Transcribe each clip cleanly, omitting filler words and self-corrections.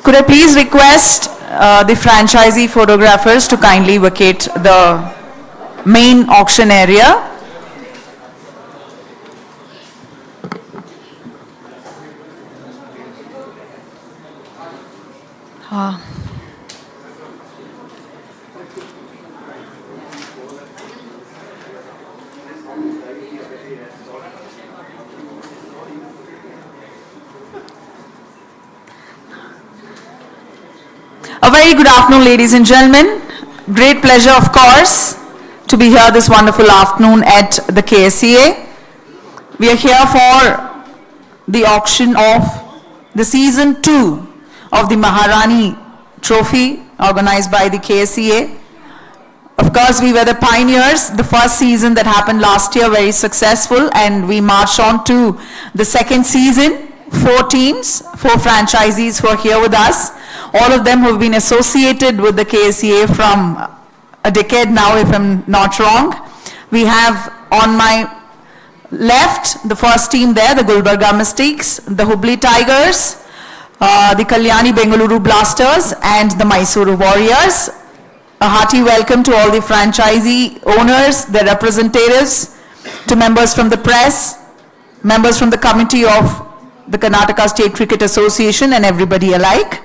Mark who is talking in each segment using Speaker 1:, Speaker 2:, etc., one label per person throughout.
Speaker 1: Could I please request the franchisee photographers to kindly vacate the main auction area? A very good afternoon, ladies and gentlemen. Great pleasure, of course, to be here this wonderful afternoon at the KSCA. We are here for the auction of the season 2 of the Maharani Trophy organized by the KSCA. Of course, we were the pioneers. The first season that happened last year, very successful, and we marched on to the second season. 4 teams, 4 franchisees who are here with us. All of them who have been associated with the KSCA from a decade now, if I'm not wrong. We have on my left, the first team there, the Gulbarga Mystics, the Hubli Tigers, the Kalyani Bengaluru Blasters, and the Mysore Warriors. A hearty welcome to all the franchisee owners, their representatives, to members from the press, members from the committee of the Karnataka State Cricket Association, and everybody alike.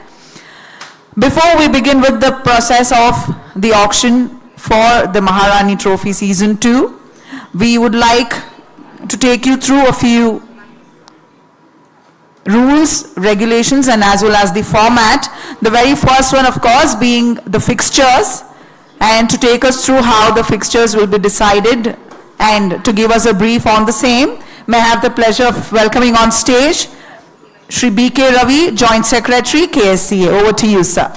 Speaker 1: Before we begin with the process of the auction for the Maharani Trophy Season 2, we would like to take you through a few rules, regulations, and as well as the format. The very first one, of course, being the fixtures, and to take us through how the fixtures will be decided and to give us a brief on the same, may I have the pleasure of welcoming on stage Shri B.K. Ravi, Joint Secretary, KSCA. Over to you, sir.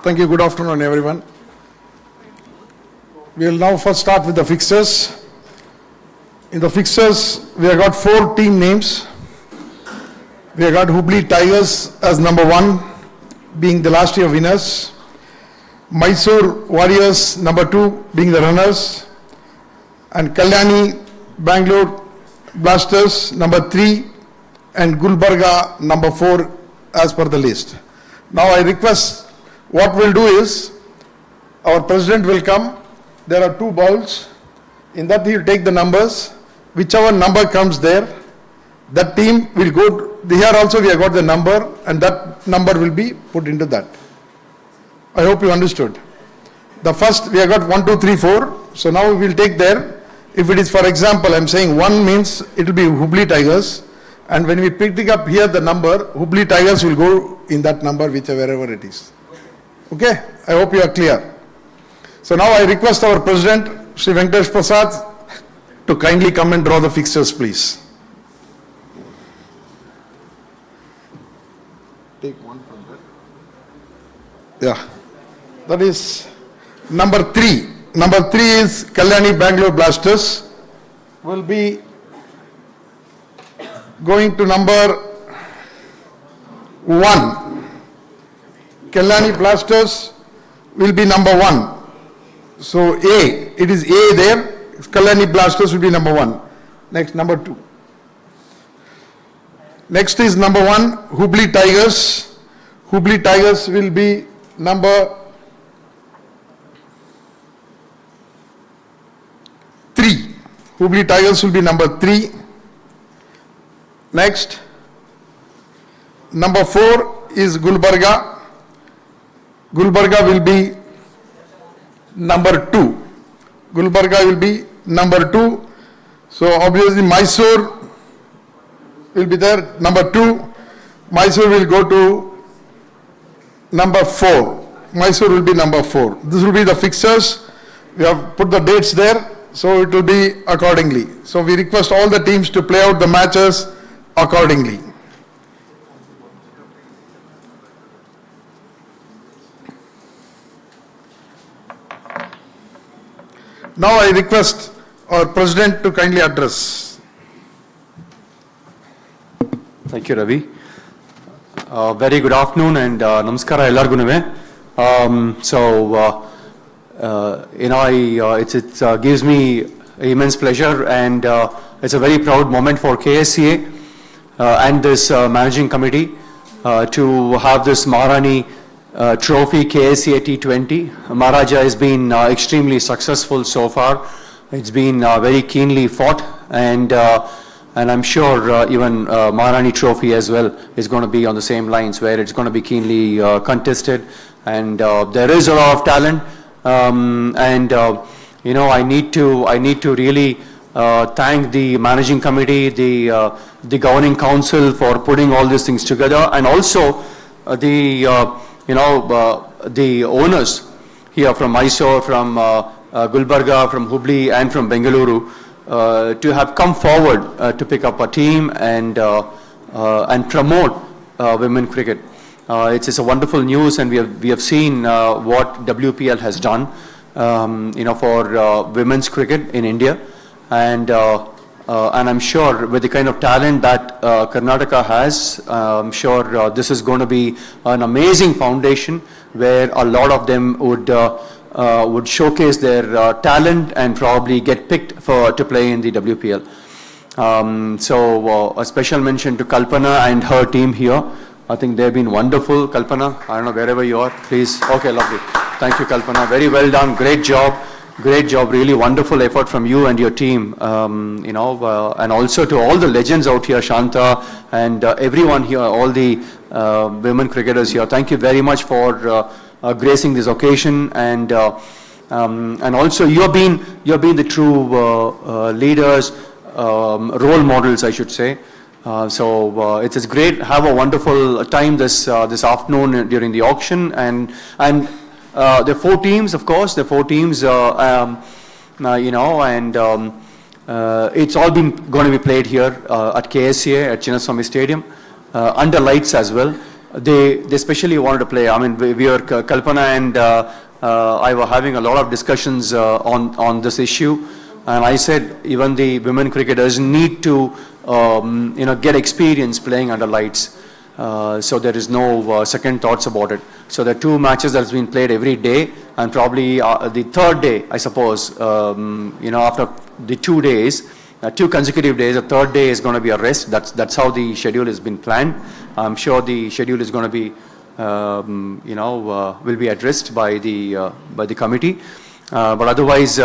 Speaker 2: Thank you. Good afternoon, everyone. We will now first start with the fixtures. In the fixtures, we have got 4 team names. We have got Hubli Tigers as number 1, being the last year winners. Mysore Warriors, number 2, being the runners. And Kalyani Bangalore Blasters, number 3, and Gulbarga, number 4, as per the list. Now I request, what we'll do is, our president will come. There are 2 balls. In that he'll take the numbers. Whichever number comes there, that team will go. Here also we have got the number, and that number will be put into that. I hope you understood. The first, we have got 1, 2, 3, 4. So now we will take there. If it is, for example, I'm saying 1 means it will be Hubli Tigers. And when we pick it up here, the number, Hubli Tigers will go in that number, wherever it is. Okay? I hope you are clear. So now I request our President, Sri Venkatesh Prasad, to kindly come and draw the fixtures, please. Take one from that. Yeah. That is number 3. Number 3 is Kalyani Bangalore Blasters. Will be going to number 1. Kalyani Blasters will be number 1. So A, it is A there. Kalyani Blasters will be number 1. Next, number 2. Next is number 1, Hubli Tigers. Hubli Tigers will be number 3. Hubli Tigers will be number 3. Next, number 4 is Gulbarga. Gulbarga will be number 2. Gulbarga will be number 2. So obviously Mysore will be there, number 2. Mysore will go to number 4. Mysore will be number 4. This will be the fixtures. We have put the dates there, so it will be accordingly. So we request all the teams to play out the matches accordingly. Now I request our President to kindly address.
Speaker 3: Thank you, Ravi. Very good afternoon and namaskara ellargunuve. It gives me immense pleasure and it's a very proud moment for KSCA and this managing committee to have this Maharani Trophy KSCA T20. Maharaja has been extremely successful so far. It's been very keenly fought, and I'm sure even Maharani Trophy as well is going to be on the same lines, where it's going to be keenly contested, and there is a lot of talent, you know, I need to really thank the managing committee, the governing council for putting all these things together, and also the owners here from Mysore, from Gulbarga, from Hubli, and from Bengaluru to have come forward to pick up a team and promote women cricket. It's a wonderful news, and we have seen what WPL has done, you know, for women's cricket in India, and I'm sure with the kind of talent that Karnataka has, I'm sure this is going to be an amazing foundation where a lot of them would showcase their talent and probably get picked to play in the WPL. So a special mention to Kalpana and her team here. I think they've been wonderful. Kalpana, I don't know, wherever you are, please. Okay, lovely. Thank you, Kalpana. Very well done. Great job. Great job. Really wonderful effort from you and your team. You know, and also to all the legends out here, Shanta and everyone here, all the women cricketers here. Thank you very much for gracing this occasion, and also you have been the true leaders, role models, I should say. So it's great. Have a wonderful time this afternoon during the auction, and there are 4 teams, of course. There are 4 teams, you know, and it's all been going to be played here at KSCA at Chinnaswamy Stadium under lights as well. They especially wanted to play. I mean, we were Kalpana and I were having a lot of discussions on this issue, and I said even the women cricketers need to you know, get experience playing under lights. So there is no second thoughts about it. So there are 2 matches that's been played every day, and probably the 3rd day, I suppose, you know, after the 2 days, 2 consecutive days, the 3rd day is going to be a rest. That's how the schedule has been planned. I'm sure the schedule is going to be, you know, will be addressed by the committee. But otherwise,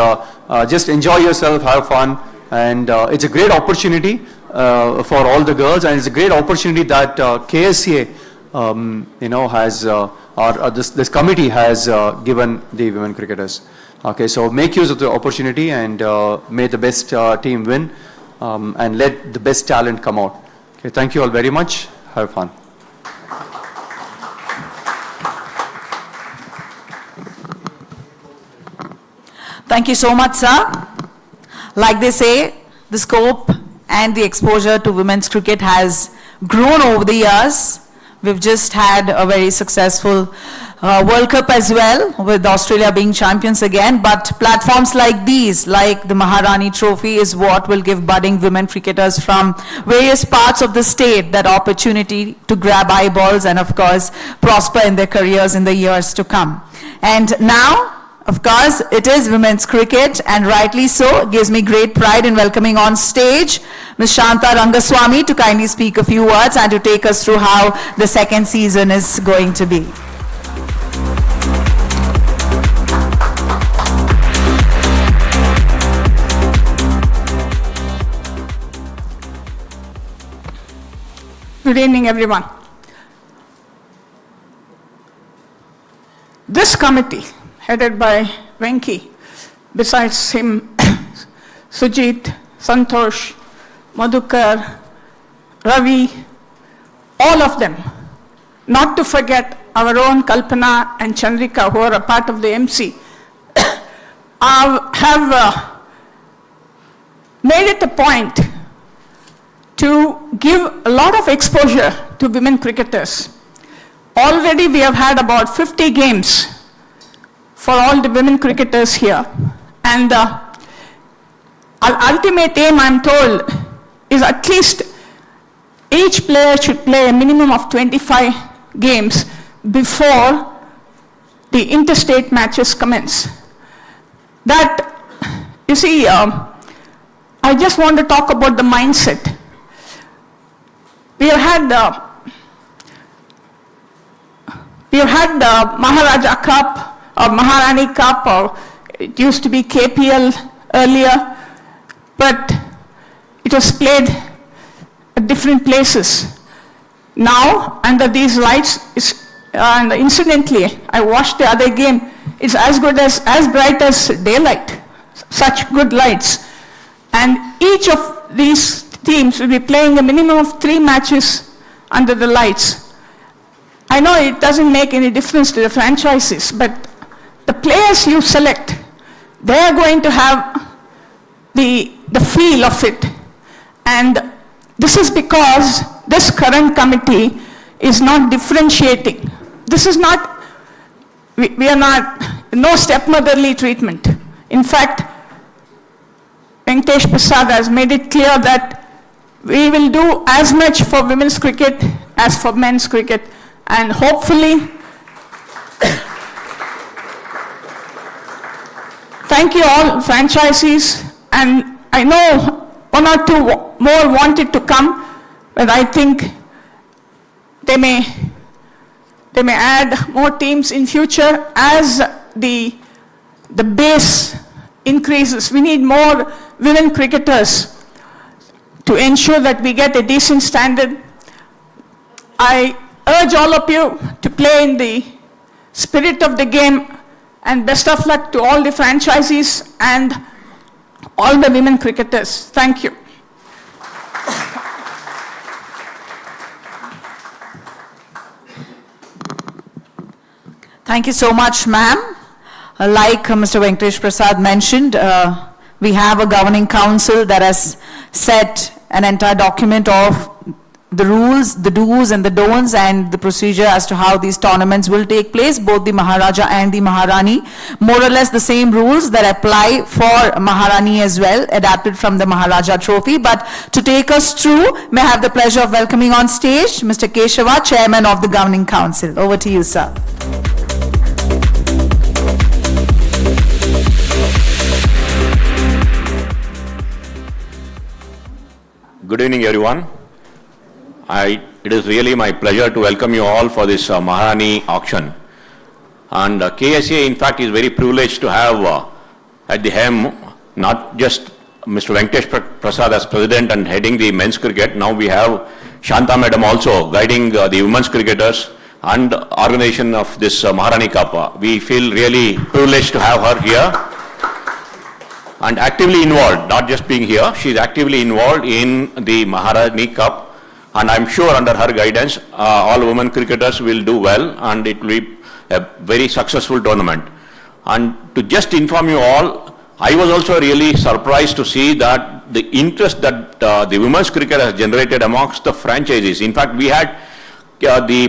Speaker 3: just enjoy yourself, have fun, and it's a great opportunity for all the girls, and it's a great opportunity that KSCA, you know, has this committee has given the women cricketers. Okay, so make use of the opportunity, and may the best team win, and let the best talent come out. Okay, thank you all very much. Have fun.
Speaker 1: Thank you so much, sir. Like they say, the scope and the exposure to women's cricket has grown over the years. We've just had a very successful World Cup as well, with Australia being champions again. But platforms like these, like the Maharani Trophy, is what will give budding women cricketers from various parts of the state that opportunity to grab eyeballs and, of course, prosper in their careers in the years to come. And now, of course, it is women's cricket, and rightly so. It gives me great pride in welcoming on stage Ms. Shanta Rangaswamy to kindly speak a few words and to take us through how the second season is going to be.
Speaker 4: Good evening, everyone. This committee, headed by Venki, besides him, Sujit, Santosh, Madhukar, Ravi, all of them, not to forget our own Kalpana and Chandrika, who are a part of the MC, have made it a point to give a lot of exposure to women cricketers. Already we have had about 50 games for all the women cricketers here. And our ultimate aim, I'm told, is at least each player should play a minimum of 25 games before the interstate matches commence. That, you see, I just want to talk about the mindset. we have had the Maharaja Cup or Maharani Cup, or it used to be KPL earlier, but it was played at different places. Now, under these lights, and incidentally, I watched the other game, it's as bright as daylight, such good lights. And each of these teams will be playing a minimum of 3 matches under the lights. I know it doesn't make any difference to the franchises, but the players you select, they are going to have the feel of it. And this is because this current committee is not differentiating. This is not, we are not, no stepmotherly treatment. In fact, Venkatesh Prasad has made it clear that we will do as much for women's cricket as for men's cricket, and hopefully, thank you all franchisees, and I know 1 or 2 more wanted to come, but I think they may add more teams in future as the base increases. We need more women cricketers to ensure that we get a decent standard. I urge all of you to play in the spirit of the game, and best of luck to all the franchisees and all the women cricketers. Thank you.
Speaker 1: Thank you so much, ma'am. Like Mr. Venkatesh Prasad mentioned, we have a governing council that has set an entire document of the rules, the do's and the don'ts, and the procedure as to how these tournaments will take place, both the Maharaja and the Maharani. More or less the same rules that apply for Maharani as well, adapted from the Maharaja Trophy. But to take us through, may I have the pleasure of welcoming on stage Mr. Keshava, Chairman of the Governing Council. Over to you, sir.
Speaker 5: Good evening, everyone. It is really my pleasure to welcome you all for this Maharani auction. And KSCA, in fact, is very privileged to have at the helm not just Mr. Venkatesh Prasad as president and heading the men's cricket. Now we have Shanta Madam also guiding the women's cricketers and organization of this Maharani Cup. We feel really privileged to have her here and actively involved, not just being here. She is actively involved in the Maharani Cup. And I'm sure under her guidance, all women cricketers will do well, and it will be a very successful tournament. And to just inform you all, I was also really surprised to see that the interest that the women's cricket has generated amongst the franchises. In fact, we had the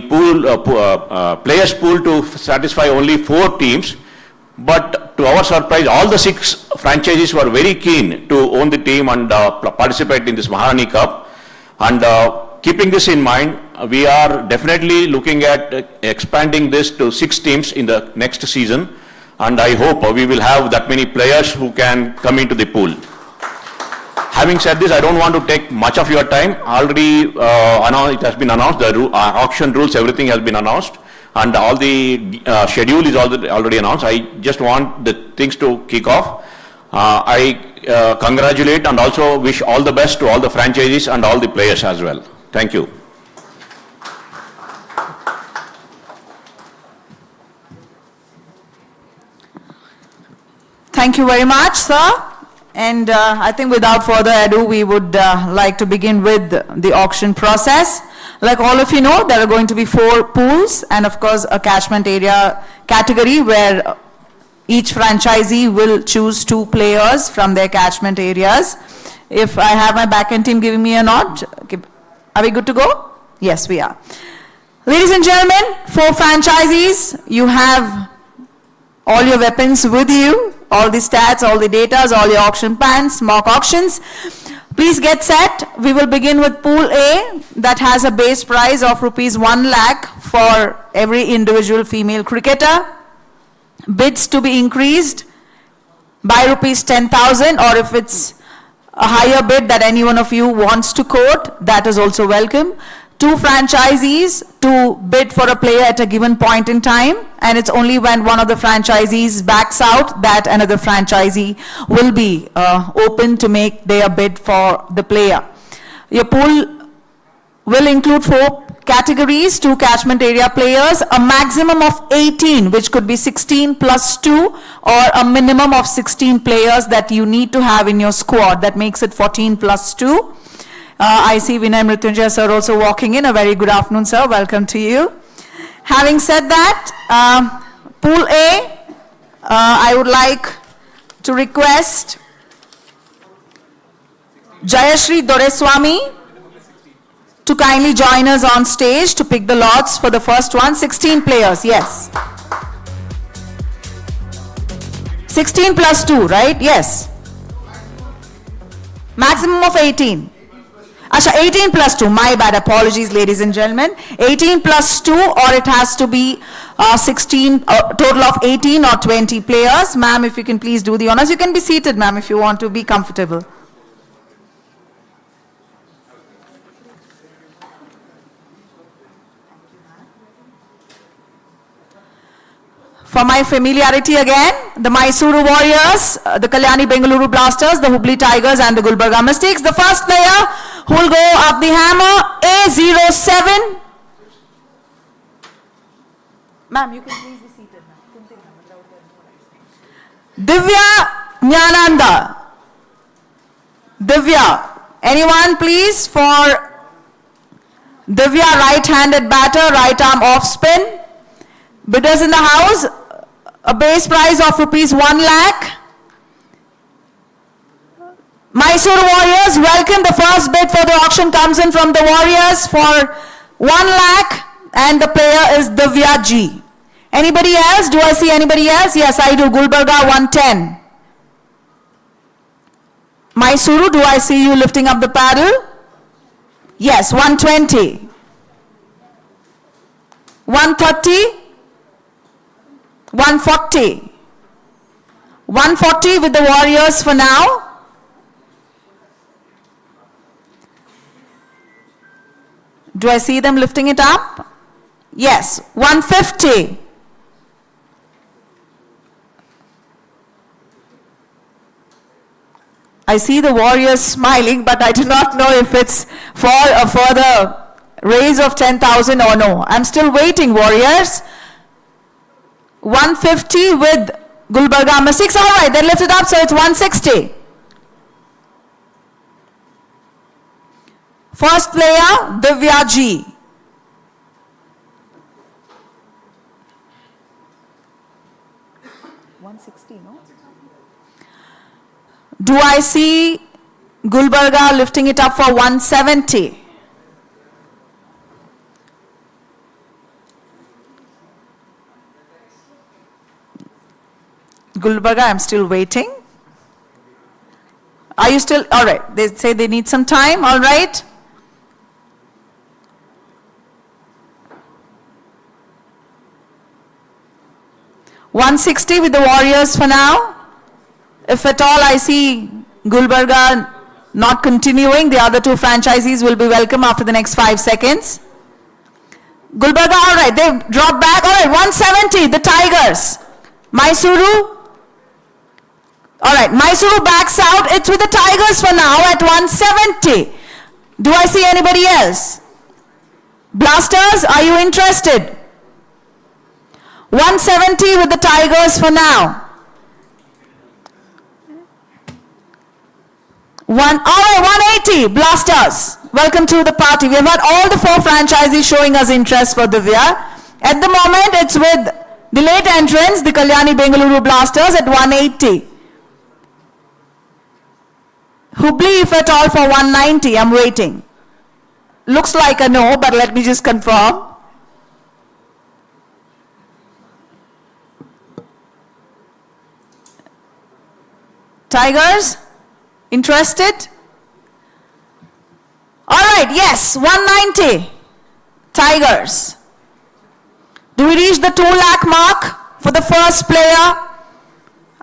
Speaker 5: players pool to satisfy only 4 teams, but to our surprise, all the 6 franchises were very keen to own the team and participate in this Maharani Cup. And keeping this in mind, we are definitely looking at expanding this to 6 teams in the next season, and I hope we will have that many players who can come into the pool. Having said this, I don't want to take much of your time. Already it has been announced, the auction rules, everything has been announced, and all the schedule is already announced. I just want the things to kick off. I congratulate and also wish all the best to all the franchises and all the players as well. Thank you.
Speaker 1: Thank you very much, sir. And I think without further ado, we would like to begin with the auction process. Like all of you know, there are going to be 4 pools and of course a catchment area category where each franchisee will choose 2 players from their catchment areas. If I have my back-end team giving me a nod, are we good to go? Yes, we are. Ladies and gentlemen, 4 franchisees, you have all your weapons with you, all the stats, all the data, all your auction plans, mock auctions. Please get set. We will begin with Pool A that has a base prize of rupees 1 lakh for every individual female cricketer. Bids to be increased by rupees 10,000, or if it's a higher bid that any one of you wants to quote, that is also welcome. two franchisees to bid for a player at a given point in time, and it's only when one of the franchisees backs out that another franchisee will be open to make their bid for the player. Your pool will include 4 categories: 2 catchment area players, a maximum of 18, which could be 16 plus 2, or a minimum of 16 players that you need to have in your squad. That makes it 14 plus 2. I see Vinay Mrityunjay sir also walking in. A very good afternoon, sir. Welcome to you. Having said that, Pool A, I would like to request Jayashri Doreswamy to kindly join us on stage to pick the lots for the first one. 16 players, yes. 16 plus 2, right? Yes. Maximum of 18. Asha, 18 plus 2, my bad, apologies ladies and gentlemen. 18 plus 2, or it has to be 16, total of 18 or 20 players. Ma'am, if you can please do the honors. You can be seated, ma'am, if you want to be comfortable. For my familiarity again, the Mysore Warriors, the Kalyani Bengaluru Blasters, the Hubli Tigers and the Gulbarga Mystics. The first player who will go up the hammer, A07. Ma'am, you can please be seated. Divya Nyananda. Divya. Anyone please for Divya, right-handed batter, right arm off spin. Bidders in the house, a base prize of rupees 1 lakh. Mysore Warriors, welcome. The first bid for the auction comes in from the Warriors for 1 lakh, and the player is Divya G. Anybody else? Do I see anybody else? Yes, I do. Gulbarga 110. Mysuru, do I see you lifting up the paddle? Yes, 120. 130. 140. 140 with the Warriors for now. Do I see them lifting it up? Yes, 150. I see the Warriors smiling, but I do not know if it's for a further raise of 10,000 or no. I'm still waiting, Warriors. 150 with Gulbarga Mystics. All right, they lift it up, so it's 160. First player, Divya G. No? Do I see Gulbarga lifting it up for 170? Gulbarga, I'm still waiting. Are you still, all right, they say they need some time, all right. $160 with the Warriors for now. If at all I see Gulbarga not continuing, the other 2 franchisees will be welcome after the next 5 seconds. Gulbarga, all right, they drop back. All right, 170, the Tigers. Mysuru. All right, Mysuru backs out. It's with the Tigers for now at 170. Do I see anybody else? Blasters, are you interested? 170 with the Tigers for now. All right, 180, Blasters. Welcome to the party. We have had all the 4 franchisees showing us interest for Divya. At the moment, it's with the late entrants, the Kalyani Bengaluru Blasters at 180. Hubli, if at all, for 190. I'm waiting. Looks like a no, but let me just confirm. Tigers, interested? All right, yes, 190. Tigers. Do we reach the 2 lakh mark for the first player?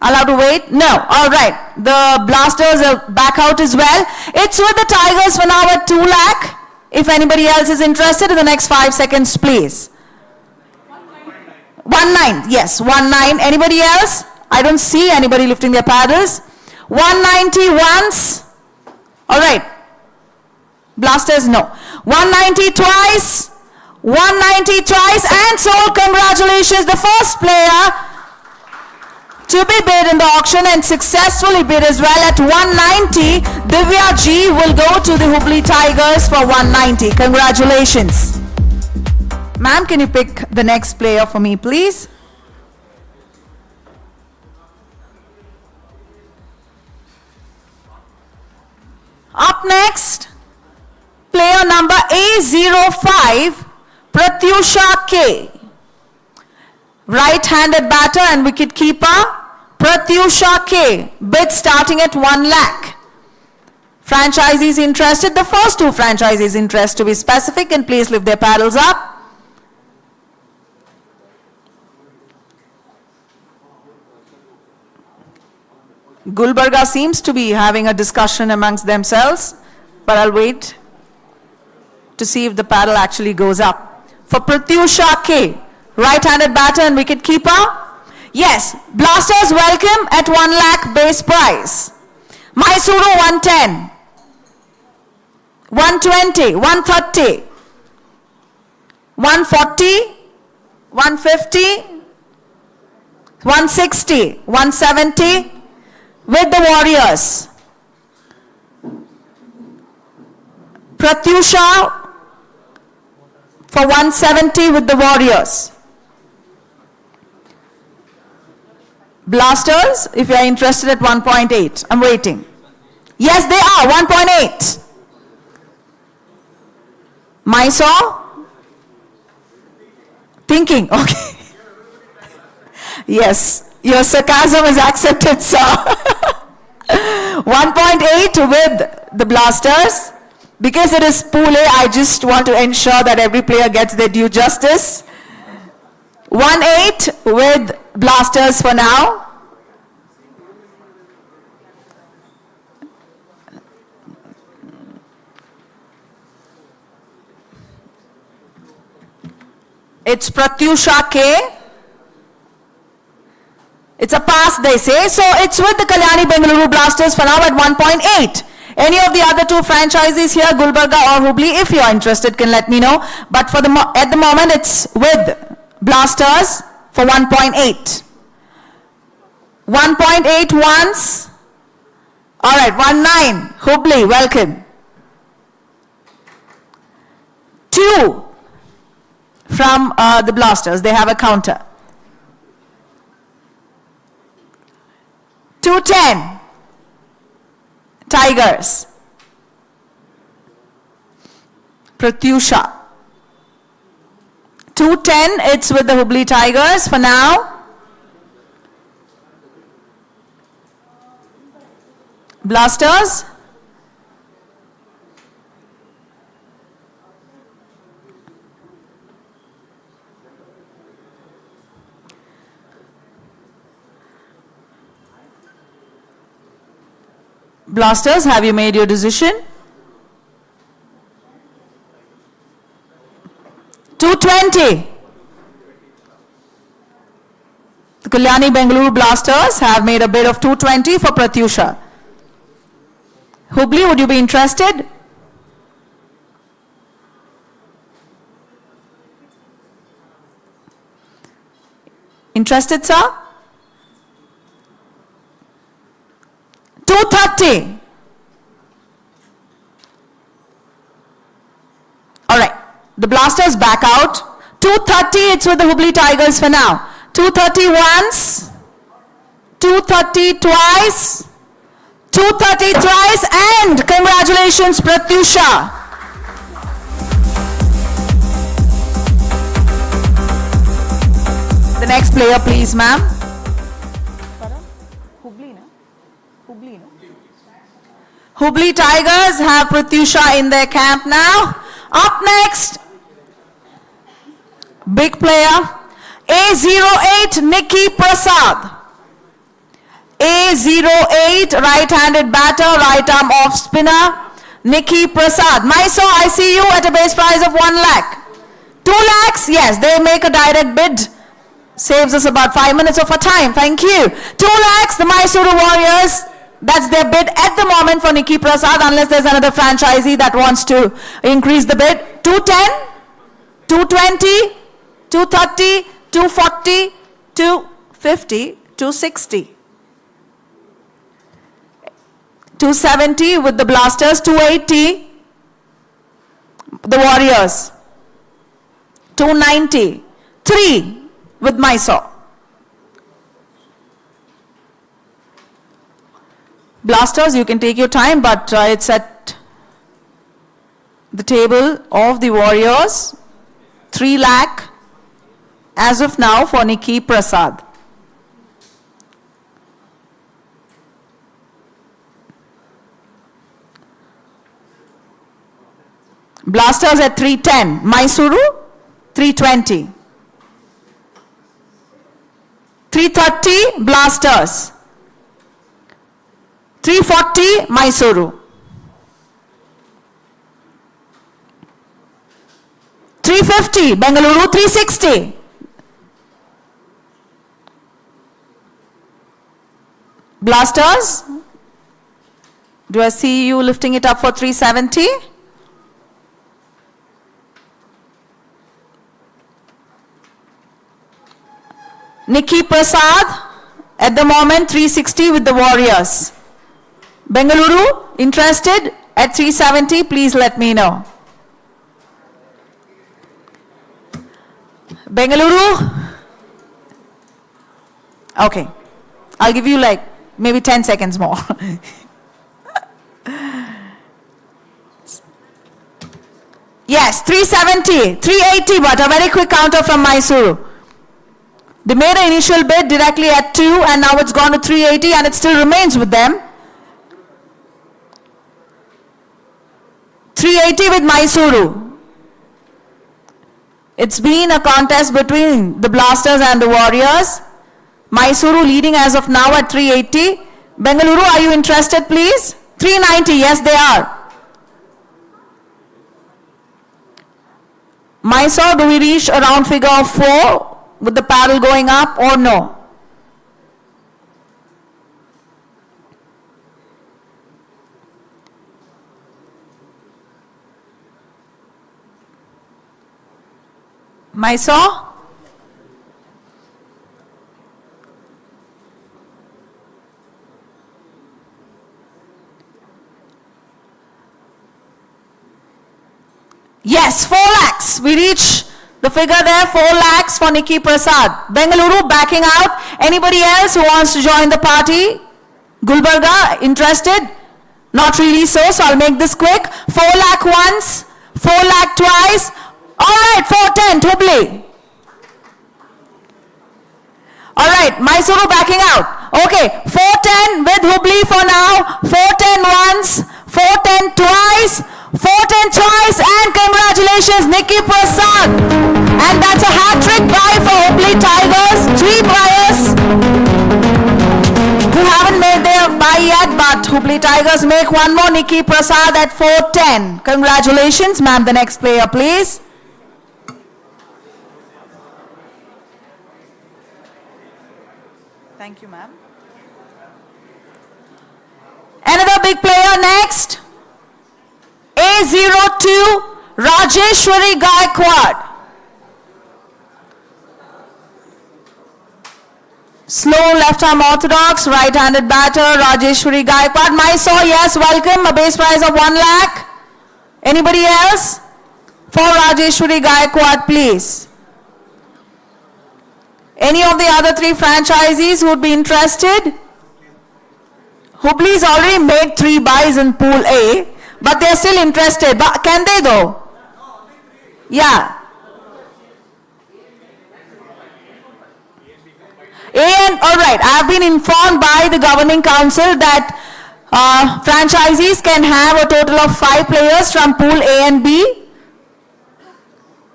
Speaker 1: Allowed to wait? No. All right. The Blasters are back out as well. It's with the Tigers for now at 2 lakh. If anybody else is interested, in the next 5 seconds, please. 1-9, yes, 1-9. Anybody else? I don't see anybody lifting their paddles. 190 once. All right. Blasters, no. 190 twice. 190 twice. And so, congratulations, the first player to be bid in the auction and successfully bid as well at 190. Divya G will go to the Hubli Tigers for 190. Congratulations. Ma'am, can you pick the next player for me, please? Up next, player number A05, Pratyusha K. Right-handed batter and wicket keeper, Pratyusha K. Bid starting at 1 lakh. Franchisees interested, the first 2 franchisees interested to be specific, and please lift their paddles up. Gulbarga seems to be having a discussion amongst themselves, but I'll wait to see if the paddle actually goes up. For Pratyusha K, right-handed batter and wicket keeper. Yes, Blasters welcome at 1 lakh base price. Mysore 110, 120, 130, 140, 150, 160, 170 with the Warriors. Pratyusha for 170 with the Warriors. Blasters, if you are interested, at 1.8. I'm waiting. Yes, they are, 1.8. Mysore? Thinking, okay. Yes, your sarcasm is accepted, sir. 1.8 with the Blasters. Because it is Pool A, I just want to ensure that every player gets their due justice. 1.8 with Blasters for now. It's Pratyusha K. It's a pass, they say. So it's with the Kalyani Bengaluru Blasters for now at 1.8. Any of the other 2 franchises here, Gulbarga or Hubli, if you are interested, can let me know. But for at the moment, it's with Blasters for 1.8. 1.8 once. All right, 1.9. Hubli, welcome. 2 from the Blasters. They have a counter. 210. Tigers. Pratyusha. 210, it's with the Hubli Tigers for now. Blasters. Blasters, have you made your decision? 220. The Kalyani Bengaluru Blasters have made a bid of 220 for Pratyusha. Hubli, would you be interested? Interested, sir? 230. All right. The Blasters back out. 230, it's with the Hubli Tigers for now. 230 once. 230 twice. 230 twice. And congratulations, Pratyusha. The next player, please, ma'am. Hubli Tigers have Pratyusha in their camp now. Up next, big player, A08 Nikki Prasad. A08, right-handed batter, right arm off spinner. Nikki Prasad. Mysore, I see you at a base price of 1 lakh. 2 lakhs? Yes, they make a direct bid. Saves us about 5 minutes of our time. Thank you. 2 lakhs, the Mysore Warriors. That's their bid at the moment for Nikki Prasad, unless there's another franchisee that wants to increase the bid. 210, 220, 230, 240, 250, 260. 270 with the Blasters, 280, the Warriors. 290, 3 with Mysore. Blasters, you can take your time, but it's at the table of the Warriors. 3 lakh as of now for Nikki Prasad. Blasters at 310, Mysuru 320. 330, Blasters. 340, Mysuru. 350, Bengaluru. 360. Blasters. Do I see you lifting it up for 370? Nikki Prasad, at the moment 360 with the Warriors. Bengaluru, interested at 370, please let me know. Bengaluru? Okay, I'll give you like maybe 10 seconds more. Yes, 370, 380, but a very quick counter from Mysuru. They made an initial bid directly at 2 and now it's gone to 380 and it still remains with them. 380 with Mysuru. It's been a contest between the Blasters and the Warriors. Mysuru leading as of now at 380. Bengaluru, are you interested please? 390, yes they are. Mysore, do we reach a round figure of 4? With the paddle going up or no? Mysore? Yes, 4 lakhs. We reach the figure there, 4 lakhs for Nikki Prasad. Bengaluru backing out. Anybody else who wants to join the party? Gulbarga, interested? Not really so I'll make this quick. 4 lakh once, 4 lakh twice. Alright, 410, Hubli. Alright, Mysuru backing out. Okay, 410 with Hubli for now. 410 once, 410 twice. 410 twice and congratulations Nikki Prasad, and that's a hat-trick buy for Hubli Tigers. 3 buyers who haven't made their buy yet, but Hubli Tigers make one more. Nikki Prasad at 410. Congratulations ma'am. The next player please. Thank you ma'am. Another big player next. A02 Rajeshwari Gaikwad. Slow left arm orthodox, right-handed batter, Rajeshwari Gaikwad. Mysore, yes, welcome. A base price of 1 lakh. Anybody else? For Rajeshwari Gaikwad, please. Any of the other 3 franchisees who would be interested? Hubli's already made 3 buys in Pool A. But they're still interested. But can they though? Yeah. Alright, I have been informed by the governing council that franchisees can have a total of 5 players from Pool A and B.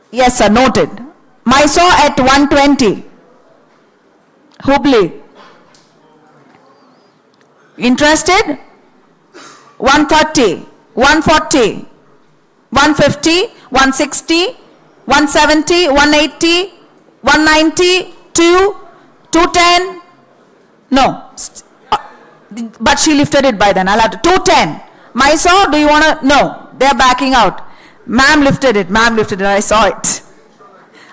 Speaker 1: Yes sir, noted. Mysore at 120. Hubli. Interested? 130. 140, 150, 160, 170, 180, 190, 210. No. But she lifted it by then. I'll have to. 210. Mysore, do you want to? No. They're backing out. Ma'am lifted it. Ma'am lifted it. I saw it.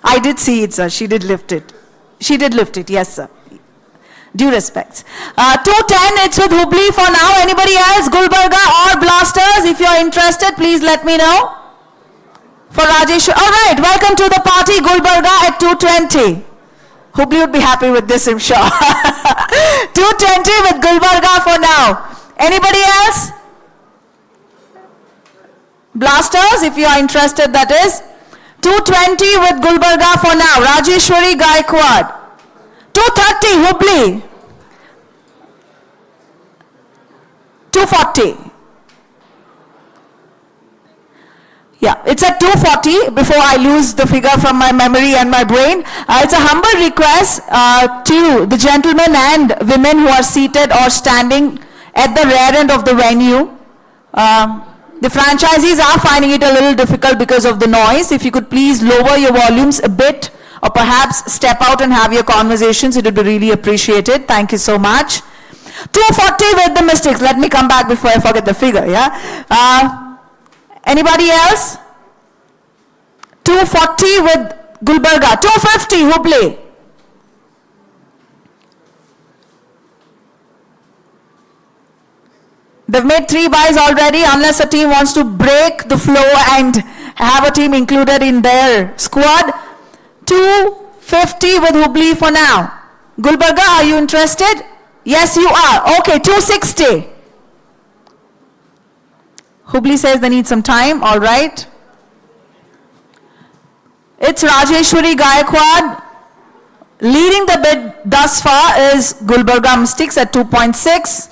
Speaker 1: I did see it, sir. She did lift it. She did lift it. Yes, sir. Due respects. 210, it's with Hubli for now. Anybody else? Gulbarga or Blasters? If you're interested, please let me know. For Rajesh. All right, welcome to the party, Gulbarga at 220. Hubli would be happy with this, I'm sure. 220 with Gulbarga for now. Anybody else? Blasters, if you are interested, that is. 220 with Gulbarga for now. Rajeshwari Gaikwad. 230 Hubli. 240. Yeah, it's at 240 before I lose the figure from my memory and my brain. It's a humble request to the gentlemen and women who are seated or standing at the rear end of the venue. The franchisees are finding it a little difficult because of the noise. If you could please lower your volumes a bit or perhaps step out and have your conversations, it would be really appreciated. Thank you so much. 240 with the Mystics. Let me come back before I forget the figure, yeah? Anybody else? 240 with Gulbarga. 250 Hubli. They've made 3 buys already. Unless a team wants to break the flow and have a team included in their squad. 250 with Hubli for now. Gulbarga, are you interested? Yes, you are. Okay, 260. Hubli says they need some time. All right. It's Rajeshwari Gaikwad. Leading the bid thus far is Gulbarga Mystics at 2.6.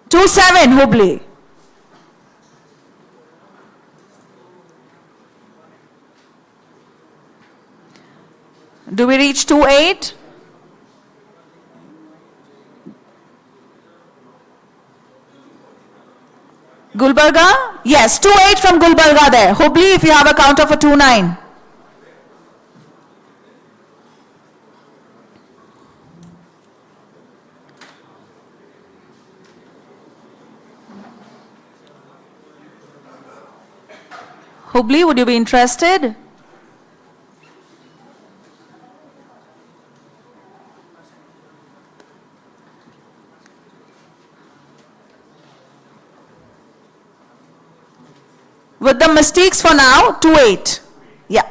Speaker 1: 27 Hubli. Do we reach 2.8? Gulbarga? Yes, 2.8 from Gulbarga there. Hubli, if you have a counter for 2.9. Hubli, would you be interested? With the Mystics for now, 2.8. Yeah.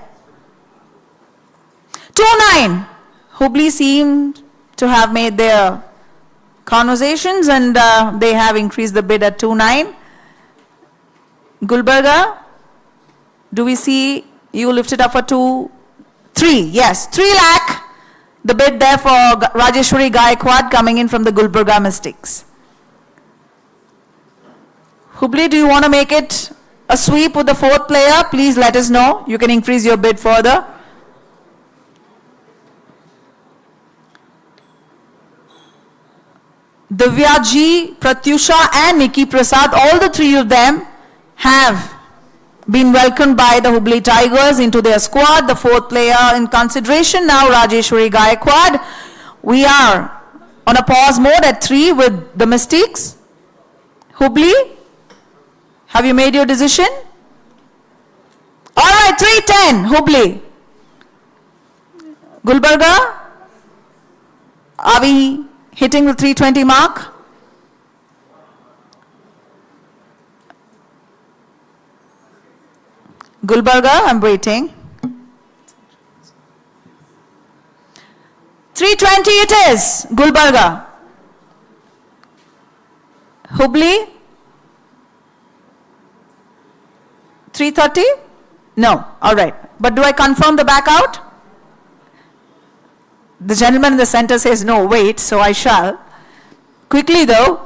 Speaker 1: 2.9. Hubli seemed to have made their conversations and they have increased the bid at 2.9. Gulbarga, do we see you lift it up for 2.3? Yes, 3 lakh. The bid there for Rajeshwari Gaikwad coming in from the Gulbarga Mystics. Hubli, do you want to make it a sweep with the 4th player? Please let us know. You can increase your bid further. Divya Ji, Pratyusha and Nikki Prasad, all the 3 of them have been welcomed by the Hubli Tigers into their squad. The 4th player in consideration now, Rajeshwari Gaikwad. We are on a pause mode at 3 with the Mystics. Hubli, have you made your decision? All right, 310, Hubli. Gulbarga, are we hitting the 320 mark? Gulbarga, I'm waiting. 320 it is, Gulbarga. Hubli? 330? No, all right. But do I confirm the back out? The gentleman in the center says no, wait, so I shall. Quickly though.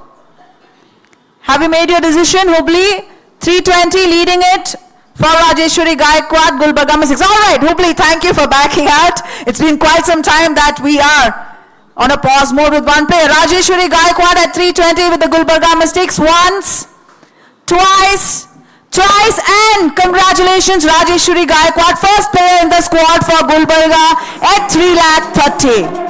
Speaker 1: Have you made your decision, Hubli? 320 leading it for Rajeshwari Gaikwad, Gulbarga Mystics. All right, Hubli, thank you for backing out. It's been quite some time that we are on a pause mode with one player. Rajeshwari Gaikwad at 320 with the Gulbarga Mystics. Once, twice, and congratulations Rajeshwari Gaikwad, first player in the squad for Gulbarga at 3,30,000.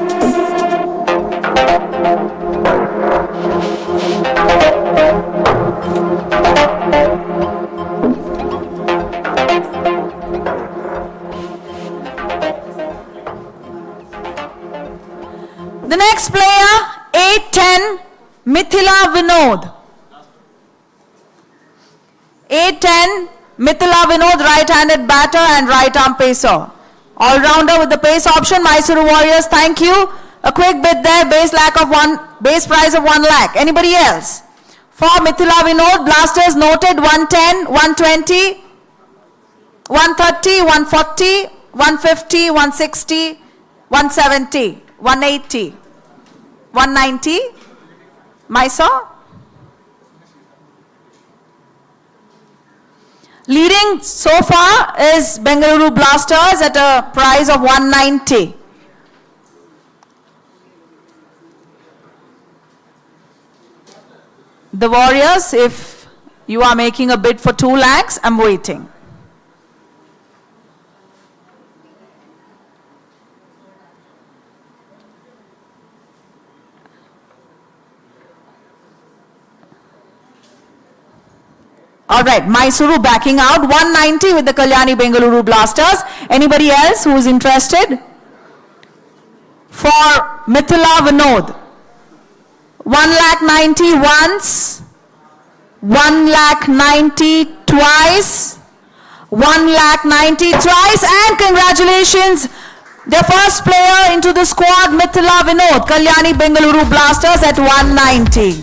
Speaker 1: The next player, 8-10, Mithila Vinod. 8-10, Mithila Vinod, right-handed batter and right-arm pacer. All-rounder with the pace option, Mysore Warriors, thank you. A quick bid there, base price of 1 lakh. Anybody else? For Mithila Vinod, Blasters noted 110, 120, 130, 140, 150, 160, 170, 180, 190. Mysore? Leading so far is Bengaluru Blasters at a price of 190. The Warriors, if you are making a bid for 2 lakhs, I'm waiting. All right, Mysuru backing out, 190 with the Kalyani Bengaluru Blasters. Anybody else who is interested? For Mithila Vinod, 1,90,000 once, 1,90,000 twice, 1,90,000 twice, and congratulations, the first player into the squad, Mithila Vinod, Kalyani Bengaluru Blasters at 190.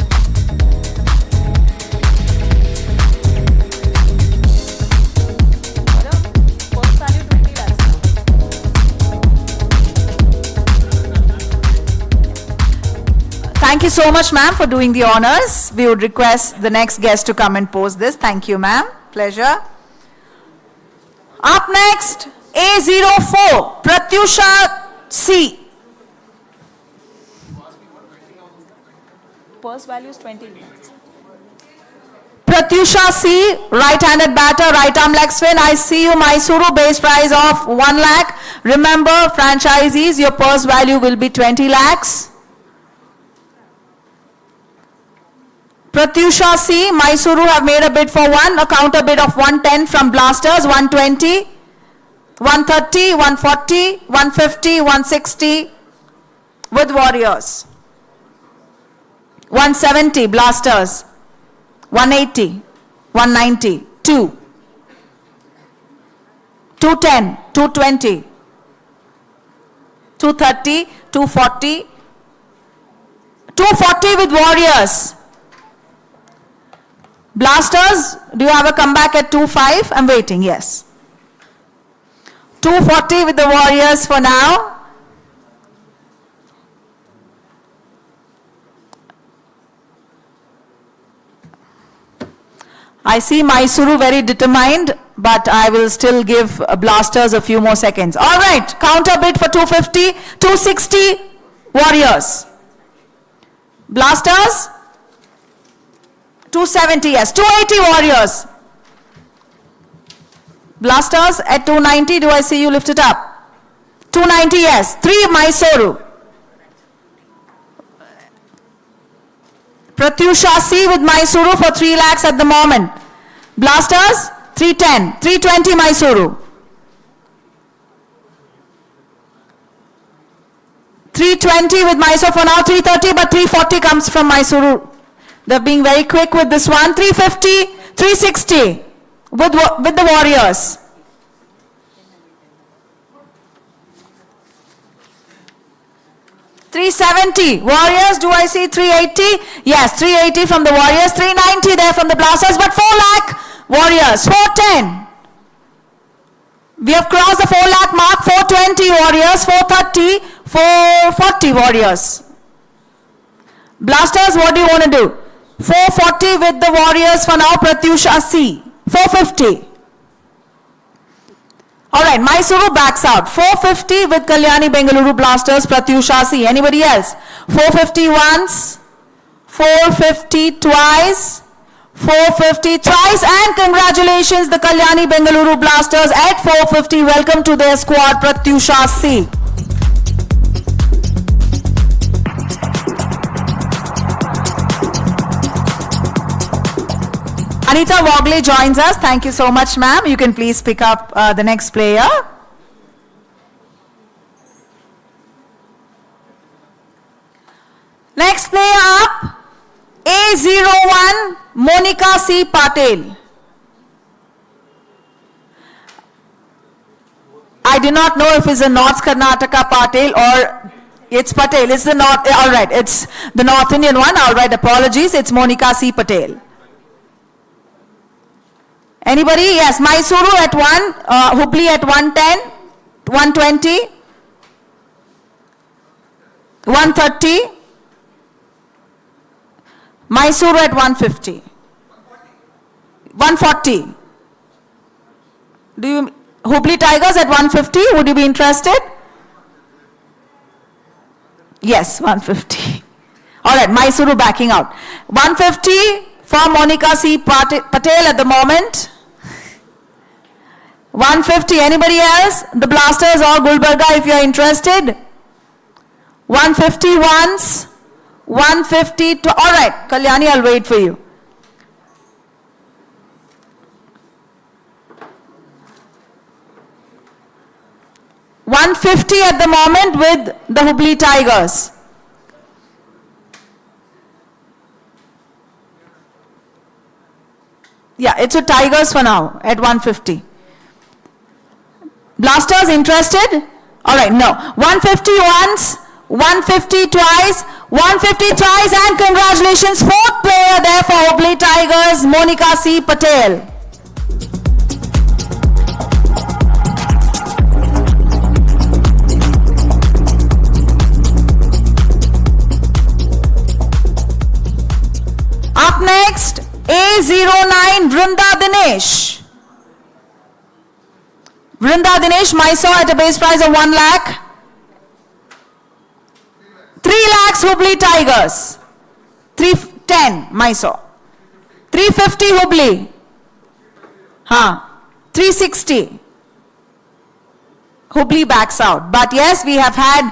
Speaker 1: Thank you so much, ma'am, for doing the honors. We would request the next guest to come and pose this. Thank you, ma'am. Pleasure. Up next, A04, Pratyusha C. Purse value is 20 lakhs. Pratyusha C, right-handed batter, right-arm leg spin. I see you, Mysuru, base price of 1 lakh. Remember, franchisees, your purse value will be 20 lakhs. Pratyusha C, Mysuru have made a bid for 1, a counter bid of 110 from Blasters, 120, 130, 140, 150, 160 with Warriors. 170, Blasters. 180, 190, 2. 210, 220, 230, 240, 240 with Warriors. Blasters, do you have a comeback at 2.5? I'm waiting, yes. 240 with the Warriors for now. I see Mysuru very determined, but I will still give Blasters a few more seconds. All right, counter bid for 250, 260 Warriors. Blasters? 270, yes. 280 Warriors. Blasters at 290. Do I see you lift it up? 290, yes. 3 Mysuru. Pratyusha C with Mysuru for 3 lakhs at the moment. Blasters 310. 320 Mysuru. 320 with Mysore for now. 330, but 340 comes from Mysuru. They're being very quick with this one. 350, 360 with the Warriors. $370. Warriors, do I see 380? Yes, 380 from the Warriors. 390 there from the Blasters, but 4 lakh Warriors. 410. We have crossed the 4 lakh mark. 420 Warriors. 430. 440 Warriors. Blasters, what do you want to do? 440 with the Warriors for now. Pratyusha C. 450. All right, Mysore backs out. 450 with Kalyani Bengaluru Blasters, Pratyusha C. Anybody else? 450 once, 450 twice, 450 twice, and congratulations, the Kalyani Bengaluru Blasters at 450. Welcome to their squad, Pratyusha C. Anita Wogley joins us. Thank you so much, ma'am. You can please pick up the next player. Next player up, A01, Monica C. Patel. I do not know if it's a North Karnataka Patel or it's Patel. It's the North, all right, it's the North Indian one. All right, apologies. It's Monica C. Patel. Anybody? Yes, Mysore at 1, Hubli at 110, 120, 130, Mysore at 150, 140. Do you, Hubli Tigers at 150, would you be interested? Yes, 150. All right, Mysore backing out. 150 for Monica C. Patel at the moment. 150, anybody else? The Blasters or Gulbarga if you are interested. 150 once, 150, all right, Kalyani, I'll wait for you. $150 at the moment with the Hubli Tigers. Yeah, it's with Tigers for now at 150. Blasters interested? All right, no. 150 once, 150 twice, 150 twice, and congratulations, 4th player there for Hubli Tigers, Monica C. Patel. Up next, A09, Vrinda Dinesh. Vrinda Dinesh, Mysore at a base price of 1 lakh. 3 lakhs Hubli Tigers. 310 Mysore. 350 Hubli. 360. Hubli backs out. But yes, we have had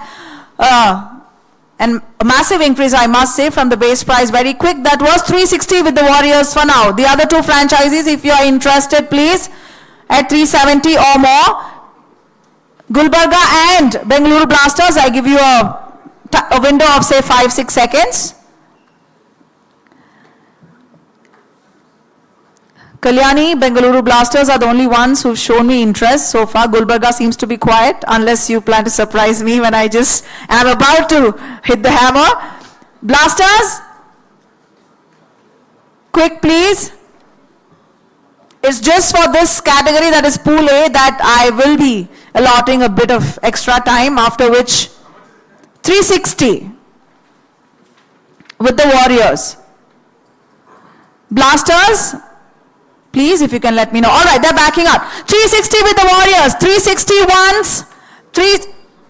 Speaker 1: a massive increase, I must say, from the base price very quick. That was 360 with the Warriors for now. The other 2 franchises, if you are interested, please, at 370 or more. Gulbarga and Bengaluru Blasters, I give you a window of say 5-6 seconds. Kalyani, Bengaluru Blasters are the only ones who've shown me interest so far. Gulbarga seems to be quiet, unless you plan to surprise me when I just am about to hit the hammer. Blasters, quick please. It's just for this category, that is Pool A, that I will be allotting a bit of extra time, after which 360 with the Warriors. Blasters, please, if you can let me know. All right, they're backing up. 360 with the Warriors. 360 once.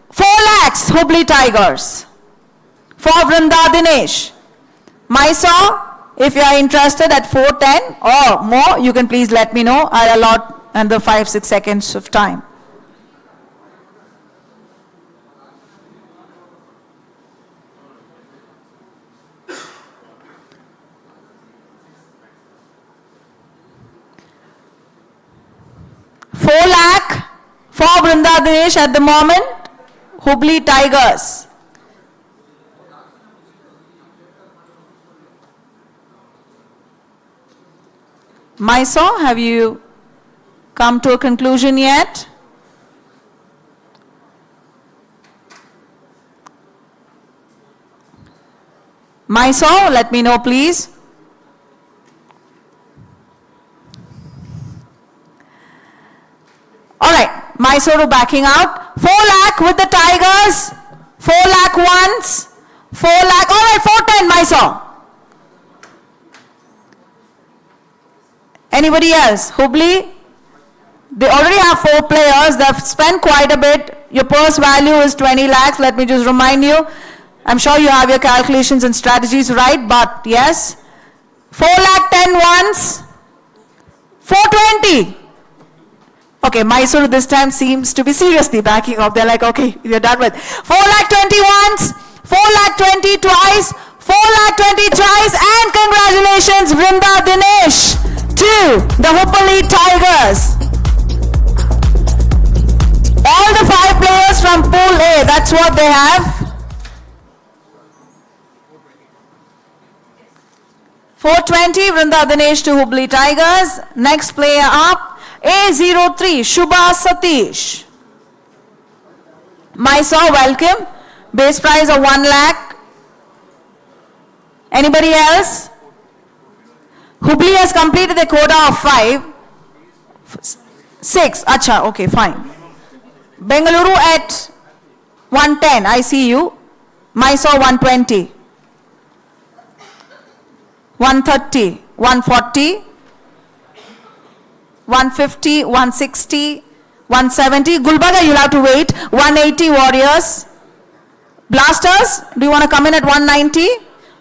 Speaker 1: 4 lakhs Hubli Tigers. For Vrinda Dinesh. Mysore, if you are interested at 410 or more, you can please let me know. I'll allot another 5-6 seconds of time. $4 lakh for Vrinda Dinesh at the moment. Hubli Tigers. Mysore, have you come to a conclusion yet? Mysore, let me know please. All right, Mysore backing out. 4 lakh with the Tigers. 4 lakh once. 4 lakh. All right, 410 Mysore. Anybody else? Hubli? They already have 4 players. They've spent quite a bit. Your purse value is 20 lakhs. Let me just remind you. I'm sure you have your calculations and strategies right, but yes. 4 lakh 10 once. 420. Okay, Mysore this time seems to be seriously backing up. They're like, okay, we're done with. 4 lakh 20 once. 4 lakh 20 twice. 4 lakh 20 twice. And congratulations, Vrinda Dinesh, to the Hubli Tigers. All the 5 players from Pool A, that's what they have. 420, Vrinda Dinesh to Hubli Tigers. Next player up, A03, Shubha Satish. Mysore, welcome. Base prize of 1 lakh. Anybody else? Hubli has completed the quota of 5. 6, acha, okay, fine. Bengaluru at 110, I see you. Mysore 120. 130, 140, 150, 160, 170. Gulbarga, you'll have to wait. 180 Warriors. Blasters, do you want to come in at 190?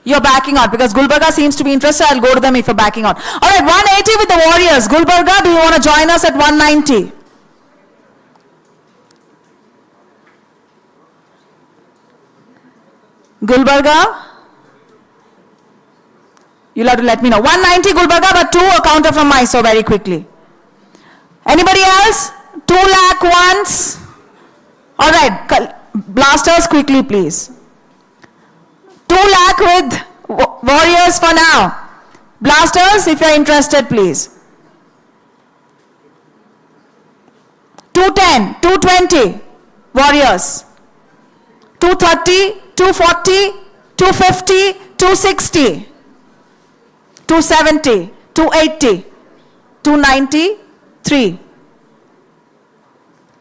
Speaker 1: You're backing out because Gulbarga seems to be interested. I'll go to them if you're backing out. All right, 180 with the Warriors. Gulbarga, do you want to join us at 190? Gulbarga? You'll have to let me know. 190 Gulbarga, but 2 a counter from Mysore very quickly. Anybody else? 2 lakh once. All right, Blasters quickly please. 2 lakh with Warriors for now. Blasters, if you're interested, please. 210, 220 Warriors. 230, 240, 250, 260. 270, 280, 293.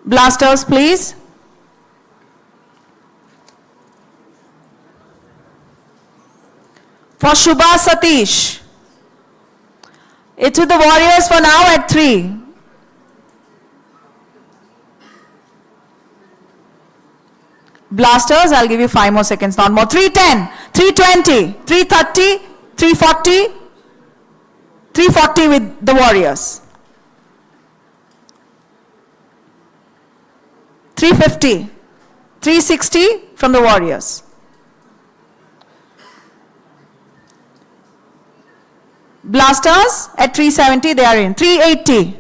Speaker 1: Blasters, please. For Shubha Satish. It's with the Warriors for now at 3. Blasters, I'll give you 5 more seconds, not more. 310, 320, 330, 340, 340 with the Warriors. 350, 360 from the Warriors. Blasters at 370, they are in. 380.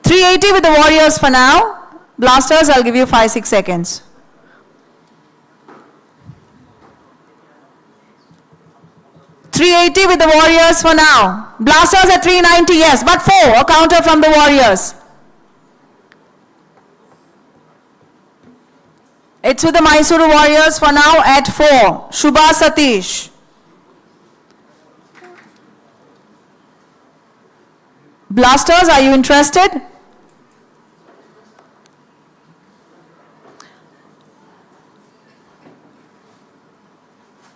Speaker 1: 380 with the Warriors for now. Blasters, I'll give you 5-6 seconds. $380 with the Warriors for now. Blasters at 390, yes, but 4, a counter from the Warriors. It's with the Mysore Warriors for now at 4. Shubha Satish. Blasters, are you interested?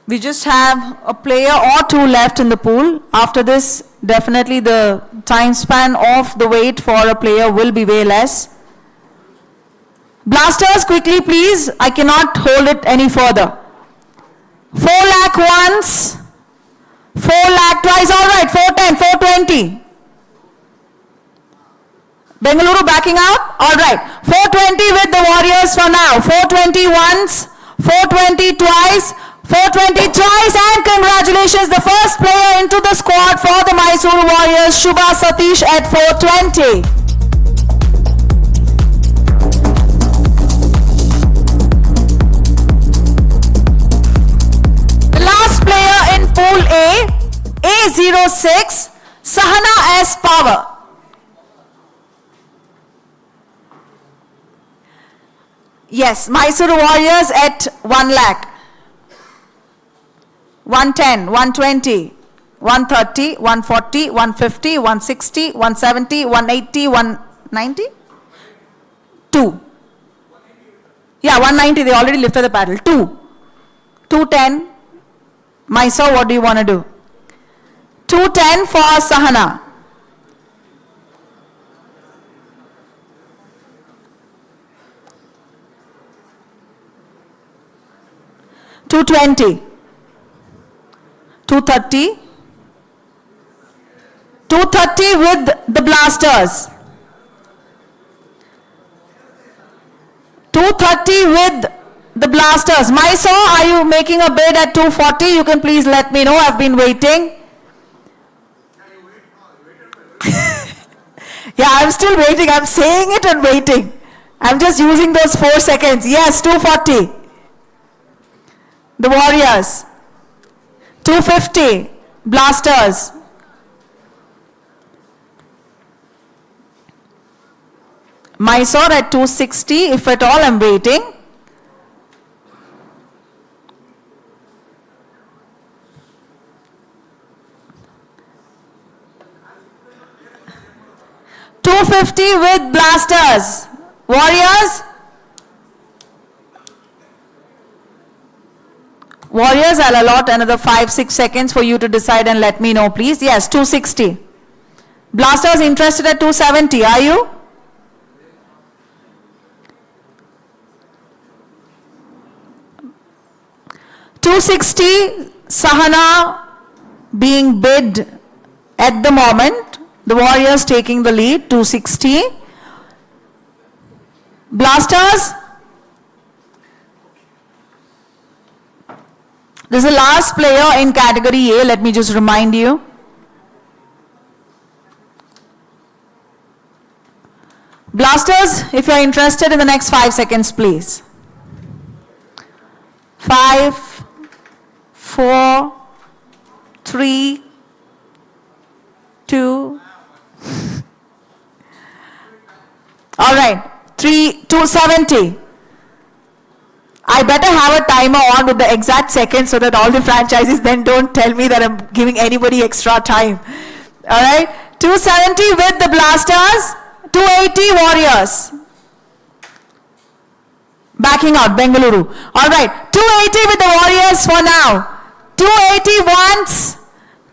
Speaker 1: We just have a player or 2 left in the pool. After this, definitely the time span of the wait for a player will be way less. Blasters, quickly please. I cannot hold it any further. 4 lakh once. 4 lakh twice. All right, 410, 420. Bengaluru backing out. All right, 420 with the Warriors for now. 420 once. 420 twice. 420 twice, and congratulations, the first player into the squad for the Mysore Warriors, Shubha Satish at 420. The last player in Pool A, A06, Sahana S. Power. Yes, Mysore Warriors at 1 lakh. 110, 120, 130, 140, 150, 160, 170, 180, 190? 2. Yeah, 190, they already lifted the paddle. 2. 210. Mysore, what do you want to do? 210 for Sahana. 220, 230, 230 with the blasters, 230 with the blasters. Mysore, are you making a bid at 240? You can please let me know. I've been waiting. Yeah, I'm still waiting. I'm saying it and waiting. I'm just using those 4 seconds. Yes, 240. The Warriors. 250. Blasters. Mysore at 260. If at all, I'm waiting. $250 with blasters. Warriors? Warriors, I'll allot another 5-6 seconds for you to decide and let me know, please. Yes, 260. Blasters interested at 270, are you? $260, Sahana being bid at the moment. The Warriors taking the lead, 260. Blasters? This is the last player in category A, let me just remind you. Blasters, if you are interested in the next 5 seconds, please. 5, 4, 3, 2. All right, 270. I better have a timer on with the exact seconds so that all the franchises then don't tell me that I'm giving anybody extra time. All right, 270 with the Blasters, 280 Warriors. Backing out, Bengaluru. All right, 280 with the Warriors for now. 280 once,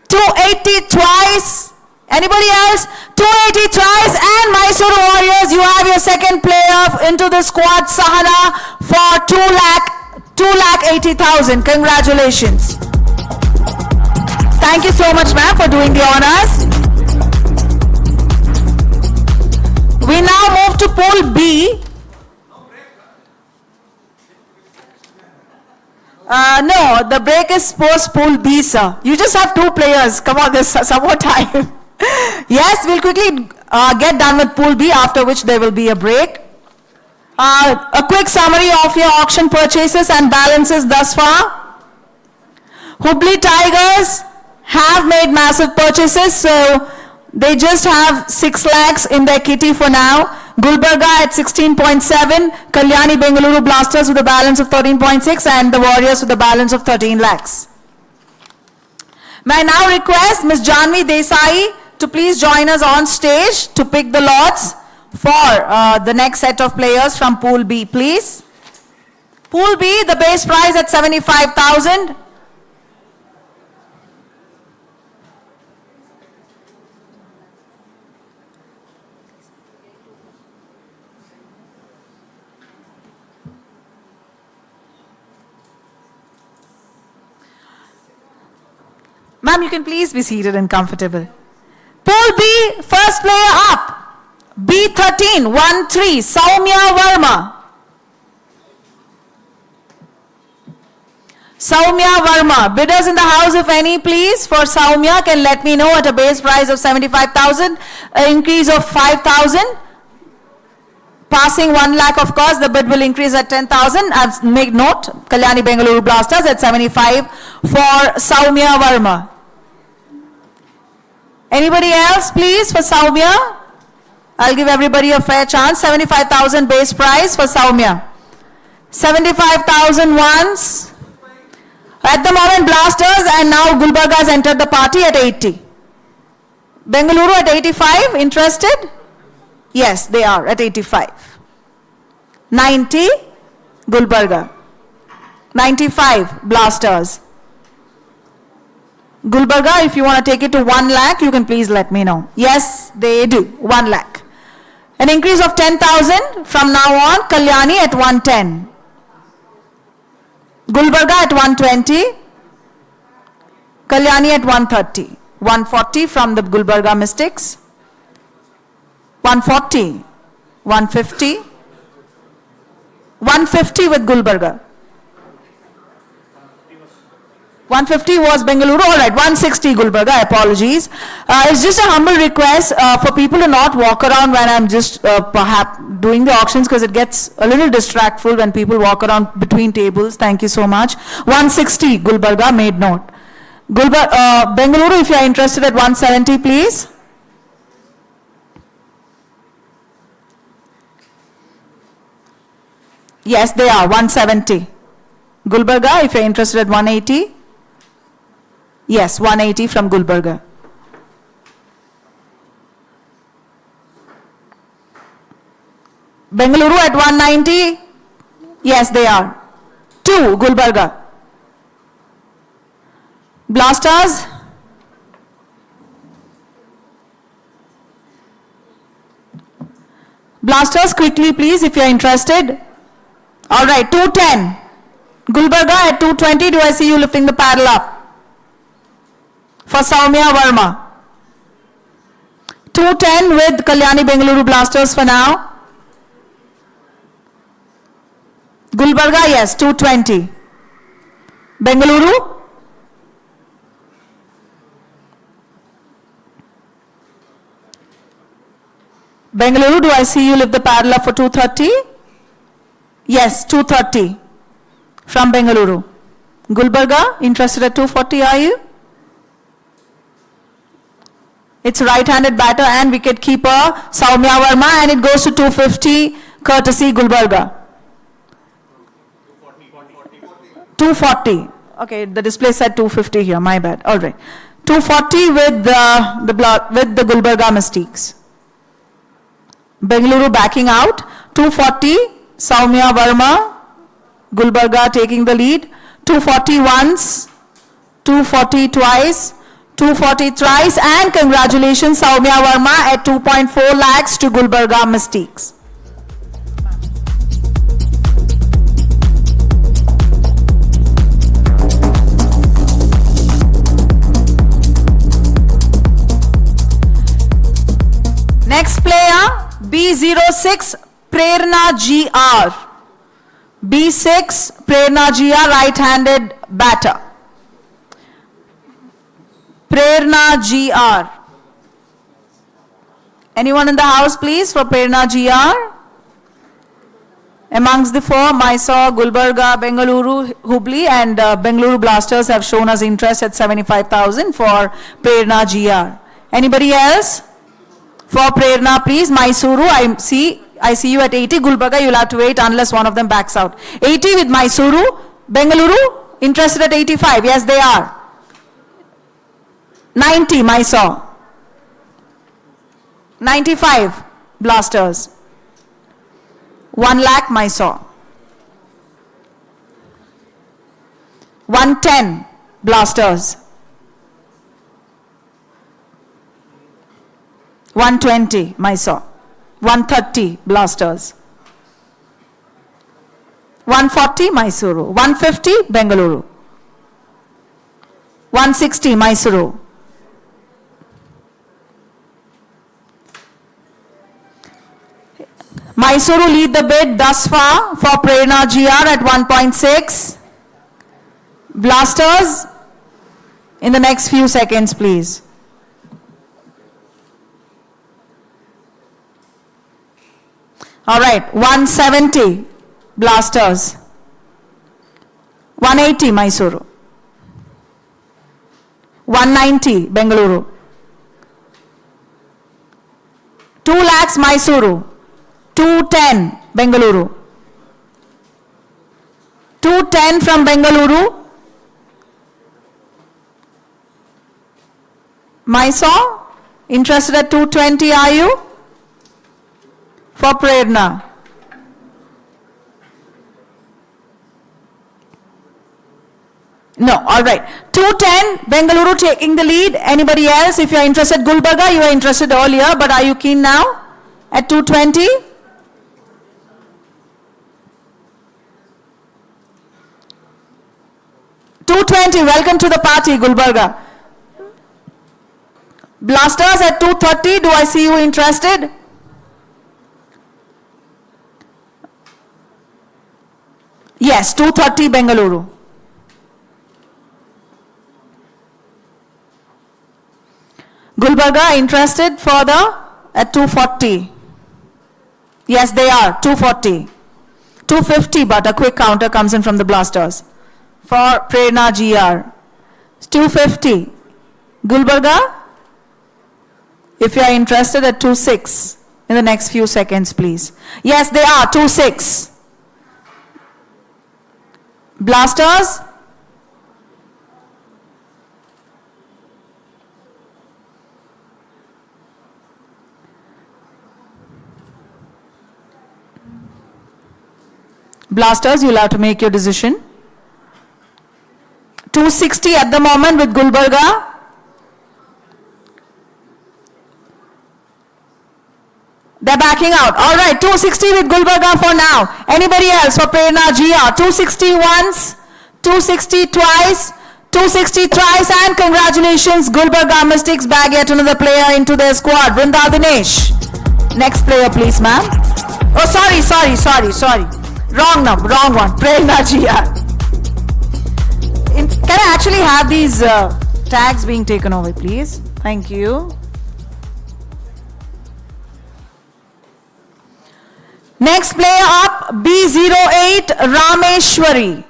Speaker 1: 280 twice. Anybody else? 280 tries, and Mysore Warriors, you have your second player into the squad, Sahana, for 2,80,000. Congratulations. Thank you so much, ma'am, for doing the honors. We now move to Pool B. No, the break is post Pool B, sir. You just have 2 players. Come on, there's some more time. Yes, we'll quickly get done with Pool B, after which there will be a break. A quick summary of your auction purchases and balances thus far. Hubli Tigers have made massive purchases, so they just have 6 lakhs in their kitty for now. Gulbarga at 16.7, Kalyani Bengaluru Blasters with a balance of 13.6, and the Warriors with a balance of 13 lakhs. May I now request Ms. Janvi Desai to please join us on stage to pick the lots for the next set of players from Pool B, please. Pool B, the base prize at 75,000. Ma'am, you can please be seated and comfortable. Pool B, first player up. B13, 1-3, Soumya Verma. Soumya Verma. Bidders in the house, if any, please, for Soumya, can let me know at a base price of 75,000, an increase of 5,000. Passing 1 lakh, of course, the bid will increase at 10,000. I've made note, Kalyani Bengaluru Blasters at 75 for Soumya Verma. Anybody else, please, for Soumya? I'll give everybody a fair chance. 75,000 base price for Soumya. 75,000 once. At the moment, Blasters, and now Gulbarga has entered the party at 80. Bengaluru at 85, interested? Yes, they are at 85. 90, Gulbarga. 95, Blasters. Gulbarga, if you want to take it to 1 lakh, you can please let me know. Yes, they do, 1 lakh. An increase of 10,000 from now on, Kalyani at 110. Gulbarga at 120. Kalyani at 130. 140 from the Gulbarga Mystics. 140. 150. 150 with Gulbarga. 150 was Bengaluru. All right, 160 Gulbarga. Apologies. It's just a humble request for people to not walk around when I'm just perhaps doing the auctions, because it gets a little distractful when people walk around between tables. Thank you so much. 160 Gulbarga, made note. Bengaluru, if you are interested at 170, please. Yes, they are 170. Gulbarga, if you are interested at 180. Yes, 180 from Gulbarga. Bengaluru at 190. Yes, they are. 2 Gulbarga. Blasters. Blasters, quickly please if you are interested. All right, 210. Gulbarga at 220. Do I see you lifting the paddle up? For Soumya Verma. 210 with Kalyani Bengaluru Blasters for now. Gulbarga, yes, 220. Bengaluru. Bengaluru, do I see you lift the paddle up for 230? Yes, 230 from Bengaluru. Gulbarga, interested at 240, are you? It's right-handed batter and wicket keeper Soumya Verma, and it goes to 250 courtesy Gulbarga. 240. Okay, the display said 250 here, my bad. All right. 240 with the Gulbarga Mystiques. Bengaluru backing out. 240, Soumya Verma, Gulbarga taking the lead. 240 once, 240 twice, 240 thrice, and congratulations Soumya Verma at 2.4 lakhs to Gulbarga Mystiques. Next player, B06 Prerna GR. B6 Prerna GR, right-handed batter. Prerna GR. Anyone in the house, please, for Prerna GR? Amongst the four, Mysore, Gulbarga, Bengaluru, Hubli, and Bengaluru Blasters have shown us interest at 75,000 for Prerna GR. Anybody else? For Prerna, please. Mysuru, I see you at 80. Gulbarga, you'll have to wait unless one of them backs out. 80 with Mysuru. Bengaluru, interested at 85. Yes, they are. 90, Mysore. 95, Blasters. 1 lakh, Mysore. 110, Blasters. 120, Mysore. 130, Blasters. 140, Mysuru. 150, Bengaluru. 160, Mysuru. Mysuru lead the bid thus far for Prerna GR at 1.6. Blasters in the next few seconds, please. All right, 170 Blasters. 180 Mysuru. 190 Bengaluru. 2 lakhs Mysuru. 210 Bengaluru. 210 from Bengaluru. Mysore, interested at 220, are you? For Prerna. No, all right. 210, Bengaluru taking the lead. Anybody else? If you are interested, Gulbarga, you were interested earlier, but are you keen now? At 220? 220, welcome to the party, Gulbarga. Blasters at 230, do I see you interested? Yes, 230 Bengaluru. Gulbarga interested further at 240. Yes, they are, 240. 250, but a quick counter comes in from the Blasters for Prerna GR. 250. Gulbarga, if you are interested at 26 in the next few seconds, please. Yes, they are, 26. Blasters, Blasters, you'll have to make your decision. 260 at the moment with Gulbarga. They're backing out. All right, 260 with Gulbarga for now. Anybody else for Prerna GR? 260 once, 260 twice, 260 thrice, and congratulations, Gulbarga Mystics bag yet another player into their squad. Vrinda Dinesh. Next player, please, ma'am. Oh, sorry. Wrong number, wrong one. Prerna GR. Can I actually have these tags being taken away, please? Thank you. Next player up, B08 Rameshwari.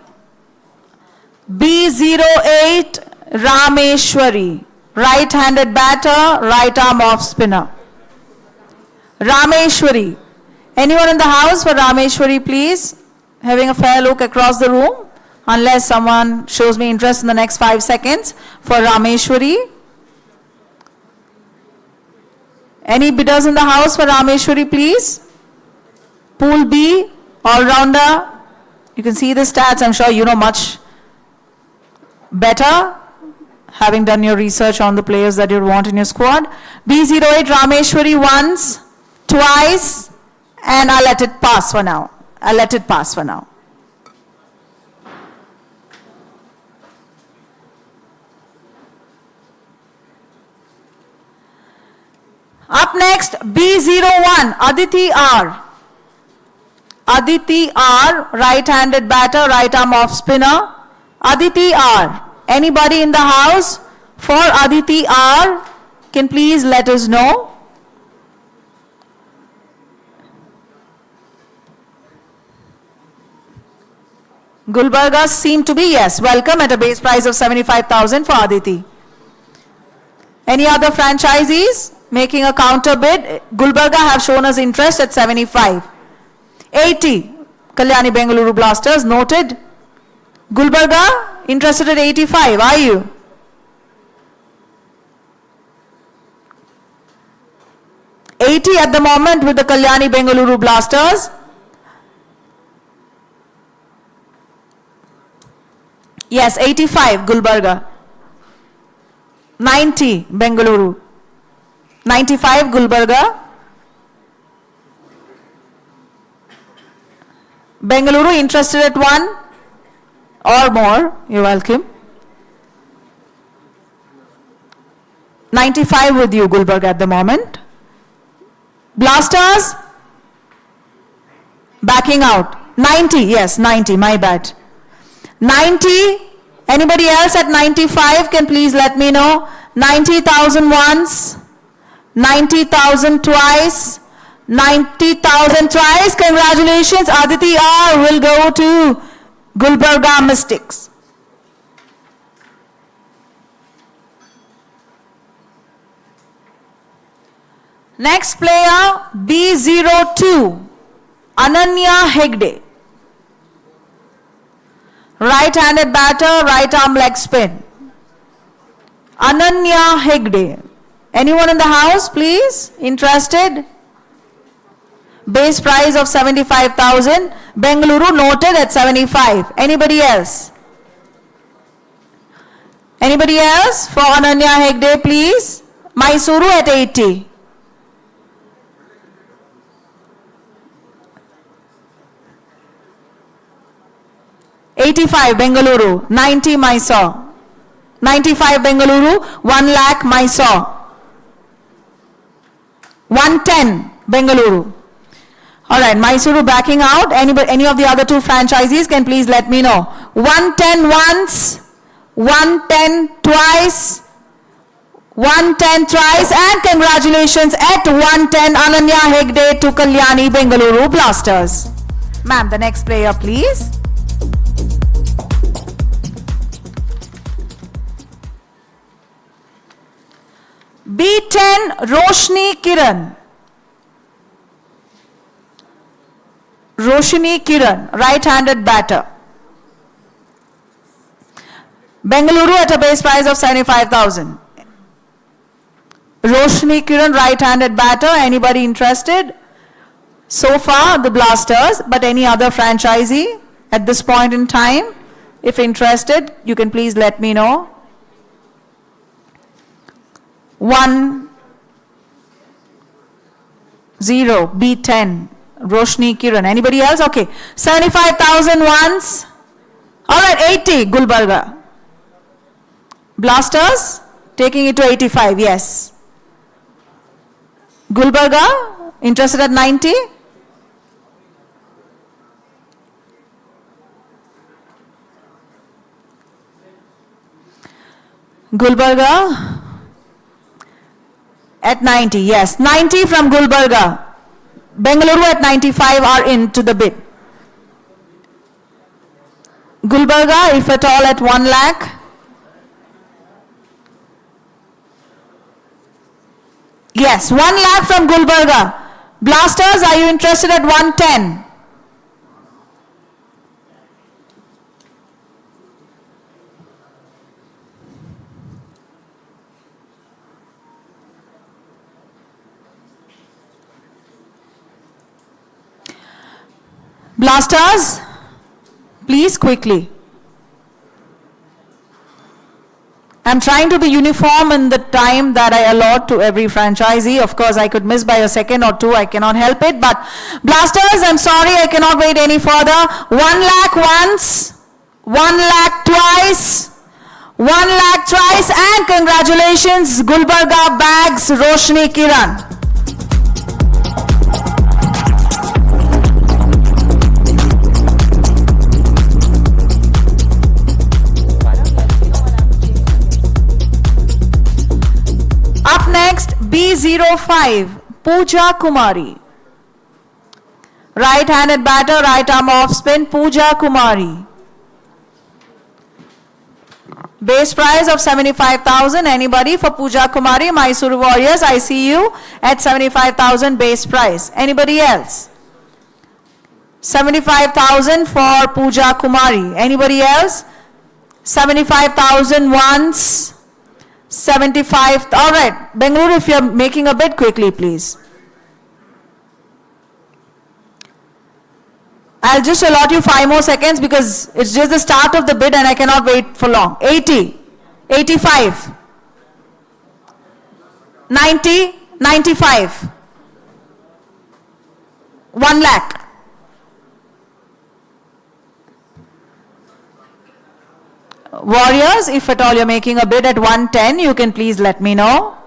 Speaker 1: B08 Rameshwari. Right-handed batter, right arm off spinner. Rameshwari. Anyone in the house for Rameshwari, please? Having a fair look across the room. Unless someone shows me interest in the next 5 seconds for Rameshwari. Any bidders in the house for Rameshwari, please? Pool B, all-rounder. You can see the stats. I'm sure you know much better, having done your research on the players that you want in your squad. B08 Rameshwari once, twice, and I'll let it pass for now. Up next, B01 Aditi R. Aditi R, right-handed batter, right arm off spinner. Aditi R. Anybody in the house for Aditi R? Can please let us know. Gulbarga seem to be, yes, welcome at a base price of 75,000 for Aditi. Any other franchisees making a counter bid? Gulbarga have shown us interest at 75. 80, Kalyani Bengaluru Blasters, noted. Gulbarga, interested at 85, are you? $80 at the moment with the Kalyani Bengaluru Blasters. Yes, 85, Gulbarga. 90, Bengaluru. 95, Gulbarga. Bengaluru interested at 1 or more, you're welcome. 95 with you, Gulbarga, at the moment. Blasters, backing out. 90, yes, 90, my bad. 90, anybody else at 95 can please let me know. 90,000 once, 90,000 twice, 90,000 twice. Congratulations, Aditi R will go to Gulbarga Mystics. Next player, B02, Ananya Hegde. Right-handed batter, right arm leg spin. Ananya Hegde. Anyone in the house, please? Interested? Base price of 75,000. Bengaluru noted at 75. Anybody else? Anybody else for Ananya Hegde, please? Mysore at 80. 85 Bengaluru, 90 Mysore. 95 Bengaluru, 1 lakh Mysore. 110 Bengaluru. All right, Mysuru backing out. Any of the other two franchisees can please let me know. 110 once, 110 twice, 110 twice, and congratulations at 110 Ananya Hegde to Kalyani Bengaluru Blasters. Ma'am, the next player please. B10 Roshni Kiran. Roshni Kiran, right-handed batter. Bengaluru at a base price of 75,000. Roshni Kiran, right-handed batter. Anybody interested? So far, the Blasters, but any other franchisee at this point in time, if interested, you can please let me know. 1-0 B10 Roshni Kiran. Anybody else? Okay. 75,000 once. All right, 80 Gulbarga. Blasters taking it to 85. Yes. Gulbarga interested at 90. Gulbarga at 90. Yes. 90 from Gulbarga. Bengaluru at 95 are into the bid. Gulbarga, if at all, at 1 lakh. Yes, 1 lakh from Gulbarga. Blasters, are you interested at 110? Blasters, please quickly. I'm trying to be uniform in the time that I allot to every franchisee. Of course, I could miss by a second or two. I cannot help it. But Blasters, I'm sorry, I cannot wait any further. 1 lakh once, 1 lakh twice, 1 lakh thrice, and congratulations, Gulbarga bags Roshni Kiran. Up next, B05, Pooja Kumari. Right-handed batter, right arm off spin, Pooja Kumari. Base price of 75,000. Anybody for Pooja Kumari? Mysore Warriors, I see you at 75,000 base price. Anybody else? 75,000 for Pooja Kumari. Anybody else? 75,000 once. 75. All right. Bengaluru, if you're making a bid, quickly, please. I'll just allot you 5 more seconds because it's just the start of the bid and I cannot wait for long. 80, 85, 90, 95, 1 lakh. Warriors, if at all you're making a bid at 110, you can please let me know.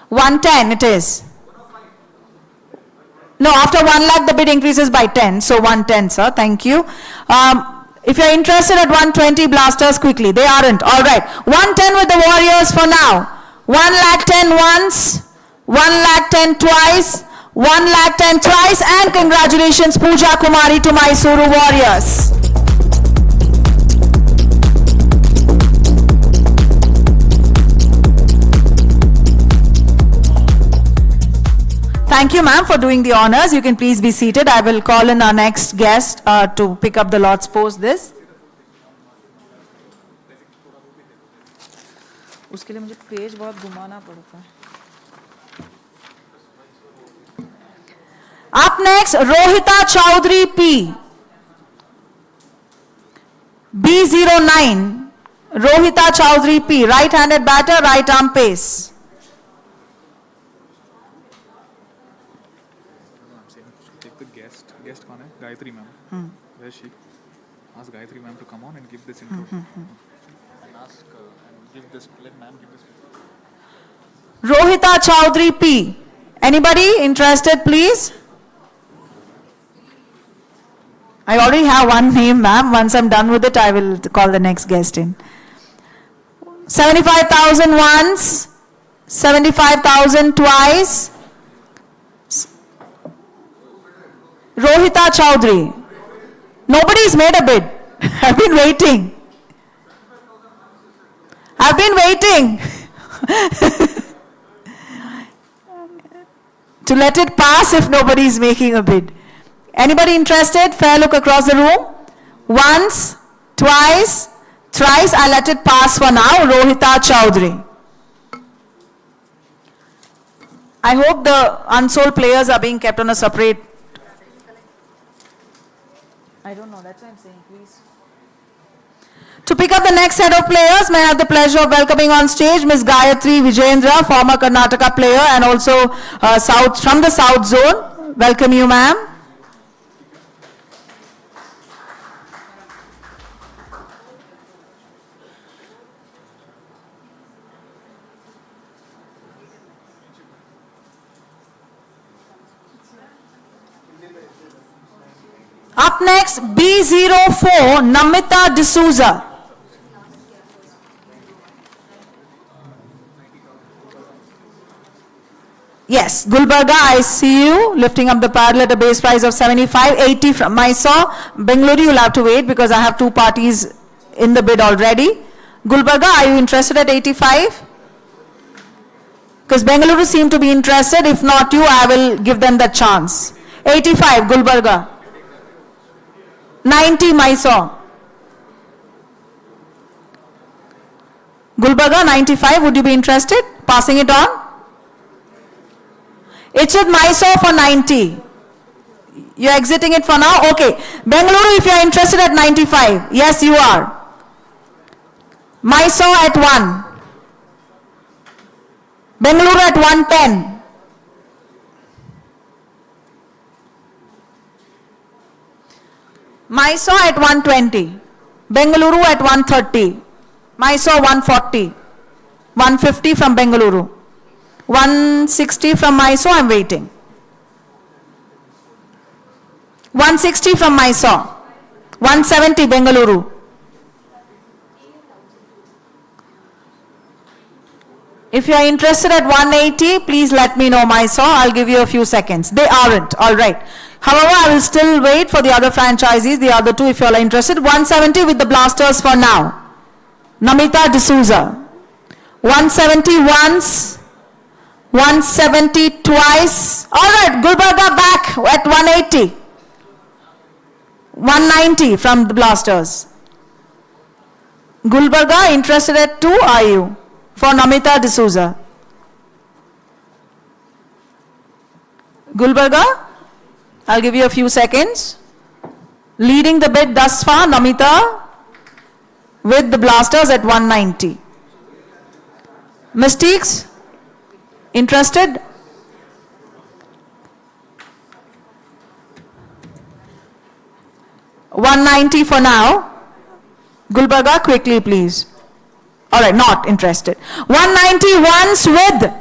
Speaker 1: $110 it is. No, after 1 lakh the bid increases by 10. So 110, sir. Thank you. If you're interested at 120, Blasters, quickly. They aren't. All right. 110 with the Warriors for now. 1 lakh 10 once. 1 lakh 10 twice. 1 lakh 10 twice. And congratulations, Pooja Kumari to Mysore Warriors. Thank you, ma'am, for doing the honors. You can please be seated. I will call in our next guest to pick up the lots post this. उसके लिए मुझे page बहुत घुमाना पड़ता है. Up next, Rohita Chaudhary P. B09. Rohita Chaudhary P. Right-handed batter, right arm pace.
Speaker 6: Gayatri ma'am. Where is she? Ask Gayatri ma'am to come on and give this intro. And ask and give this. Let ma'am give this.
Speaker 1: Rohita Chowdhury P. Anybody interested, please? I already have one name, ma'am. Once I'm done with it, I will call the next guest in. 75,000 once, 75,000 twice. Rohita Chowdhury. Nobody's made a bid. I've been waiting. I've been waiting. To let it pass if nobody is making a bid. Anybody interested? Fair look across the room. Once, twice, thrice. I let it pass for now. Rohita Chowdhury. I hope the unsold players are being kept on a separate. I don't know. That's what I'm saying. Please. To pick up the next set of players, may I have the pleasure of welcoming on stage Ms. Gayatri Vijayendra, former Karnataka player and also from the South Zone. Welcome you, ma'am. Up next, B04, Namita D'Souza. Yes, Gulbarga, I see you lifting up the paddle at a base price of 75, 80 from Mysore. Bengaluru, you'll have to wait because I have two parties in the bid already. Gulbarga, are you interested at 85? Because Bengaluru seem to be interested. If not you, I will give them the chance. 85, Gulbarga. 90, Mysore. Gulbarga, 95, would you be interested? Passing it on? It's with Mysore for 90. You're exiting it for now? Okay. Bengaluru, if you're interested at 95. Yes, you are. Mysore at 1. Bengaluru at 110. Mysore at 120. Bengaluru at 130. Mysore 140. 150 from Bengaluru. 160 from Mysore, I'm waiting. 160 from Mysore. 170 Bengaluru. If you are interested at 180, please let me know, Mysore. I'll give you a few seconds. They aren't, all right. However, I will still wait for the other franchisees, the other two, if you all are interested. 170 with the Blasters for now. Namita D'Souza. 170 once. 170 twice. All right, Gulbarga back at 180. 190 from the Blasters. Gulbarga, interested at 2, are you? For Namita D'Souza. Gulbarga, I'll give you a few seconds. Leading the bid thus far, Namita with the Blasters at 190. Mystiques? Interested? $190 for now. Gulbarga, quickly please. All right, not interested. 190 once with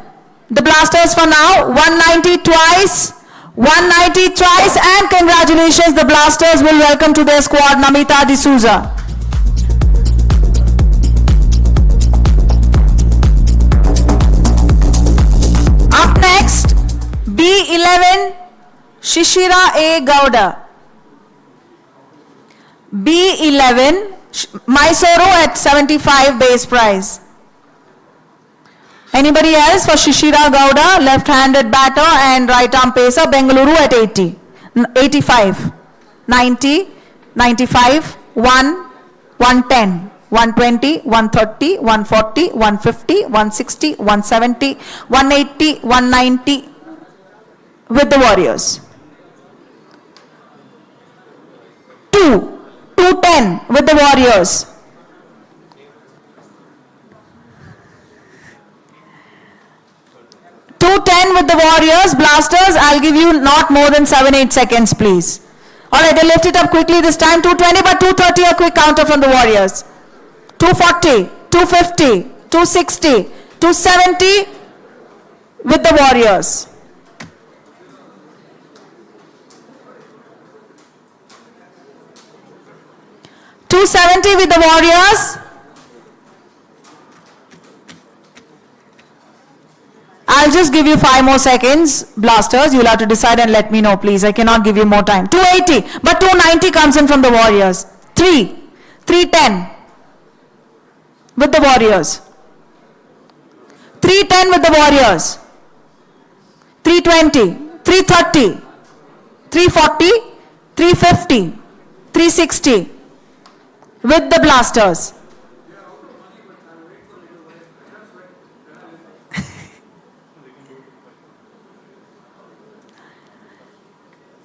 Speaker 1: the Blasters for now. 190 twice. 190 twice, and congratulations, the Blasters will welcome to their squad Namita D'Souza. Up next, B11, Shishira A. Gowda. B11, Mysore at 75 base price. Anybody else for Shishira Gowda, left-handed batter and right-arm pacer, Bengaluru at 80, 85, 90, 95, 1, 110, 120, 130, 140, 150, 160, 170, 180, 190 with the Warriors. 210 with the Warriors. 210 with the Warriors. Blasters, I'll give you not more than 7-8 seconds, please. All right, they lift it up quickly this time. 220, but 230, a quick counter from the Warriors. 240, 250, 260, 270 with the Warriors. $270 with the Warriors. I'll just give you 5 more seconds, Blasters. You'll have to decide and let me know, please. I cannot give you more time. 280, but 290 comes in from the Warriors. 310 with the Warriors. 310 with the Warriors. 320, 330, 340, 350, 360 with the Blasters.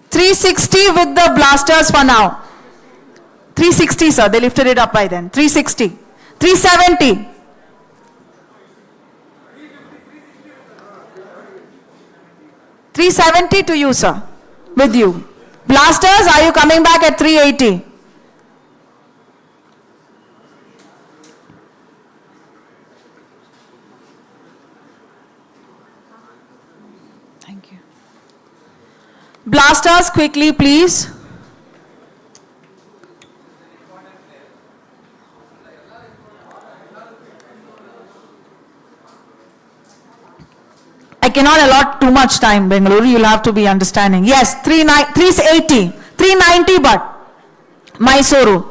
Speaker 1: 360 with the Blasters for now. 360, sir. They lifted it up by then. 360. 370. 370 to you, sir. With you. Blasters, are you coming back at 380? Thank you. Blasters, quickly, please. I cannot allot too much time, Bengaluru. You'll have to be understanding. Yes, 380, 390, but Mysore.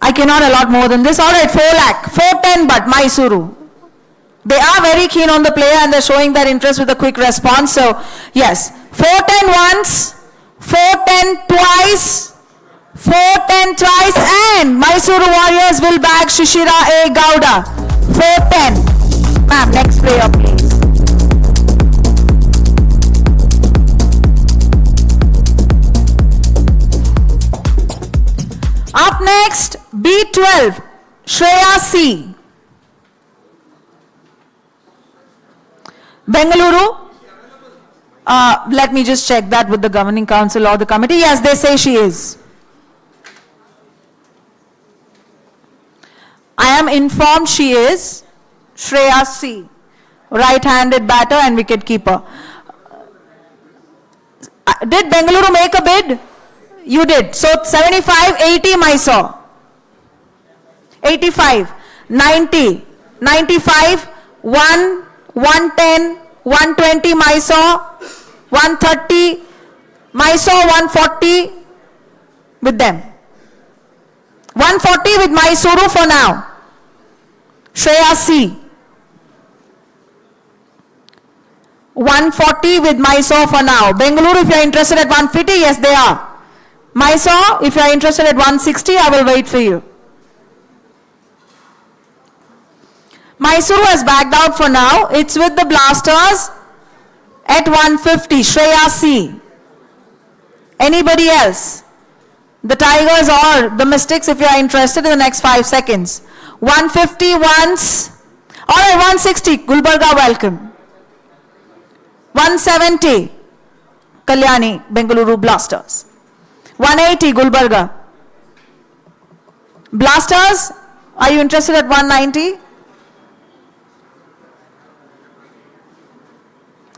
Speaker 1: I cannot allot more than this. All right, 4 lakh, 410, but Mysore. They are very keen on the player and they're showing their interest with a quick response. So, yes, 410 once, 410 twice, 410 twice, and Mysore Warriors will bag Shishira A. Gowda. 410. Ma'am, next player, please. Up next, B12, Shreya C. Bengaluru. Let me just check that with the governing council or the committee. Yes, they say she is. I am informed she is. Shreya C. Right-handed batter and wicket keeper. Did Bengaluru make a bid? You did. So 75, 80 Mysore. 85, 90, 95, 1, 110, 120 Mysore, 130, Mysore 140 with them. 140 with Mysuru for now. Shreya C. 140 with Mysore for now. Bengaluru, if you are interested at 150, yes they are. Mysore, if you are interested at 160, I will wait for you. Mysuru has backed out for now. It's with the Blasters at 150. Shreya C. Anybody else? The Tigers or the Mystics, if you are interested in the next 5 seconds. 150 once. All right, 160. Gulbarga, welcome. 170. Kalyani, Bengaluru Blasters. 180. Gulbarga. Blasters, are you interested at 190?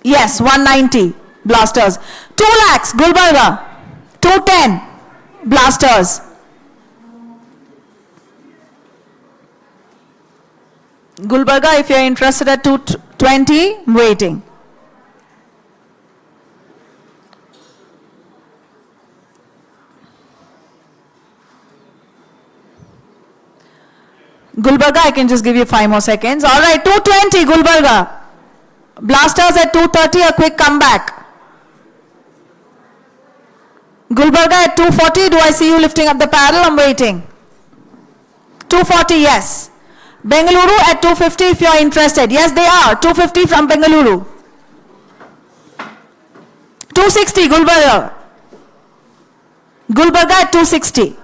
Speaker 1: Yes, 190 Blasters. 2 lakhs Gulbarga. 210 Blasters. Gulbarga, if you are interested at 220, waiting. Gulbarga, I can just give you 5 more seconds. All right, 220 Gulbarga. Blasters at 230, a quick comeback. Gulbarga at 240, do I see you lifting up the paddle? I'm waiting. 240, yes. Bengaluru at 250 if you are interested. Yes, they are. 250 from Bengaluru. 260, Gulbarga. Gulbarga at 260.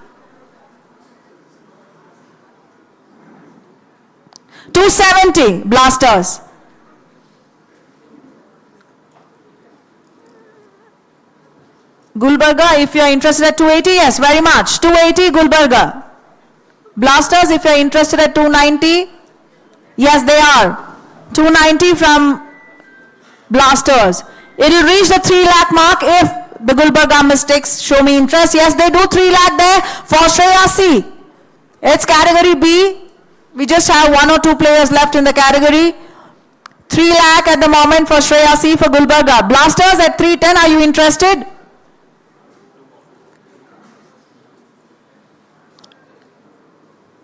Speaker 1: 270, Blasters. Gulbarga, if you are interested at 280, yes, very much. 280, Gulbarga. Blasters, if you are interested at 290, yes, they are. 290 from Blasters. It will reach the 3 lakh mark if the Gulbarga Mystics show me interest. Yes, they do 3 lakh there for Shreyasi. It's category B. We just have 1 or 2 players left in the category. 3 lakh at the moment for Shreyasi for Gulbarga. Blasters at 310, are you interested?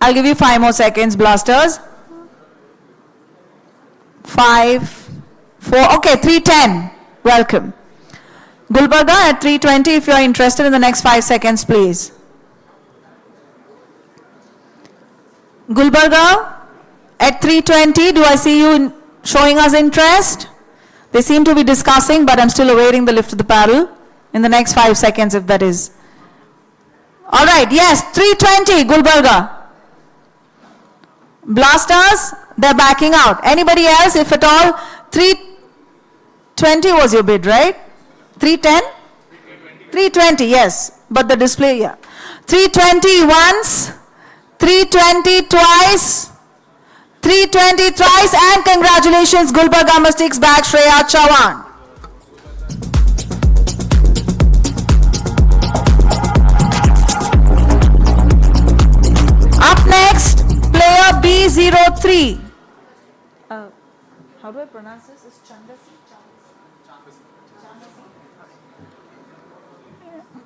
Speaker 1: I'll give you 5 more seconds, Blasters. 5, 4, okay, 310. Welcome. Gulbarga at 320 if you are interested in the next 5 seconds, please. Gulbarga at 320, do I see you showing us interest? They seem to be discussing, but I'm still awaiting the lift of the paddle in the next 5 seconds if that is. All right, yes, 320, Gulbarga. Blasters, they're backing out. Anybody else, if at all? 320 was your bid, right? 310? 320, yes. But the display, yeah. 320 once, 320 twice, 320 thrice, and congratulations, Gulbarga Mystics back Shreya Chavan. Up next, player B03. How do I pronounce this? It's Chandasi?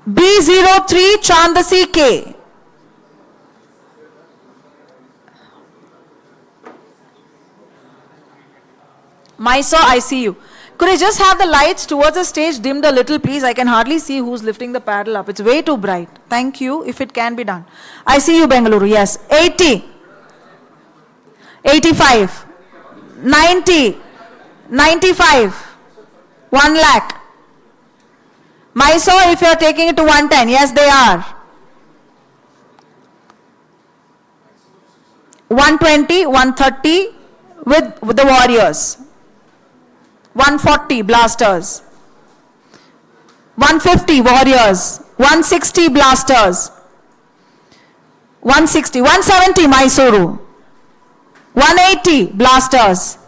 Speaker 1: B03 Chandasi K. Mysore, I see you. Could I just have the lights towards the stage dimmed a little, please? I can hardly see who's lifting the paddle up. It's way too bright. Thank you, if it can be done. I see you, Bengaluru, yes. 80. 85. 90. 95. 1 lakh. Mysore, if you are taking it to 110, yes, they are. 120, 130 with the Warriors. 140 Blasters. 150 Warriors. 160 Blasters. 160, 170 Mysuru. 180 Blasters.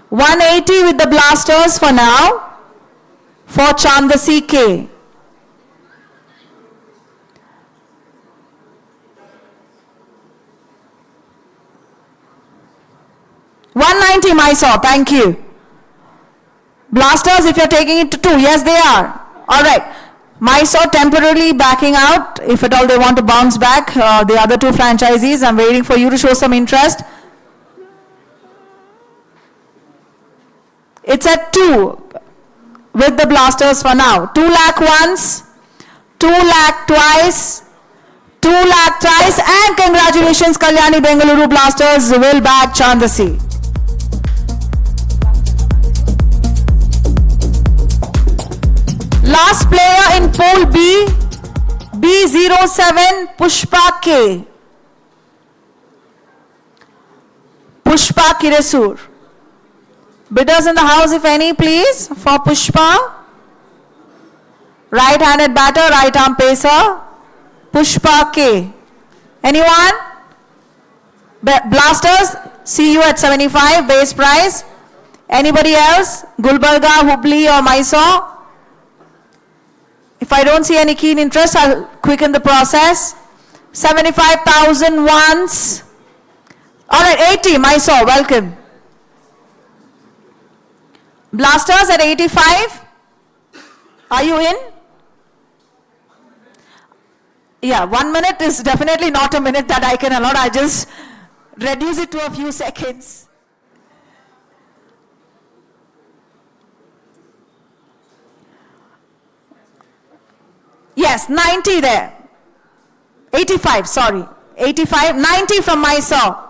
Speaker 1: 180 with the Blasters for now. For Chandasi K. $190 Mysore, thank you. Blasters, if you're taking it to 2, yes they are. All right. Mysore temporarily backing out. If at all they want to bounce back, the other 2 franchisees, I'm waiting for you to show some interest. It's at 2 with the Blasters for now. 2 lakh once, 2 lakh twice, 2 lakh thrice, and congratulations, Kalyani Bengaluru Blasters will back Chandasi. Last player in pool B, B07 Pushpa K. Pushpa Kiresur. Bidders in the house, if any, please, for Pushpa. Right-handed batter, right-arm pacer. Pushpa K. Anyone? Blasters, see you at 75, base price. Anybody else? Gulbarga, Hubli or Mysore? If I don't see any keen interest, I'll quicken the process. 75,000 once. All right, 80, Mysore, welcome. Blasters at 85. Are you in? Yeah, 1 minute is definitely not a minute that I can allow. I just reduce it to a few seconds. Yes, 90 there. 85, sorry. 85, 90 from Mysore.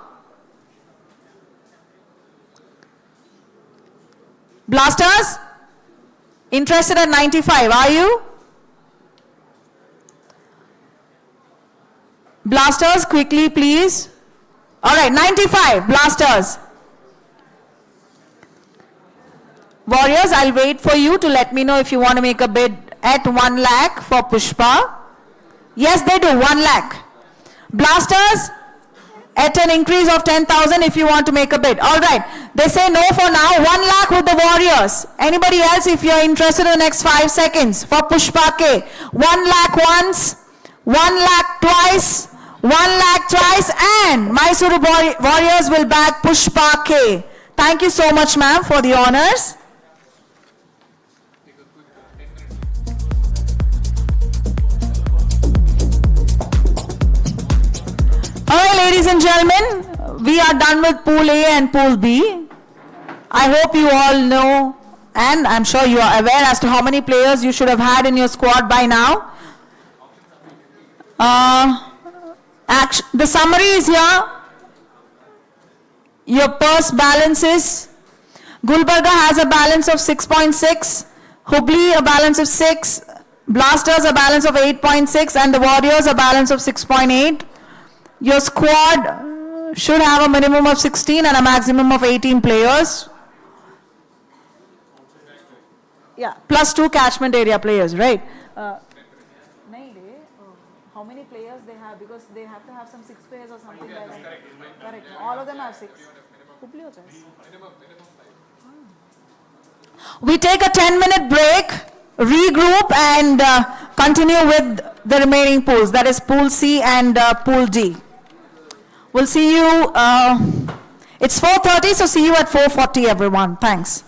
Speaker 1: Blasters? Interested at 95, are you? Blasters, quickly, please. All right, 95, Blasters. Warriors, I'll wait for you to let me know if you want to make a bid at 1 lakh for Pushpa. Yes, they do, 1 lakh. Blasters, at an increase of 10,000 if you want to make a bid. All right, they say no for now, 1 lakh with the Warriors. Anybody else, if you're interested in the next 5 seconds for Pushpa K. 1 lakh once, 1 lakh twice, 1 lakh twice, and Mysore Warriors will back Pushpa K. Thank you so much, ma'am, for the honors. All right, ladies and gentlemen, we are done with Pool A and Pool B. I hope you all know, and I'm sure you are aware as to how many players you should have had in your squad by now. The summary is here. Your purse balances. Gulbarga has a balance of 6.6, Hubli a balance of 6, Blasters a balance of 8.6, and the Warriors a balance of 6.8. Your squad should have a minimum of 16 and a maximum of 18 players. Yeah, plus 2 catchment area players, right? How many players they have? Because they have to have some 6 players or something like that. Correct. All of them have 6. We take a 10-minute break, regroup, and continue with the remaining pools. That is Pool C and Pool D. We'll see you, it's 4:30, so see you at 4:40, everyone. Thanks.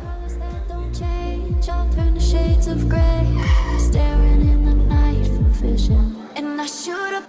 Speaker 7: Colors that don't change, I'll turn the shades of gray, staring in the night for vision, and I should have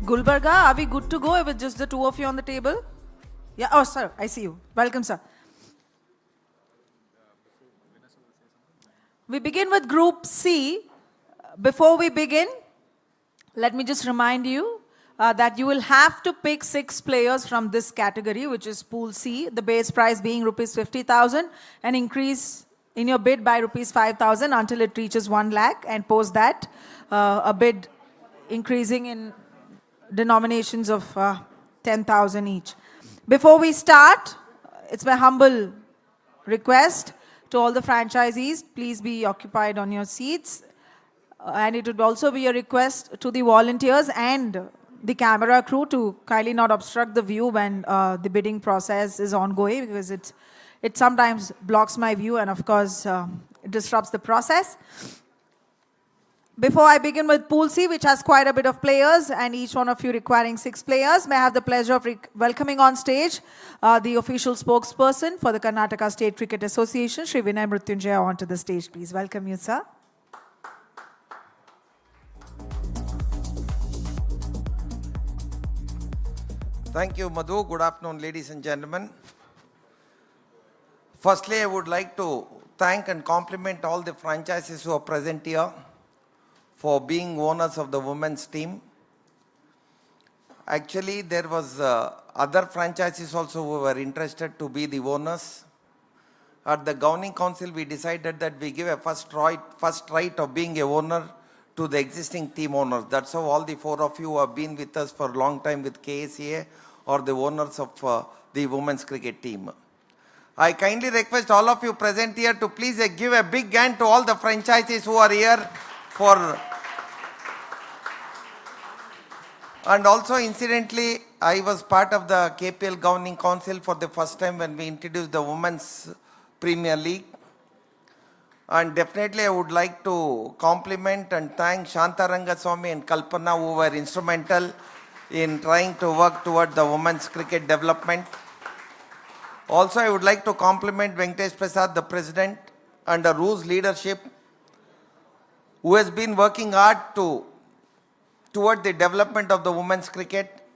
Speaker 1: Gulbarga, are we good to go with just the two of you on the table? Yeah, oh, sir, I see you. Welcome, sir. We begin with Group C. Before we begin, let me just remind you that you will have to pick 6 players from this category, which is Pool C, the base prize being rupees 50,000, and increase in your bid by rupees 5,000 until it reaches 1 lakh, and post that, a bid increasing in denominations of 10,000 each. Before we start, it's my humble request to all the franchisees, please be occupied on your seats. And it would also be a request to the volunteers and the camera crew to kindly not obstruct the view when the bidding process is ongoing, because it sometimes blocks my view and of course it disrupts the process. Before I begin with Pool C, which has quite a bit of players and each one of you requiring 6 players, may I have the pleasure of welcoming on stage the official spokesperson for the Karnataka State Cricket Association, Shri Vinay Mrutyunjaya, onto the stage, please. Welcome you, sir.
Speaker 8: Thank you, Madhu. Good afternoon, ladies and gentlemen. Firstly, I would like to thank and compliment all the franchises who are present here for being owners of the women's team. Actually, there was other franchises also who were interested to be the owners. At the governing council, we decided that we give a first right of being a owner to the existing team owners. That's how all the 4 of you have been with us for a long time with KSCA, or the owners of the women's cricket team. I kindly request all of you present here to please give a big hand to all the franchises who are here for. And also, incidentally, I was part of the KPL Governing Council for the first time when we introduced the Women's Premier League. And definitely, I would like to compliment and thank Shanta Rangaswamy and Kalpana, who were instrumental in trying to work toward the women's cricket development. Also, I would like to compliment Venkatesh Prasad, the president, under whose leadership, who has been working hard toward the development of the women's cricket.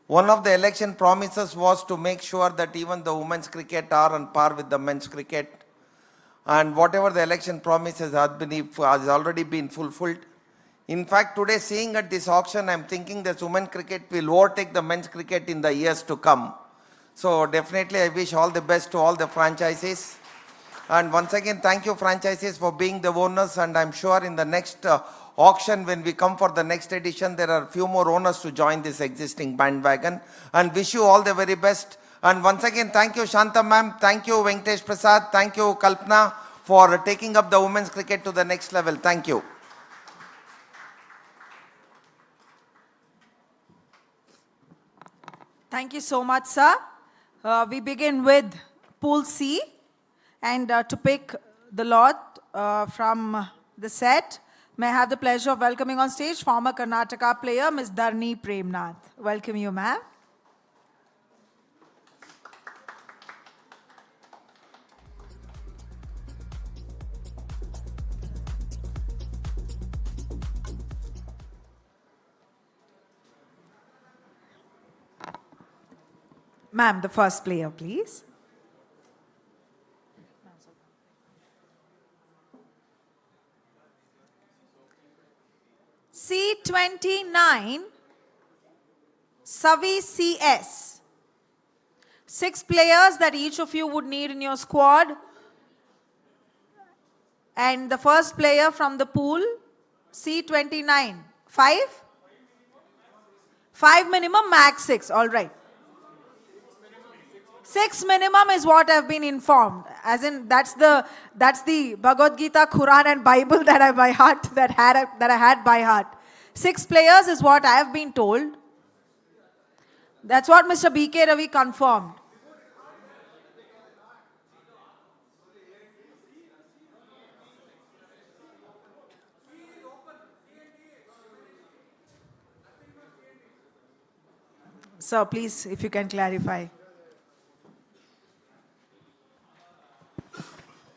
Speaker 8: One of the election promises was to make sure that even the women's cricket are on par with the men's cricket. And whatever the election promises has already been fulfilled. In fact, today, seeing at this auction, I'm thinking that women's cricket will overtake the men's cricket in the years to come. So definitely, I wish all the best to all the franchises. And once again, thank you, franchises, for being the owners. And I'm sure in the next auction, when we come for the next edition, there are a few more owners to join this existing bandwagon. And wish you all the very best. And once again, thank you, Shanta ma'am. Thank you, Venkatesh Prasad. Thank you, Kalpana, for taking up the women's cricket to the next level. Thank you.
Speaker 1: Thank you so much, sir. We begin with Pool C. And to pick the lot from the set, may I have the pleasure of welcoming on stage former Karnataka player, Ms. Dharni Premnath. Welcome you, ma'am. Ma'am, the first player, please. C29, Savi CS. 6 players that each of you would need in your squad. And the first player from the pool, C29. 5? 5 minimum, max 6. All right. 6 minimum is what I've been informed. As in, that's the Bhagavad Gita, Quran, and Bible that I by heart that I had by heart. 6 players is what I have been told. That's what Mr. B.K. Ravi confirmed. Sir, please, if you can clarify.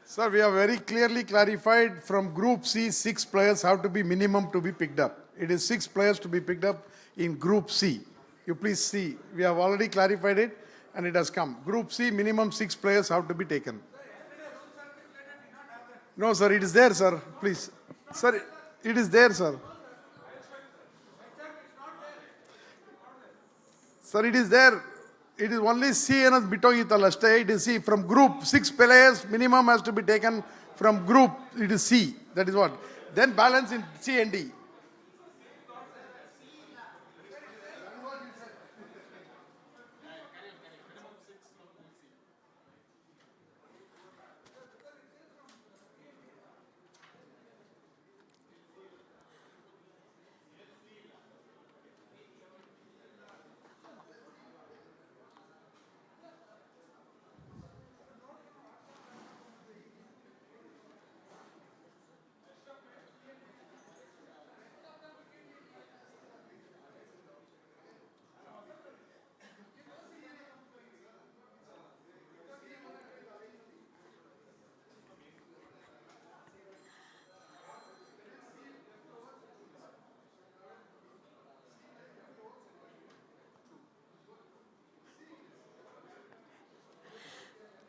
Speaker 2: Sir, we have very clearly clarified from Group C, 6 players have to be minimum to be picked up. It is 6 players to be picked up in Group C. You please see, we have already clarified it and it has come. Group C, minimum 6 players have to be taken. No, sir, it is there, sir. Please. Sir, it is there, sir. Sir, it is there. It is only C and Bitogitalaste. It is C. From group, 6 players minimum has to be taken from group. It is C. That is what. Then balance in C and D.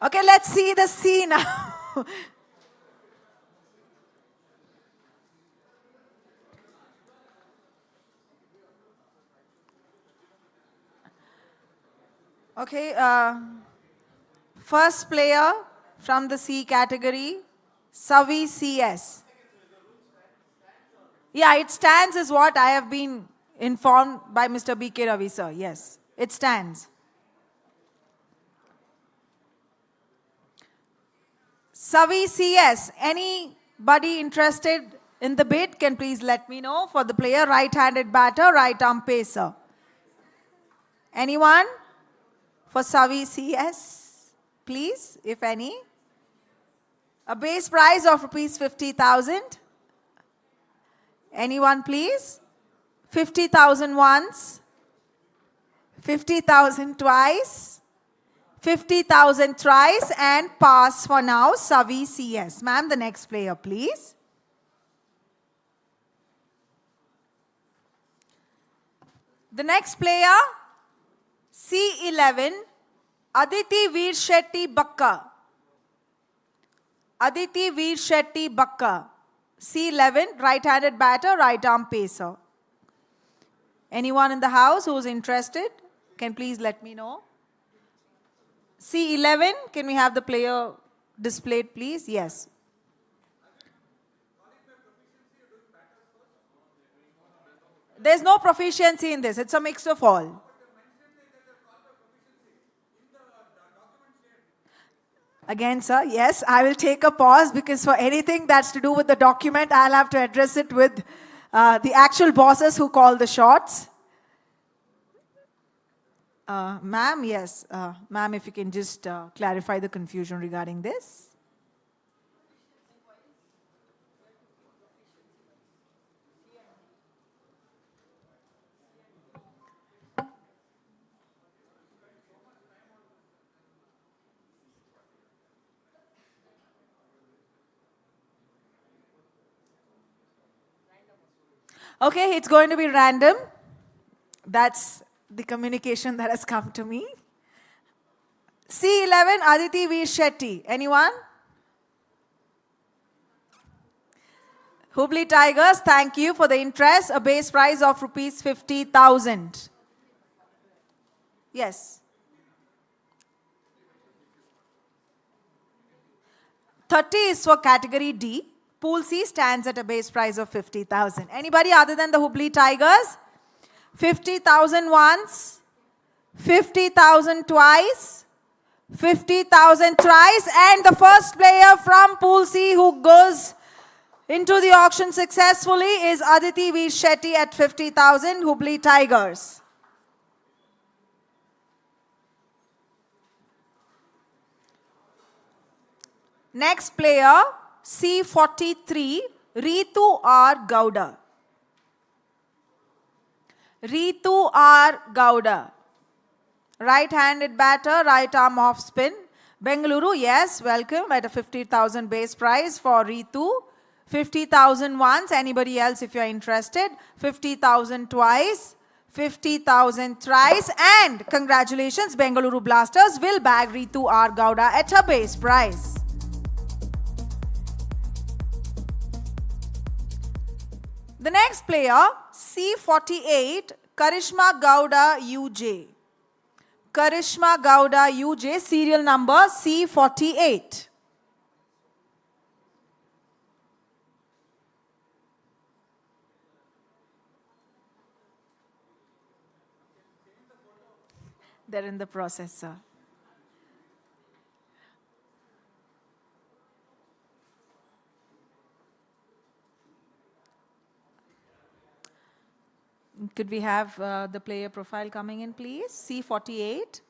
Speaker 1: Okay, let's see the C now. Okay, first player from the C category, Savi CS. Yeah, it stands is what I have been informed by Mr. B.K. Ravi, sir. Yes, it stands. Savi CS, anybody interested in the bid can please let me know. For the player, right-handed batter, right arm pacer. Anyone? For Savi CS, please, if any. A base price of rupees 50,000. Anyone, please? 50,000 once. 50,000 twice. 50,000 thrice and pass for now, Savi CS. Ma'am, the next player, please. The next player, C11, Aditi Veer Shetty Bakka. Aditi Veer Shetty Bakka. C11, right-handed batter, right arm pacer. Anyone in the house who is interested can please let me know. C11, can we have the player displayed, please? Yes. There's no proficiency in this. It's a mix of all. Again, sir, yes, I will take a pause because for anything that's to do with the document, I'll have to address it with the actual bosses who call the shots. Ma'am, yes. Ma'am, if you can just clarify the confusion regarding this. Okay, it's going to be random. That's the communication that has come to me. C11, Aditi Veer Shetty. Anyone? Hubli Tigers, thank you for the interest. A base price of rupees 50,000. Yes. 30 is for category D. Pool C stands at a base price of 50,000. Anybody other than the Hubli Tigers? 50,000 once, 50,000 twice, 50,000 thrice, and the first player from Pool C who goes into the auction successfully is Aditi Veer Shetty at 50,000, Hubli Tigers. Next player, C43, Ritu R. Gowda. Ritu R. Gowda. Right-handed batter, right arm off spin. Bengaluru, yes, welcome at a 50,000 base prize for Ritu. 50,000 once, anybody else if you're interested. 50,000 twice, 50,000 thrice, and congratulations, Bengaluru Blasters will bag Ritu R. Gowda at her base prize. The next player, C48, Karishma Gowda UJ. Karishma Gowda UJ, serial number C48. They're in the process, sir. Could we have the player profile coming in, please? C48.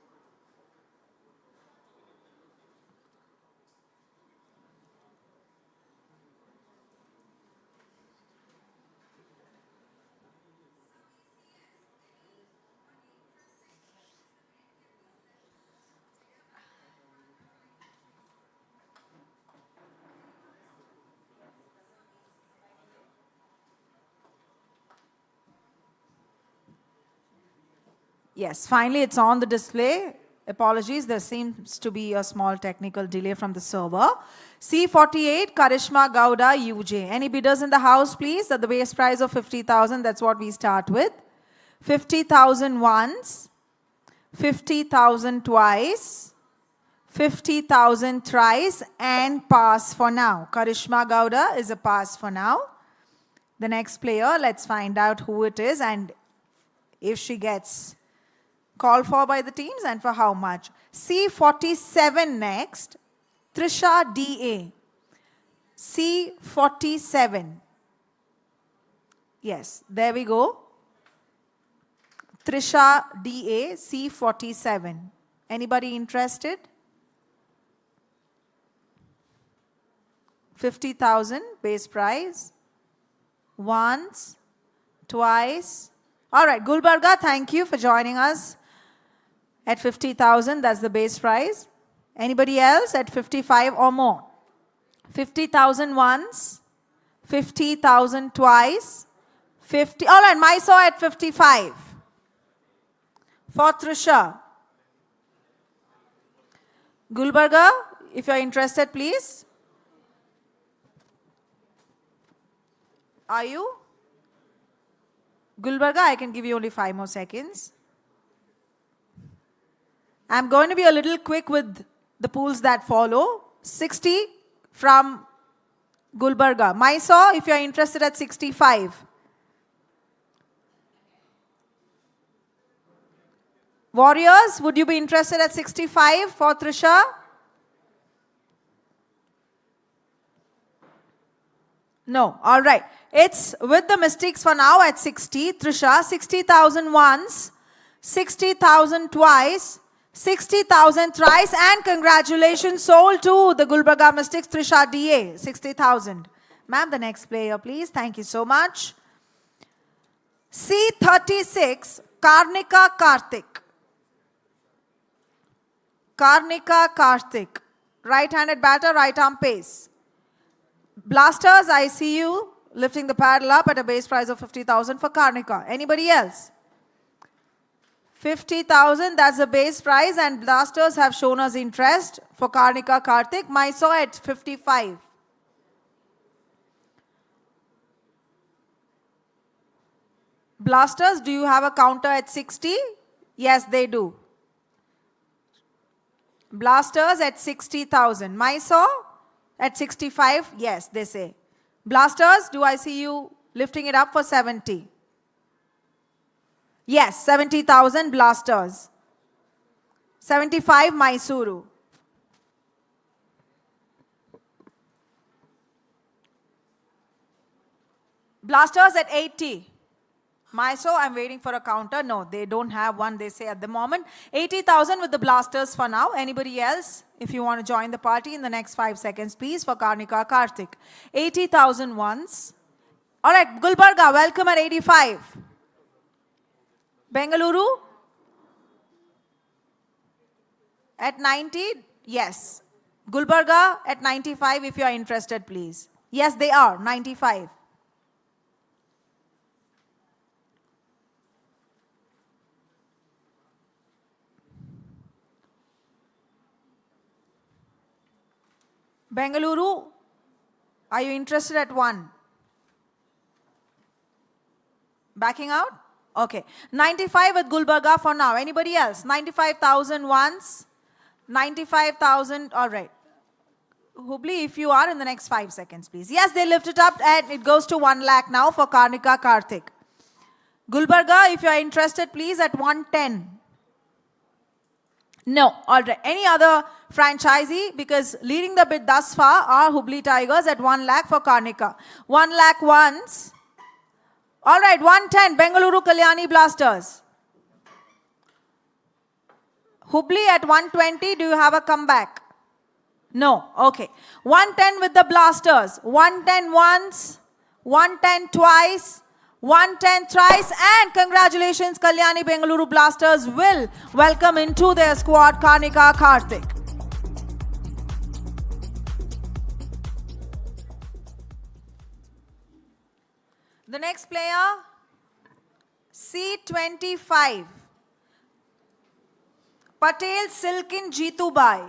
Speaker 1: Yes, finally it's on the display. Apologies, there seems to be a small technical delay from the server. C48, Karishma Gowda UJ. Any bidders in the house, please? At the base price of 50,000, that's what we start with. 50,000 once, 50,000 twice, 50,000 thrice, and pass for now. Karishma Gowda is a pass for now. The next player, let's find out who it is and if she gets called for by the teams and for how much. C47 next, Trisha DA. C47. Yes, there we go. Trisha DA, C47. Anybody interested? 50,000 base price. Once, twice. All right, Gulbarga, thank you for joining us at 50,000. That's the base price. Anybody else at 55 or more? 50,000 once, 50,000 twice, 50. All right, Mysore at 55. For Trisha. Gulbarga, if you're interested, please. Are you? Gulbarga, I can give you only 5 more seconds. I'm going to be a little quick with the pools that follow. 60 from Gulbarga. Mysore, if you're interested at 65. Warriors, would you be interested at 65 for Trisha? No. All right. It's with the Mystics for now at 60. Trisha, 60,000 once, 60,000 twice, 60,000 thrice, and congratulations sold to the Gulbarga Mystics, Trisha DA, 60,000. Ma'am, the next player, please. Thank you so much. C36, Karnika Karthik. Karnika Karthik. Right-handed batter, right arm pace. Blasters, I see you lifting the paddle up at a base price of 50,000 for Karnika. Anybody else? 50,000, that's the base price, and Blasters have shown us interest for Karnika Karthik. Mysore at 55. Blasters, do you have a counter at 60? Yes, they do. Blasters at 60,000. Mysore at 65? Yes, they say. Blasters, do I see you lifting it up for 70? Yes, 70,000 Blasters. 75 Mysuru. Blasters at 80. Mysore, I'm waiting for a counter. No, they don't have one, they say at the moment. 80,000 with the Blasters for now. Anybody else? If you want to join the party in the next 5 seconds, please, for Karnika Karthik. 80,000 once. All right, Gulbarga, welcome at 85. Bengaluru? At 90, yes. Gulbarga at 95 if you are interested, please. Yes, they are, 95. Bengaluru, are you interested at 1? Backing out? Okay. 95 with Gulbarga for now. Anybody else? 95,000 once. 95,000. All right. Hubli, if you are in the next 5 seconds, please. Yes, they lift it up and it goes to 1 lakh now for Karnika Karthik. Gulbarga, if you are interested, please at 110. No. All right. Any other franchisee? Because leading the bid thus far are Hubli Tigers at 1 lakh for Karnika. 1 lakh once. All right, 110, Bengaluru Kalyani Blasters. Hubli at 120, do you have a comeback? No, okay. 110 with the Blasters. 110 once, 110 twice, 110 thrice, and congratulations, Kalyani Bengaluru Blasters will welcome into their squad Karnika Karthik. The next player, C25, Patel Silkin Jeetubai.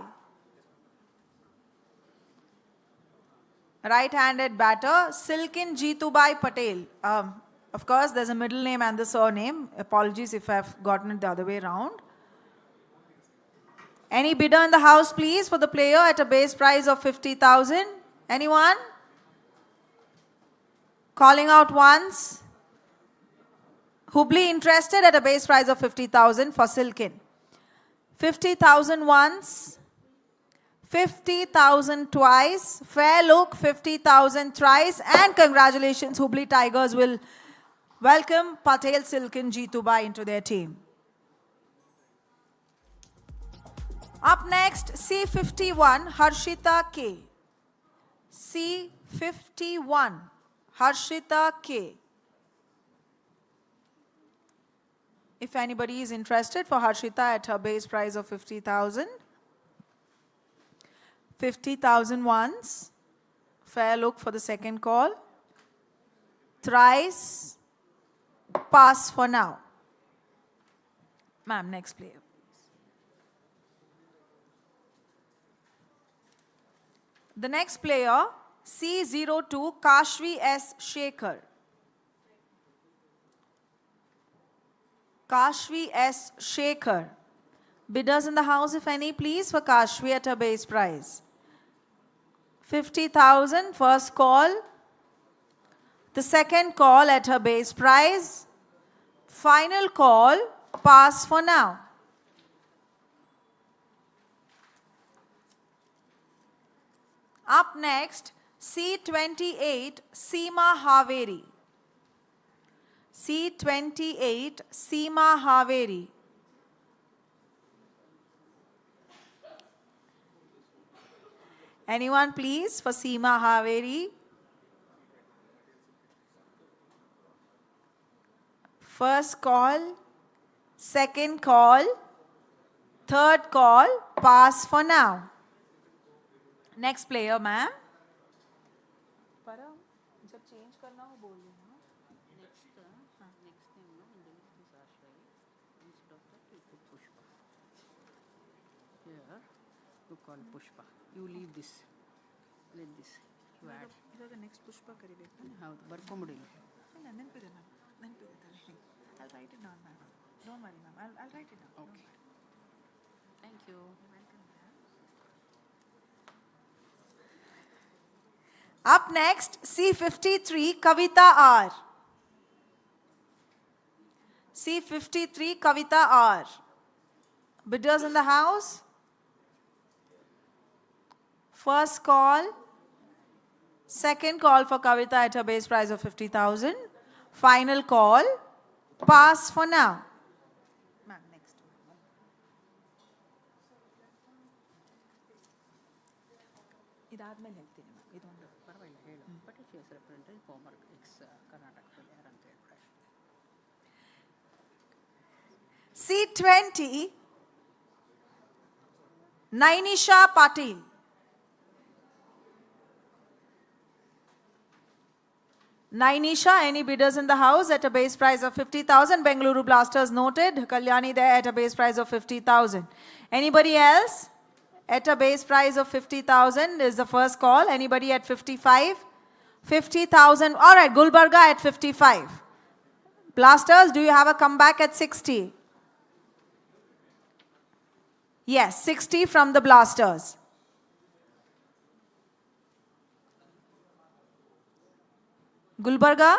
Speaker 1: Right-handed batter, Silkin Jeetubai Patel. Of course, there's a middle name and the surname. Apologies if I've gotten it the other way around. Any bidder in the house, please, for the player at a base price of 50,000? Anyone? Calling out once. Hubli interested at a base price of 50,000 for Silkin. 50,000 once. 50,000 twice. Fair look, 50,000 thrice. And congratulations, Hubli Tigers will welcome Patel Silkin Jeetubai into their team. Up next, C51, Harshita K. C51. Harshita K. If anybody is interested for Harshita at her base price of 50,000. 50,000 once. Fair look for the second call. Thrice. Pass for now. Ma'am, next player. The next player, C02, Kashvi S. Shekhar. Kashvi S. Shekhar. Bidders in the house, if any, please, for Kashvi at her base price. 50,000, first call. The second call at her base price. Final call, pass for now. Up next, C28, Seema Haveri. C28, Seema Haveri. Anyone please for Seema Haveri? First call, second call, third call, pass for now. Next player, ma'am. जब change करना हो बोल देना.
Speaker 9: Next name, no, in the list is Ashwari. Instead of that, you put Pushpa. Here, you call Pushpa. You leave this. Let this. You add.
Speaker 1: इधर the next Pushpa करी देखना.
Speaker 9: How? Barkomudil.
Speaker 1: I'll write it down, ma'am. Don't worry, ma'am. I'll write it down.
Speaker 9: Okay. Thank you.
Speaker 1: Up next, C53, Kavita R. C53, Kavita R. Bidders in the house? First call. Second call for Kavita at her base price of 50,000. Final call. Pass for now. Ma'am, next. ಇದಾದ್ಮೇಲೆ ಹೇಳ್ತೀನಿ ma'am. ಇದೊಂದು
Speaker 9: ಪರವಾಗಿಲ್ಲ ಹೇಳು. But she has represented former ex-Karnataka player ಅಂತ ಹೇಳ್ಬಿಡ.
Speaker 1: C20, Nainisha Patil. Nainisha, any bidders in the house at a base price of 50,000? Bengaluru Blasters noted. Kalyani there at a base price of 50,000. Anybody else? At a base price of 50,000 is the first call. Anybody at 55? 50,000. All right, Gulbarga at 55. Blasters, do you have a comeback at 60? Yes, 60 from the Blasters. Gulbarga,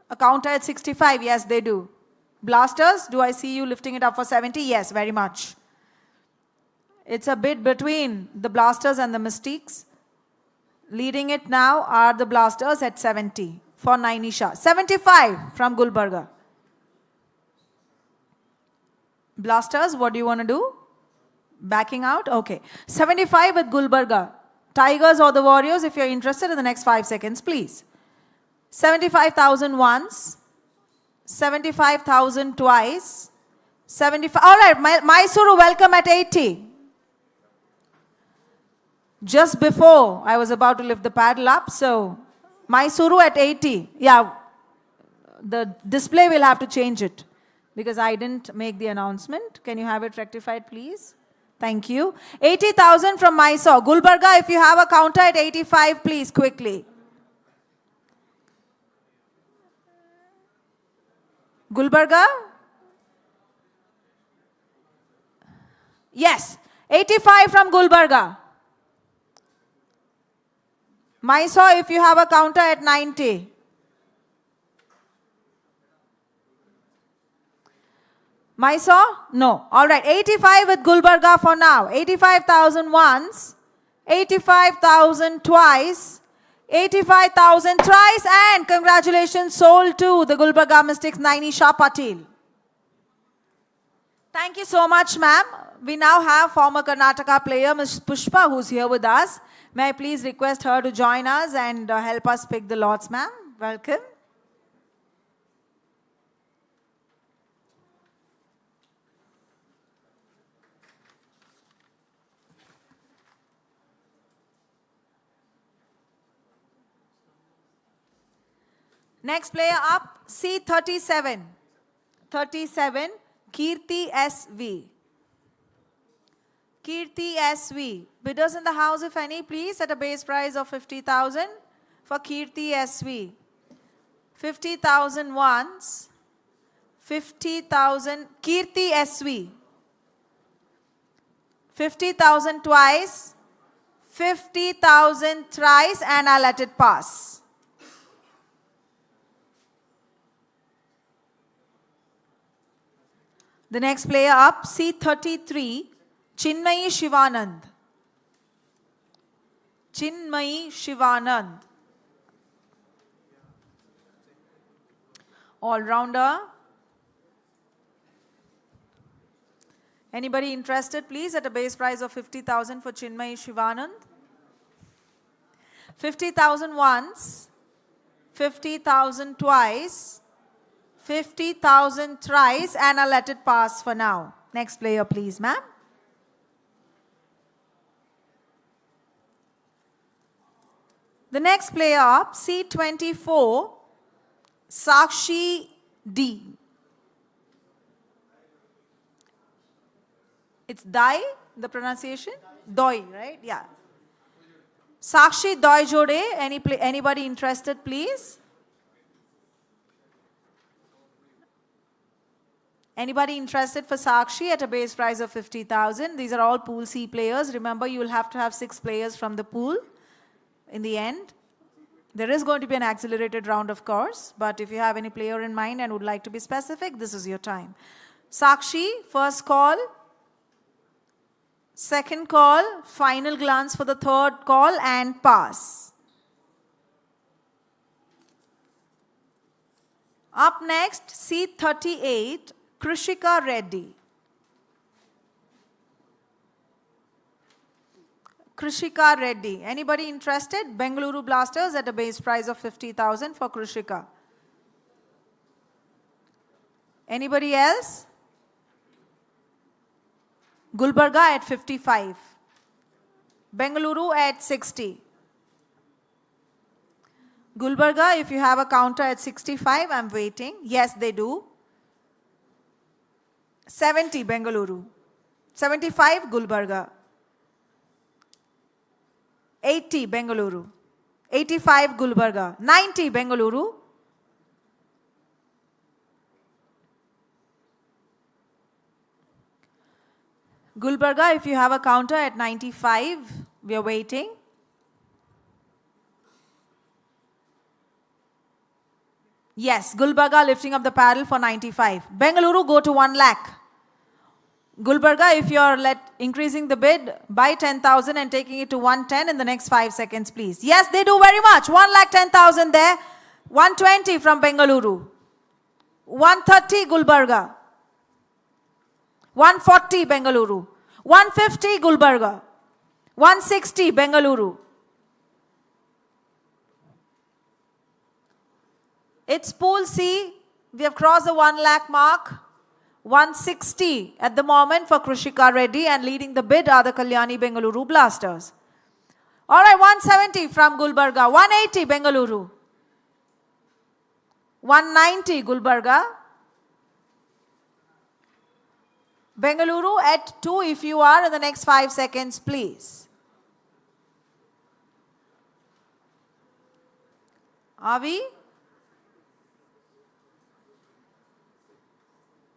Speaker 1: a counter at 65. Yes, they do. Blasters, do I see you lifting it up for 70? Yes, very much. It's a bit between the Blasters and the Mystiques. Leading it now are the Blasters at 70 for Nainisha. 75 from Gulbarga. Blasters, what do you want to do? Backing out? Okay. 75 with Gulbarga. Tigers or the Warriors, if you're interested, in the next 5 seconds, please. 75,000 once. 75,000 twice. 75. All right, Mysore, welcome at 80. Just before I was about to lift the paddle up, so Mysore at 80. Yeah, the display will have to change it because I didn't make the announcement. Can you have it rectified, please? Thank you. 80,000 from Mysore. Gulbarga, if you have a counter at 85, please, quickly. Gulbarga? Yes, 85 from Gulbarga. Mysore, if you have a counter at 90. Mysore? No. All right, 85 with Gulbarga for now. 85,000 once, 85,000 twice, 85,000 thrice, and congratulations, sold to the Gulbarga Mystics, Nainisha Patil. Thank you so much, ma'am. We now have former Karnataka player, Ms. Pushpa, who's here with us. May I please request her to join us and help us pick the lots, ma'am? Welcome. Next player up, C37. 37, Kirti SV. Kirti SV. Bidders in the house, if any, please, at a base price of 50,000 for Kirti SV. 50,000 once, 50,000, Kirti SV. 50,000 twice, 50,000 thrice, and I'll let it pass. The next player up, C33, Chinmayi Shivanand. Chinmayi Shivanand. All-rounder. Anybody interested, please, at a base price of 50,000 for Chinmayi Shivanand? 50,000 once, 50,000 twice, 50,000 thrice, and I'll let it pass for now. Next player, please, ma'am. The next player up, C24, Sakshi D. It's Dai, the pronunciation? Doi, right? Yeah. Sakshi Doi Jode. Anybody interested, please? Anybody interested for Sakshi at a base price of 50,000? These are all Pool C players. Remember, you will have to have 6 players from the pool in the end. There is going to be an accelerated round, of course, but if you have any player in mind and would like to be specific, this is your time. Sakshi, first call. Second call, final glance for the third call, and pass. Up next, C38, Krishika Reddy. Krishika Reddy. Anybody interested? Bengaluru Blasters at a base price of 50,000 for Krishika. Anybody else?
Speaker 10: Gulbarga at 55. Bengaluru at 60. Gulbarga, if you have a counter at 65, I'm waiting. Yes, they do. 70, Bengaluru. 75, Gulbarga. 80, Bengaluru. 85, Gulbarga. 90, Bengaluru. Gulbarga, if you have a counter at 95, we are waiting. Yes, Gulbarga lifting up the paddle for 95. Bengaluru, go to 1 lakh. Gulbarga, if you're increasing the bid, buy 10,000 and taking it to 110 in the next 5 seconds, please. Yes, they do very much. 1,10,000 there. 120 from Bengaluru. 130 Gulbarga. 140 Bengaluru. 150 Gulbarga. 160 Bengaluru. It's Pool C. We have crossed the 1 lakh mark. 160 at the moment for Krushika Reddy, and leading the bid are the Kalyani Bengaluru Blasters. All right, 170 from Gulbarga. 180 Bengaluru. 190 Gulbarga. Bengaluru at 2 if you are in the next 5 seconds, please. Are we?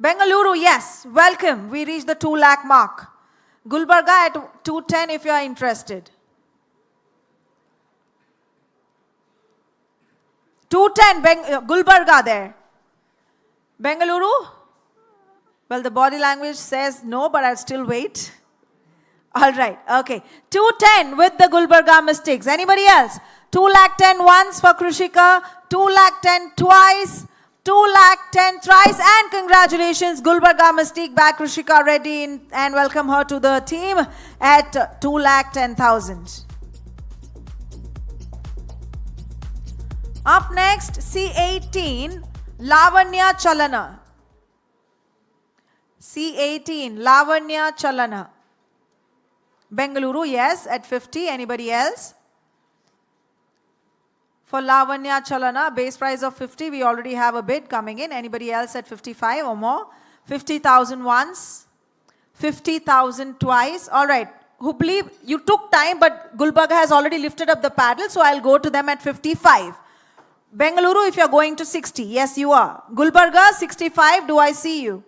Speaker 10: Bengaluru, yes, welcome. We reached the 2 lakh mark. Gulbarga at 210 if you are interested. 210, Gulbarga there. Bengaluru? Well, the body language says no, but I'll still wait. All right, okay. 210 with the Gulbarga Mystics. Anybody else? 2,10,000 once for Krushika, 2,10,000 twice, 2,10,000 thrice, and congratulations, Gulbarga Mystique back Krushika Reddy and welcome her to the team at 2,10,000. Up next, C18, Lavanya Chalana. C18, Lavanya Chalana. Bengaluru, yes, at 50. Anybody else? For Lavanya Chalana, base price of 50, we already have a bid coming in. Anybody else at 55 or more? 50,000 once, 50,000 twice. All right, Hubli, you took time, but Gulbarga has already lifted up the paddle, so I'll go to them at 55. Bengaluru, if you're going to 60, yes, you are. Gulbarga, 65, do I see you?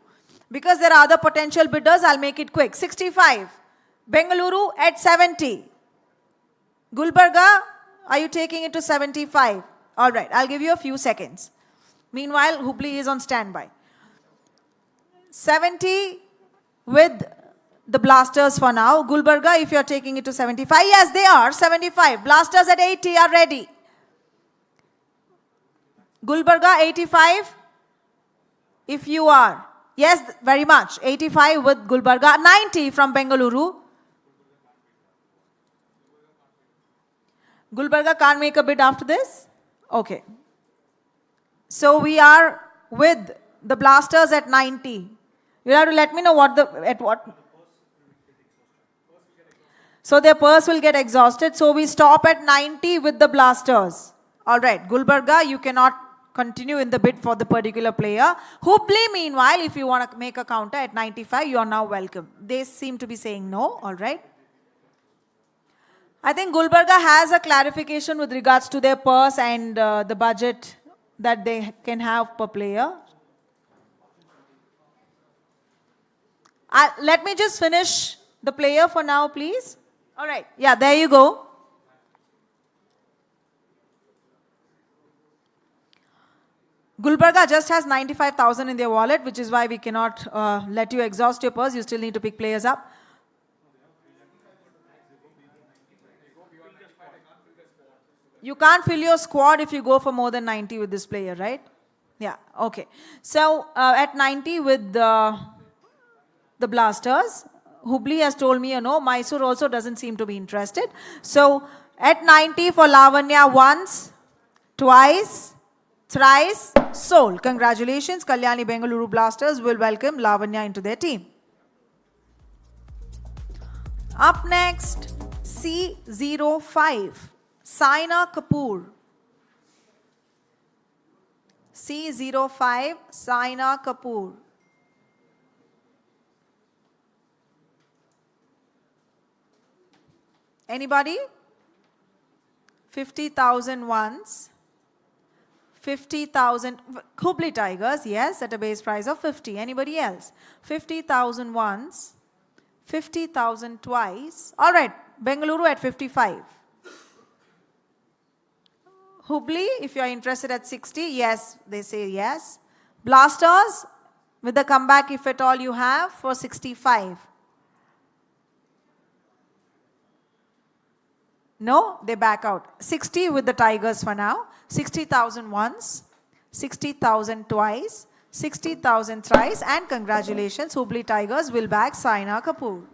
Speaker 10: Because there are other potential bidders, I'll make it quick. 65. Bengaluru at 70. Gulbarga, are you taking it to 75? All right, I'll give you a few seconds. Meanwhile, Hubli is on standby. 70 with the Blasters for now. Gulbarga, if you're taking it to 75. Yes, they are. 75. Blasters at 80 are ready. Gulbarga, 85. If you are. Yes, very much. 85 with Gulbarga. 90 from Bengaluru. Gulbarga can't make a bid after this? Okay. So we are with the Blasters at 90. You'll have to let me know at what. So their purse will get exhausted. So we stop at 90 with the Blasters. All right. Gulbarga, you cannot continue in the bid for the particular player. Hubli, meanwhile, if you want to make a counter at 95, you are now welcome. They seem to be saying no. All right. I think Gulbarga has a clarification with regards to their purse and the budget that they can have per player. Let me just finish the player for now, please. All right. Yeah, there you go. Gulbarga just has 95,000 in their wallet, which is why we cannot let you exhaust your purse. You still need to pick players up. You can't fill your squad if you go for more than 90 with this player, right? Yeah, okay. So at 90 with the Blasters, Hubli has told me, Mysore also doesn't seem to be interested. So at 90 for Lavanya once, twice, thrice, sold. Congratulations, Kalyani Bengaluru Blasters will welcome Lavanya into their team. Up next, C05, Saina Kapoor. C05, Saina Kapoor. Anybody? 50,000 once. 50,000. Hubli Tigers, yes, at a base price of 50. Anybody else? 50,000 once. 50,000 twice. All right, Bengaluru at 55. Hubli, if you are interested at 60, yes, they say yes. Blasters, with the comeback if at all you have, for 65. No, they back out. 60 with the Tigers for now. 60,000 once, 60,000 twice, 60,000 thrice, and congratulations, Hubli Tigers will back Saina Kapoor.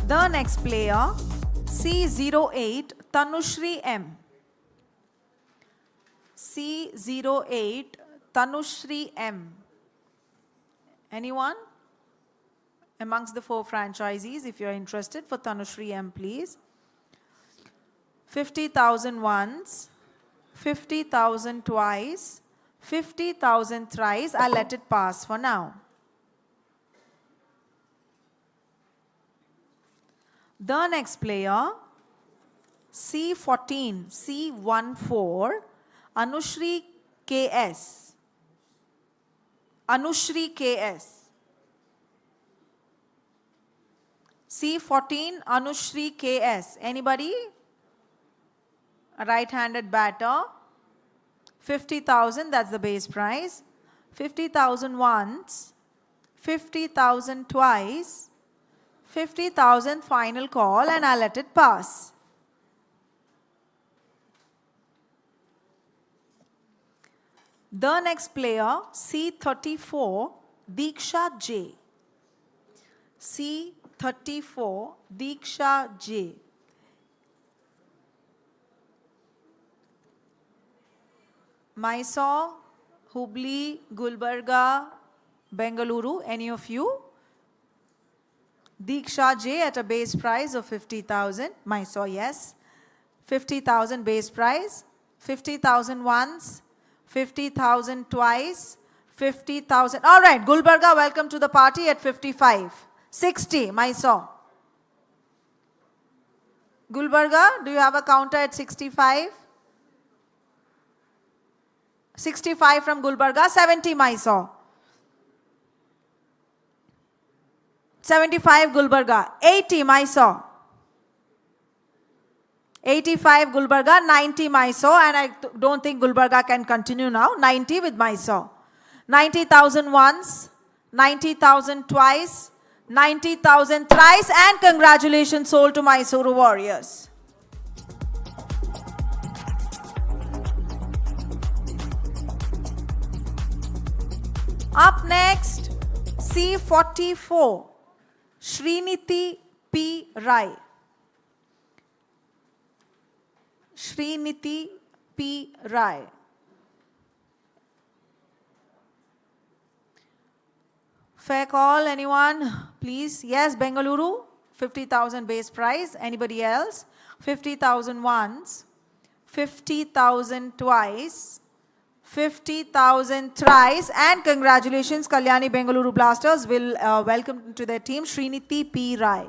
Speaker 10: The next player, C08, Tanushri M. C08, Tanushri M. Anyone? Amongst the 4 franchisees, if you're interested, for Tanushri M, please. 50,000 once, 50,000 twice, 50,000 thrice. I'll let it pass for now. The next player, C14, C14, Anushri KS. Anushri KS. C14, Anushri KS. Anybody? A right-handed batter. 50,000, that's the base price. 50,000 once. 50,000 twice. 50,000 final call, and I'll let it pass. The next player, C34, Diksha J. C34, Diksha J. Mysore, Hubli, Gulbarga, Bengaluru, any of you? Diksha J at a base price of 50,000. Mysore, yes. 50,000 base price. 50,000 once. 50,000 twice. 50,000. All right, Gulbarga, welcome to the party at 55. 60, Mysore. Gulbarga, do you have a counter at 65? 65 from Gulbarga, 70 Mysore. 75 Gulbarga, 80 Mysore. 85 Gulbarga, 90 Mysore, and I don't think Gulbarga can continue now. 90 with Mysore. 90,000 once, 90,000 twice, 90,000 thrice, and congratulations sold to Mysore Warriors. Up next, C44, Sriniti P. Rai. Sriniti P. Rai. Fair call, anyone? Please. Yes, Bengaluru, 50,000 base price. Anybody else? 50,000 once, 50,000 twice, 50,000 thrice, and congratulations, Kalyani Bengaluru Blasters will welcome to their team Sriniti P. Rai.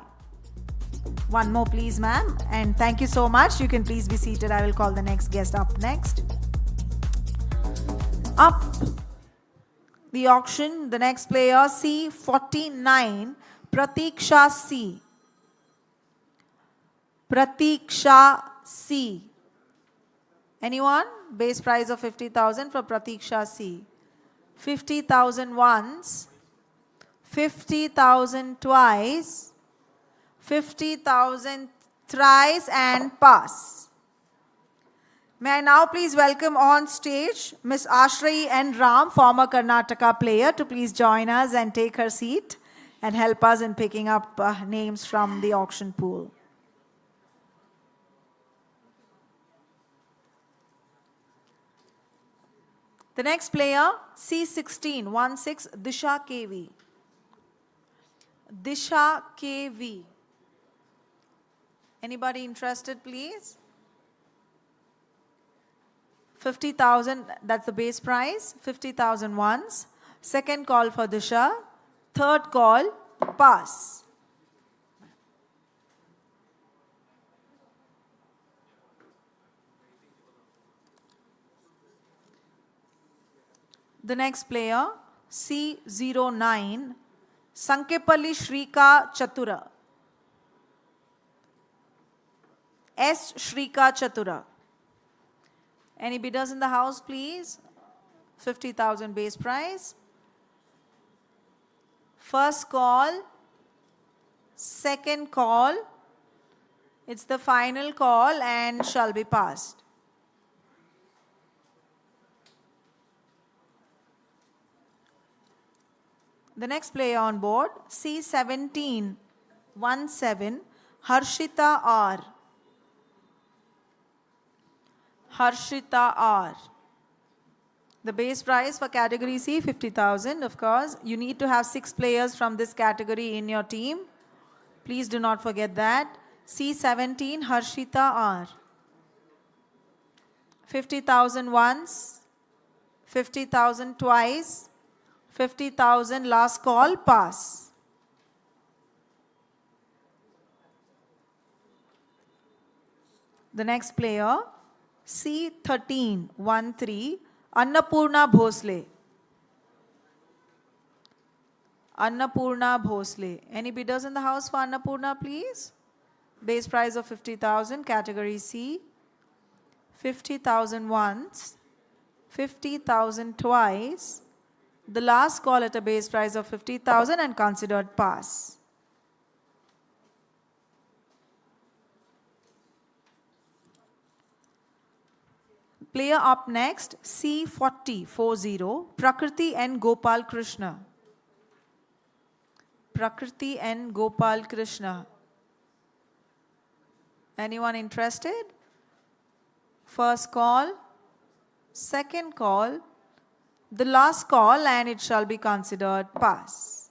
Speaker 10: One more please, ma'am, and thank you so much. You can please be seated. I will call the next guest up next. Up the auction, the next player, C49, Pratiksha C. Pratiksha C. Anyone? Base price of 50,000 for Pratiksha C. 50,000 once, 50,000 twice, 50,000 thrice, and pass. May I now please welcome on stage Ms. Ashray N. Ram, former Karnataka player, to please join us and take her seat and help us in picking up names from the auction pool. The next player, C16, 16, Disha KV. Disha KV. Anybody interested, please? 50,000, that's the base price. 50,000 once. Second call for Disha. Third call, pass. The next player, C09, Sankepalli Shrika Chatura. S. Shrika Chatura. Any bidders in the house, please? 50,000 base price. First call, second call. It's the final call and shall be passed. The next player on board, C17, 17, Harshita R. Harshita R. The base price for category C, 50,000. Of course, you need to have 6 players from this category in your team. Please do not forget that. C17, Harshita R. 50,000 once, 50,000 twice, 50,000 last call, pass. The next player, C13, 13, Annapurna Bhosle. Annapurna Bhosle. Any bidders in the house for Annapurna, please? Base price of 50,000, category C. 50,000 once, 50,000 twice. The last call at a base price of 50,000 and considered pass. Player up next, C40, 40, Prakriti and Gopal Krishna. Prakriti and Gopal Krishna. Anyone interested? First call, second call, the last call, and it shall be considered pass.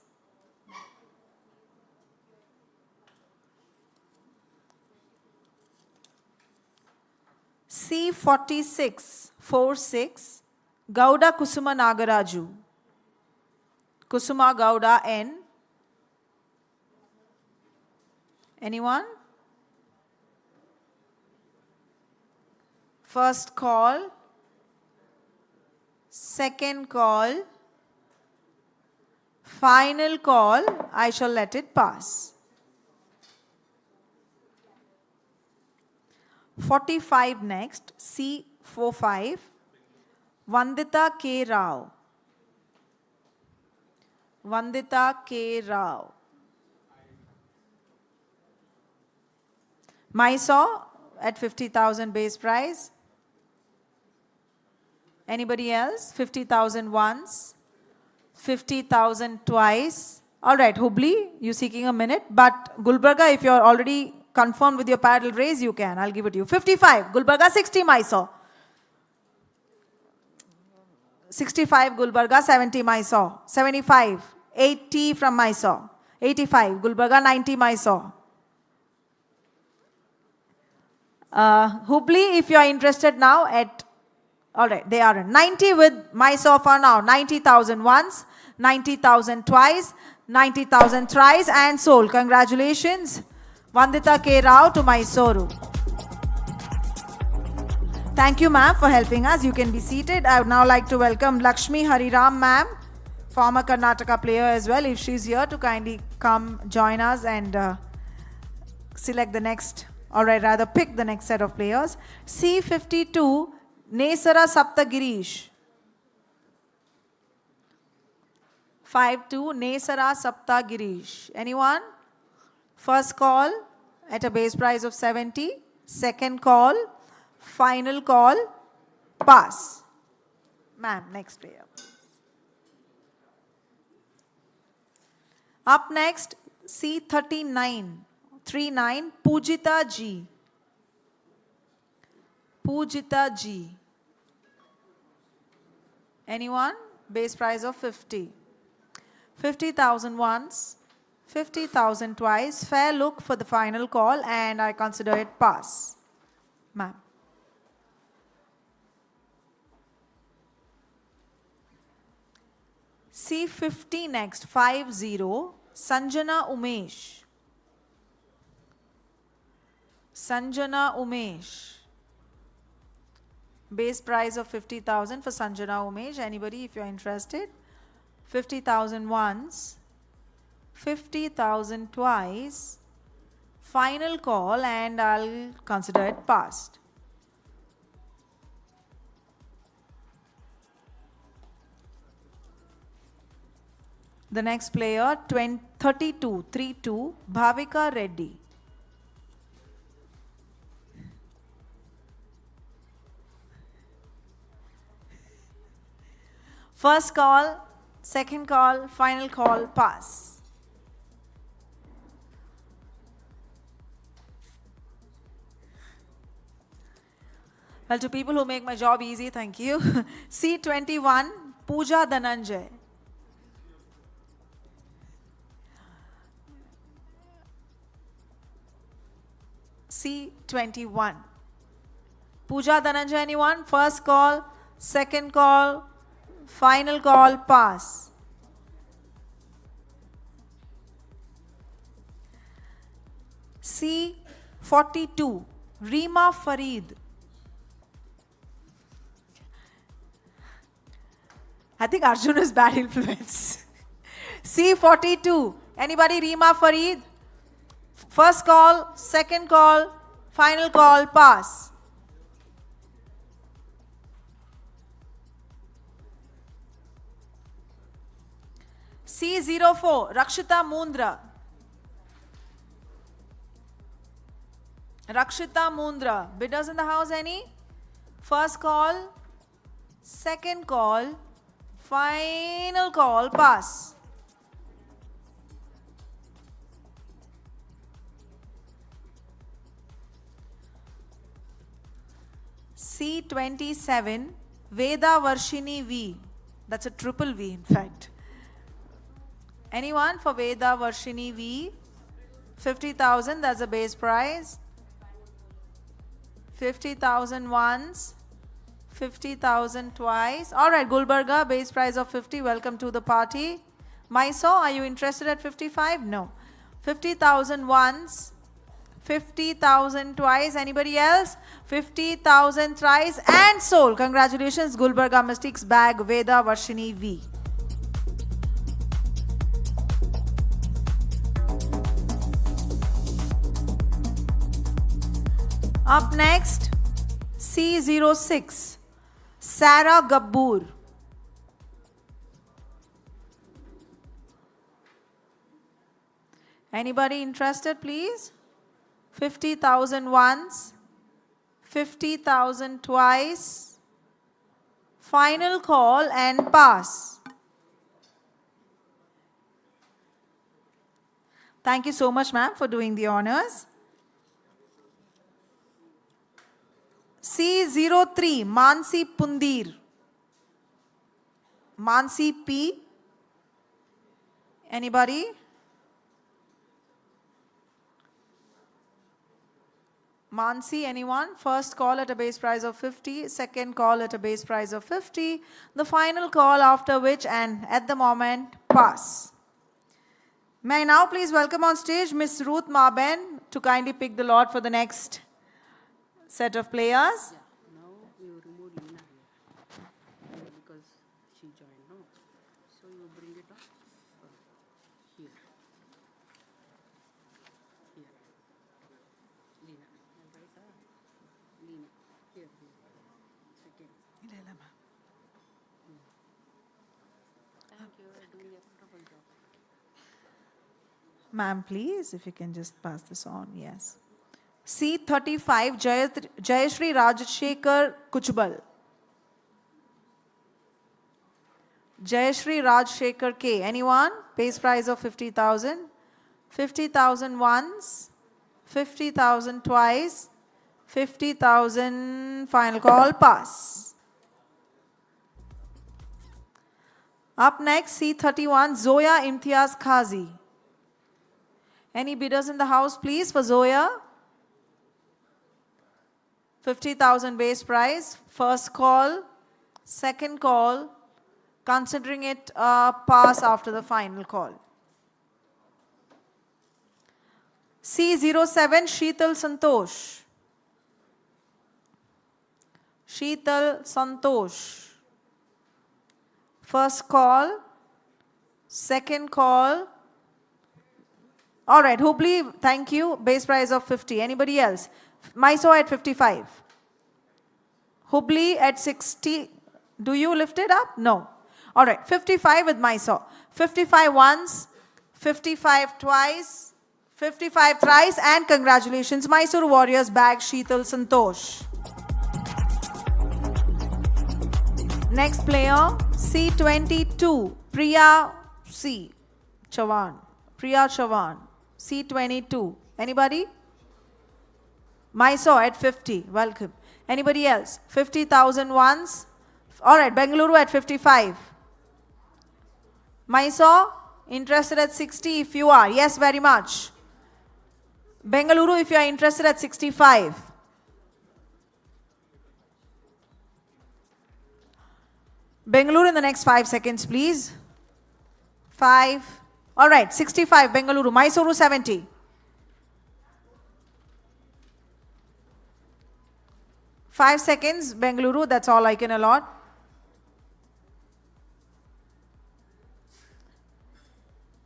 Speaker 10: C46, 46, Gauda Kusuma Nagaraju. Kusuma Gauda N. Anyone? First call, second call, final call, I shall let it pass. 45 next, C45, Vandita K. Rao. Vandita K. Rao. Mysore at 50,000 base price. Anybody else? 50,000 once, 50,000 twice. All right, Hubli, you seeking a minute. But Gulbarga, if you're already confirmed with your paddle raise, you can. I'll give it to you. 55, Gulbarga 60, Mysore. 65, Gulbarga 70, Mysore. 75, 80 from Mysore. 85, Gulbarga 90, Mysore. Hubli, if you are interested now at, all right, they are 90 with Mysore for now. 90,000 once, 90,000 twice, 90,000 thrice and sold. Congratulations, Vandita K. Rao to Mysore. Thank you, ma'am, for helping us. You can be seated. I would now like to welcome Lakshmi Hariram, ma'am, former Karnataka player as well, if she's here to kindly come join us and select the next, or rather pick the next set of players. C52, Nesara Saptagirish. 52, Nesara Saptagirish. Anyone? First call at a base price of 70. Second call, final call, pass. Ma'am, next player. Up next, C39, 39, Pujita G. Pujita G. Anyone? Base price of 50. 50,000 once, 50,000 twice. Fair look for the final call and I consider it pass. Ma'am. C50 next, 50. Sanjana Umesh. Sanjana Umesh. Base price of 50,000 for Sanjana Umesh. Anybody if you're interested? 50,000 once. 50,000 twice. Final call and I'll consider it passed. The next player, 32, 3-2, Bhavika Reddy. First call, second call, final call, pass. Well, to people who make my job easy, thank you. C21, Pooja Dhananjay. C21. Pooja Dhananjay, anyone? First call, second call, final call, pass. C42, Reema Farid. I think Arjun is bad influence. C42, anybody? Reema Farid? First call, second call, final call, pass. C04, Rakshita Mundra. Rakshita Mundra. Bidders in the house, any? First call, second call, final call, pass. C27, Veda Varshini V. That's a triple V, in fact. Anyone for Veda Varshini V? 50,000, that's a base price. 50,000 once, 50,000 twice. All right, Gulbarga, base price of 50. Welcome to the party. Mysore, are you interested at 55? No. 50,000 once, 50,000 twice. Anybody else? 50,000 thrice and sold. Congratulations, Gulbarga Mystics bag, Veda Varshini V. Up next, C06, Sarah Gabboor. Anybody interested, please? 50,000 once, 50,000 twice, final call and pass. Thank you so much, ma'am, for doing the honors. C03, Mansi Pundir. Mansi P. Anybody? Mansi, anyone? First call at a base price of 50, second call at a base price of 50, the final call after which and at the moment pass. May I now please welcome on stage Miss Ruth Marben to kindly pick the lot for the next set of players.
Speaker 9: Now you remove Lina here because she joined, no? So you bring it up here. Here. Lina. Right? Lina. Here. Second. Thank you. You're doing a wonderful job.
Speaker 10: Ma'am, please, if you can just pass this on. Yes. C35, Jayashri Rajshekar Kuchbal. Jayashri Rajshekar K. Anyone? Base price of 50,000. 50,000 once, 50,000 twice, 50,000 final call, pass. Up next, C31, Zoya Imtiaz Khazi. Any bidders in the house, please, for Zoya? 50,000 base price. First call, second call, considering it a pass after the final call. C07, Sheetal Santosh. Sheetal Santosh. First call, second call. All right, Hubli, thank you. Base price of 50. Anybody else? Mysore at 55. Hubli at 60. Do you lift it up? No. All right, 55 with Mysore. 55 once, 55 twice, 55 thrice, and congratulations, Mysore Warriors bag Sheetal Santosh. Next player, C22, Priya C. Chavan. Priya Chavan, C22. Anybody? Mysore at 50. Welcome. Anybody else? 50,000 once. All right, Bengaluru at 55. Mysore, interested at 60 if you are. Yes, very much. Bengaluru, if you are interested at 65. Bengaluru in the next 5 seconds, please. 5. All right, 65, Bengaluru. Mysuru, 70. 5 seconds, Bengaluru, that's all I can allot.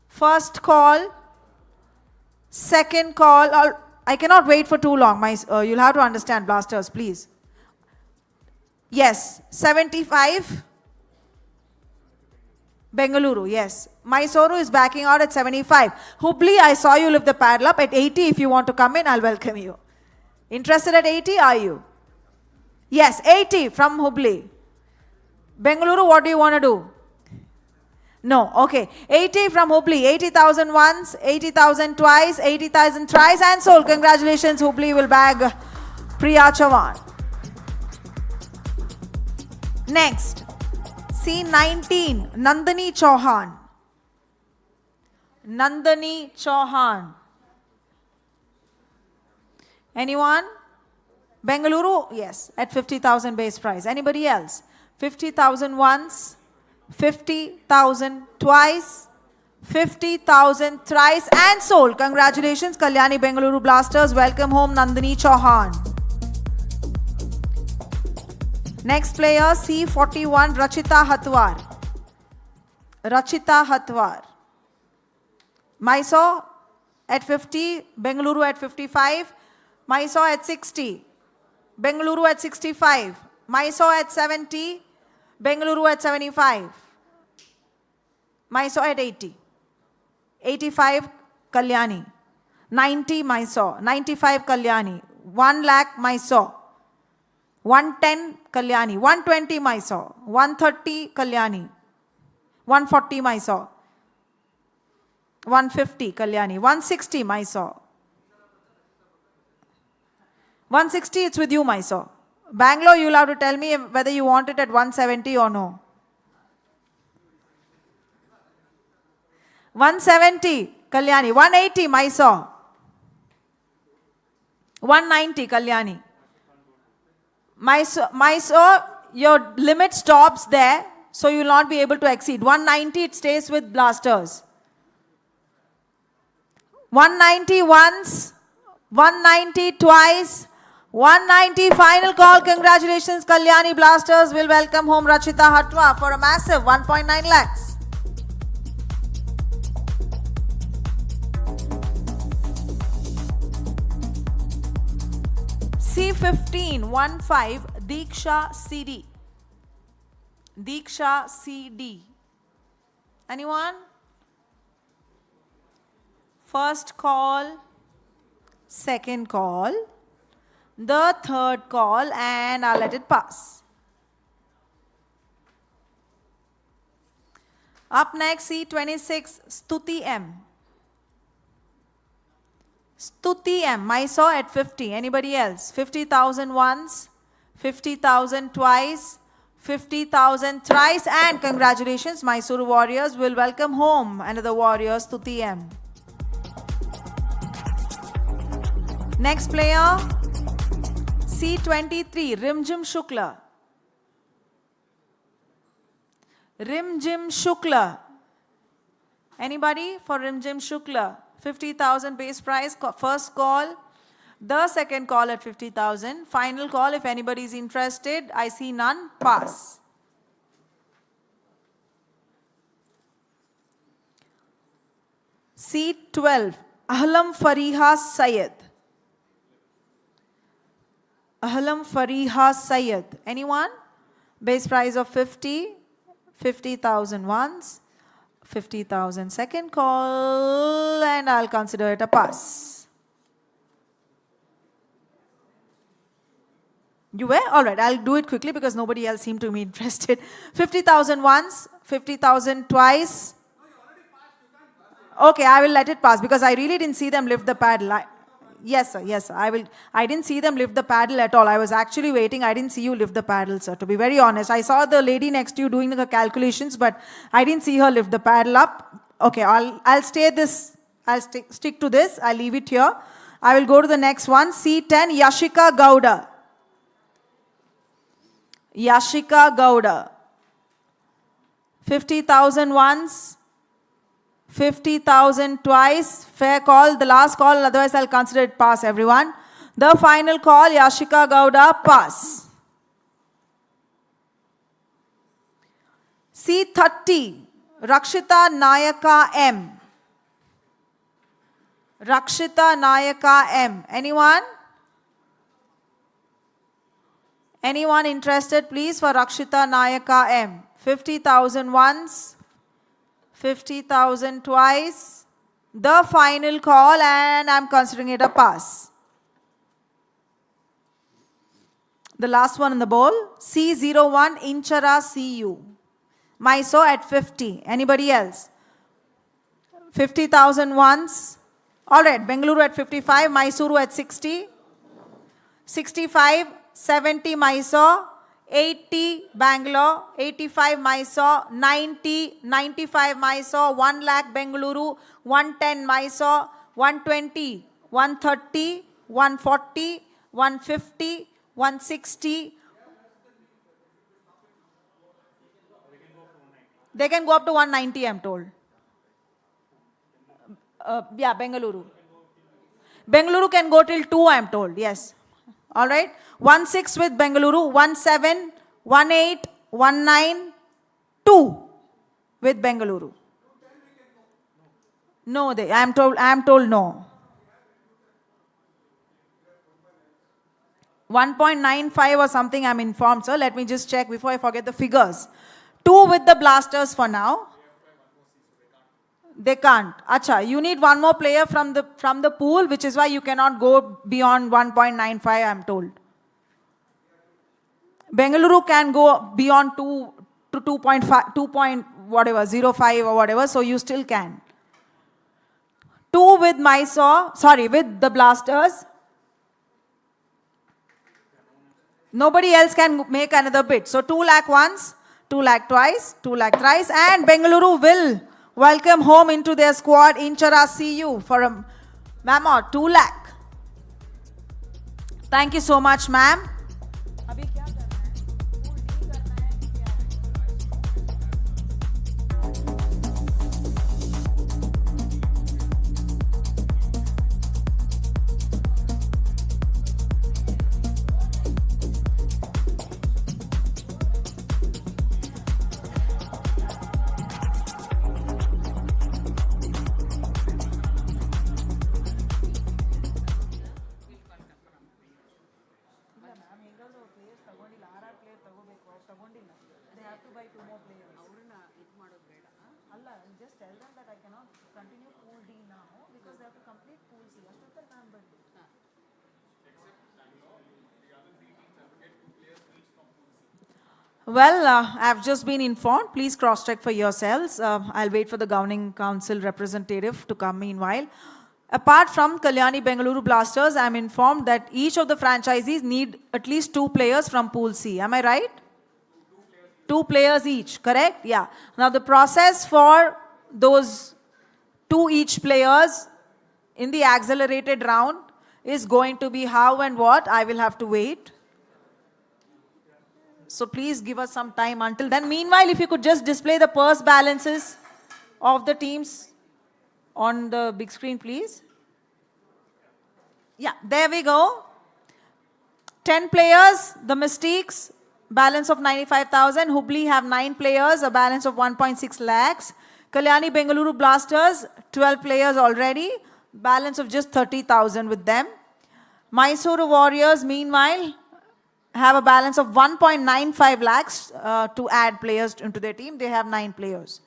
Speaker 10: First call, second call. I cannot wait for too long. You'll have to understand, blasters, please. Yes, 75. Bengaluru, yes. Mysore is backing out at 75. Hubli, I saw you lift the paddle up at 80. If you want to come in, I'll welcome you. Interested at 80, are you? Yes, 80 from Hubli. Bengaluru, what do you want to do? No, okay. 80 from Hubli. 80,000 once, 80,000 twice, 80,000 thrice, and sold. Congratulations, Hubli will bag Priya Chavan. Next, C19, Nandini Chauhan. Nandini Chauhan. Anyone? Bengaluru? Yes, at 50,000 base price. Anybody else? 50,000 once, 50,000 twice, 50,000 thrice, and sold. Congratulations, Kalyani Bengaluru Blasters. Welcome home, Nandini Chauhan. Next player, C41, Rachita Hatwar. Rachita Hatwar. Mysore at 50, Bengaluru at 55, Mysore at 60, Bengaluru at 65, Mysore at 70, Bengaluru at 75, Mysore at 80, 85 Kalyani, 90 Mysore, 95 Kalyani, 1 lakh Mysore, 110 Kalyani, 120 Mysore, 130 Kalyani, 140 Mysore, 150 Kalyani, 160 Mysore. 160, it's with you, Mysore. Bangalore, you'll have to tell me whether you want it at 170 or no. 170 Kalyani, 180 Mysore, 190 Kalyani. Mysore, your limit stops there, so you will not be able to exceed. 190, it stays with Blasters. 190 once, 190 twice, 190 final call. Congratulations, Kalyani Blasters will welcome home Rachita Hatwa for a massive 1.9 lakhs. C15, 15, Deeksha CD. Deeksha CD. Anyone? First call, second call, the third call, and I'll let it pass. Up next, C26, Stuti M. Stuti M, Mysore at 50. Anybody else? 50,000 once, 50,000 twice, 50,000 thrice, and congratulations, Mysore Warriors will welcome home another Warrior, Stuti M. Next player, C23, Rimjim Shukla. Rimjim Shukla. Anybody for Rimjim Shukla? 50,000 base price, first call. The second call at 50,000. Final call if anybody is interested. I see none. Pass. C12. Ahlam Fariha Syed. Ahlam Fariha Syed. Anyone? Base price of 50. 50,000 once. 50,000 second call. And I'll consider it a pass. You were? Alright, I'll do it quickly because nobody else seemed to be interested. 50,000 once. 50,000 twice. Okay, I will let it pass because I really didn't see them lift the paddle. Yes, sir. Yes, sir. I didn't see them lift the paddle at all. I was actually waiting. I didn't see you lift the paddle, sir. To be very honest, I saw the lady next to you doing the calculations, but I didn't see her lift the paddle up. Okay, I'll stay this. I'll stick to this. I'll leave it here. I will go to the next one. C10, Yashika Gowda. Yashika Gowda. 50,000 once. 50,000 twice. Fair call. The last call, otherwise I'll consider it pass, everyone. The final call, Yashika Gowda, pass. C30, Rakshita Nayaka M. Rakshita Nayaka M. Anyone? Anyone interested, please, for Rakshita Nayaka M? 50,000 once. 50,000 twice. The final call, and I'm considering it a pass. The last one in the bowl, C01, Inchara CU. Mysore at 50. Anybody else? 50,000 once. Alright, Bengaluru at 55, Mysore at 60. 65, 70 Mysore. 80 Bangalore, 85 Mysore, 90, 95 Mysore, 1 lakh Bengaluru, 110 Mysore, 120, 130, 140, 150, 160. They can go up to 190, I'm told. Yeah, Bengaluru. Bengaluru can go till 2, I'm told, yes. All right. 1-6 with Bengaluru, 1-7, 1-8, 1-9, 2 with Bengaluru. No, I am told no. 1.95 or something I'm informed, sir. Let me just check before I forget the figures. 2 with the Blasters for now. They can't. Acha, you need one more player from the pool, which is why you cannot go beyond 1.95, I'm told. Bengaluru can go beyond 2 to 2.5, 2.05 or whatever, so you still can. 2 with Mysore, with the Blasters. Nobody else can make another bid. So 2 lakh once, 2 lakh twice, 2 lakh thrice, and Bengaluru will welcome home into their squad Inchara CU for a mammoth 2 lakh. Thank you so much, ma'am. Just tell them that I cannot continue pool D now because they have to complete pool C. Well, I've just been informed. Please cross-check for yourselves. I'll wait for the governing council representative to come meanwhile. Apart from Kalyani Bengaluru Blasters, I'm informed that each of the franchisees need at least 2 players from pool C. Am I right? 2 players each, correct? Yeah. Now the process for those 2 each players in the accelerated round is going to be how and what, I will have to wait. So please give us some time until then. Meanwhile, if you could just display the purse balances of the teams on the big screen, please. Yeah, there we go. 10 players, the Mystiques, balance of 95,000. Hubli have 9 players, a balance of 1.6 lakhs. Kalyani Bengaluru Blasters, 12 players already, balance of just 30,000 with them. Mysore Warriors, meanwhile, have a balance of 1.95 lakhs to add players into their team. They have 9 players.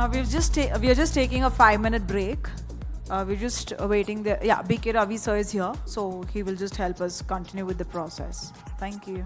Speaker 10: We are just taking a 5-minute break. We're just waiting there. Yeah, BK Ravi sir is here, so he will just help us continue with the process. Thank you.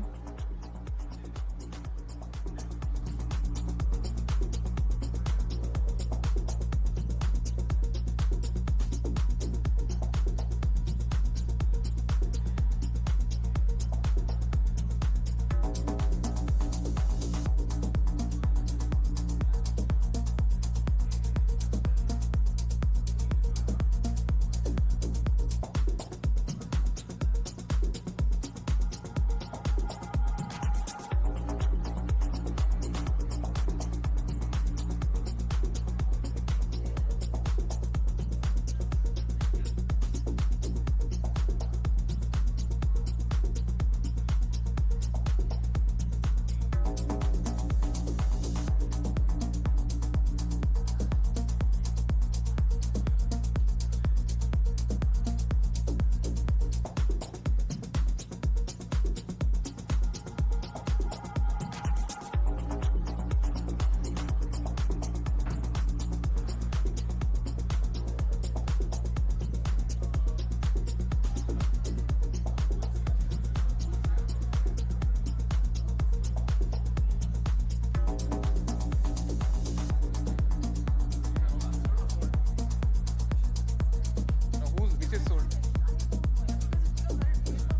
Speaker 6: Which is sold?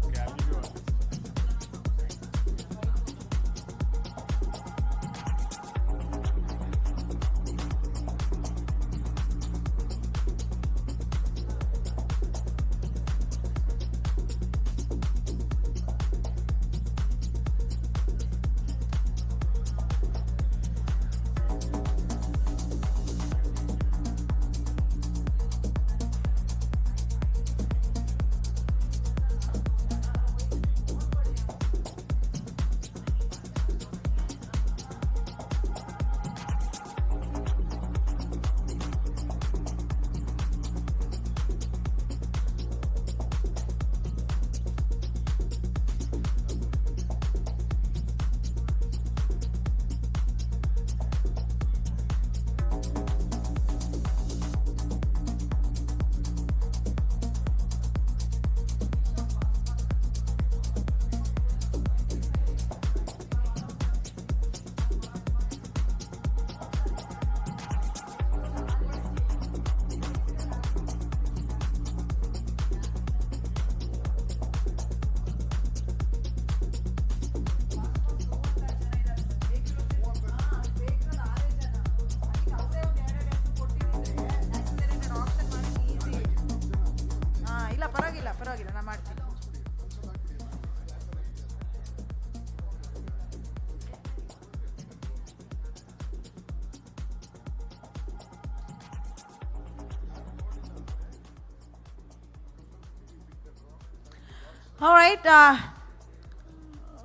Speaker 6: Okay, I'll give you all this.
Speaker 10: ಪರವಾಗಿಲ್ಲ ನಾನು ಮಾಡ್ತೀನಿ. All right,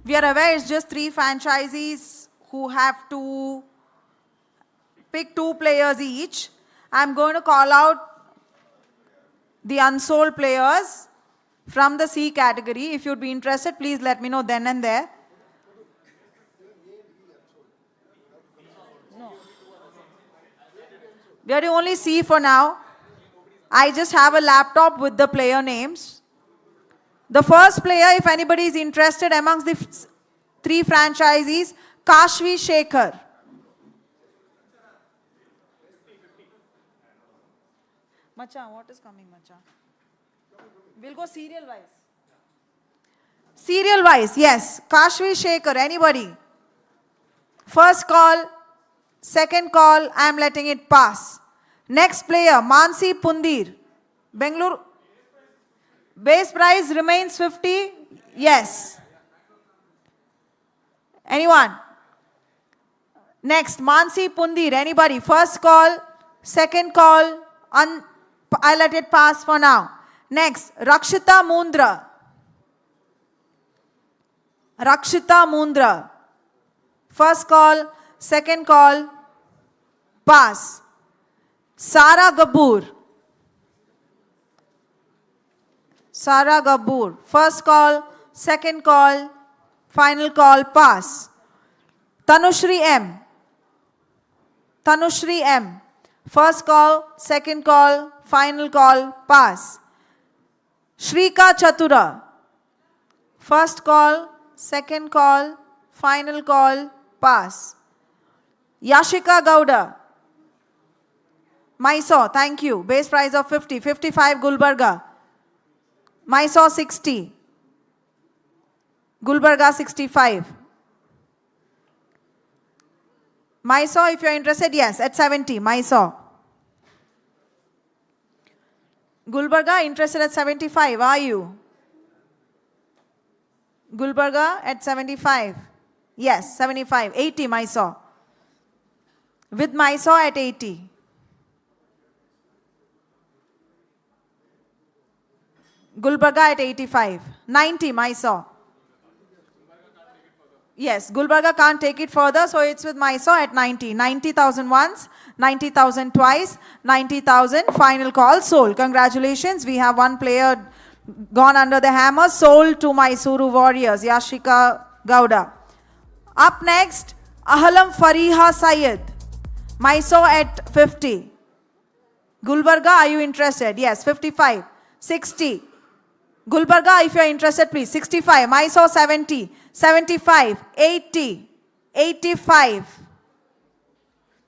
Speaker 10: we are aware it's just 3 franchisees who have to pick 2 players each. I'm going to call out the unsold players from the C category. If you'd be interested, please let me know then and there. No. We are the only C for now. I just have a laptop with the player names. The first player, if anybody is interested amongst the 3 franchisees, Kashvi Shekhar. Macha, what is coming, Macha? We'll go serial wise. Serial wise, yes. Kashvi Shekhar, anybody? First call, second call, I am letting it pass. Next player, Mansi Pundir. Bengaluru. Base price remains 50? Yes. Anyone? Next, Mansi Pundir. Anybody? First call, second call, I let it pass for now. Next, Rakshita Mundra. Rakshita Mundra. First call, second call, pass. Sara Gabur. Sara Gabur. First call, second call, final call, pass. Tanushri M. Tanushri M. First call, second call, final call, pass. Shrika Chatura. First call, second call, final call, pass. Yashika Gowda. Mysore, thank you. Base price of 50. 55 Gulbarga. Mysore 60. Gulbarga 65. Mysore, if you are interested, yes, at 70. Mysore. Gulbarga, interested at 75. Are you? Gulbarga at 75. Yes, 75. 80 Mysore. With Mysore at 80. Gulbarga at 85. 90 Mysore. Yes, Gulbarga can't take it further, so it's with Mysore at 90. 90,000 once, 90,000 twice, 90,000 final call sold. Congratulations, we have one player gone under the hammer, sold to Mysore Warriors, Yashika Gowda. Up next, Ahlam Fariha Syed. Mysore at 50. Gulbarga, are you interested? Yes, 55. 60. Gulbarga, if you are interested, please. 65. Mysore 70. 75. 80. 85.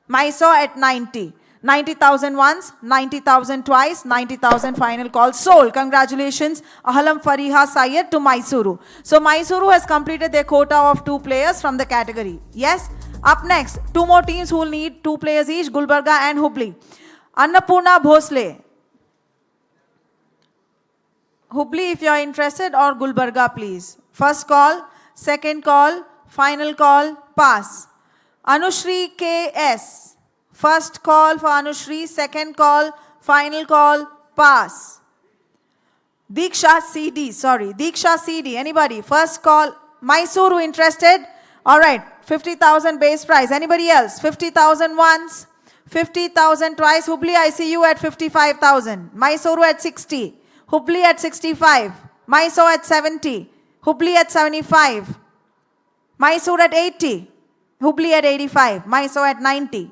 Speaker 10: Mysore at 90. 90,000 once, 90,000 twice, 90,000 final call sold. Congratulations, Ahlam Fariha Syed to Mysuru. So Mysuru has completed their quota of 2 players from the category. Yes? Up next, 2 more teams who will need 2 players each, Gulbarga and Hubli. Annapurna Bhosle. Hubli, if you are interested, or Gulbarga, please. First call, second call, final call, pass. Anushri KS. First call for Anushri, second call, final call, pass. Diksha CD, anybody? First call, Mysuru interested? Alright, 50,000 base price. Anybody else? 50,000 once, 50,000 twice. Hubli, I see you at 55,000. Mysuru at 60. Hubli at 65. Mysore at 70. Hubli at 75. Mysore at 80. Hubli at 85. Mysore at 90.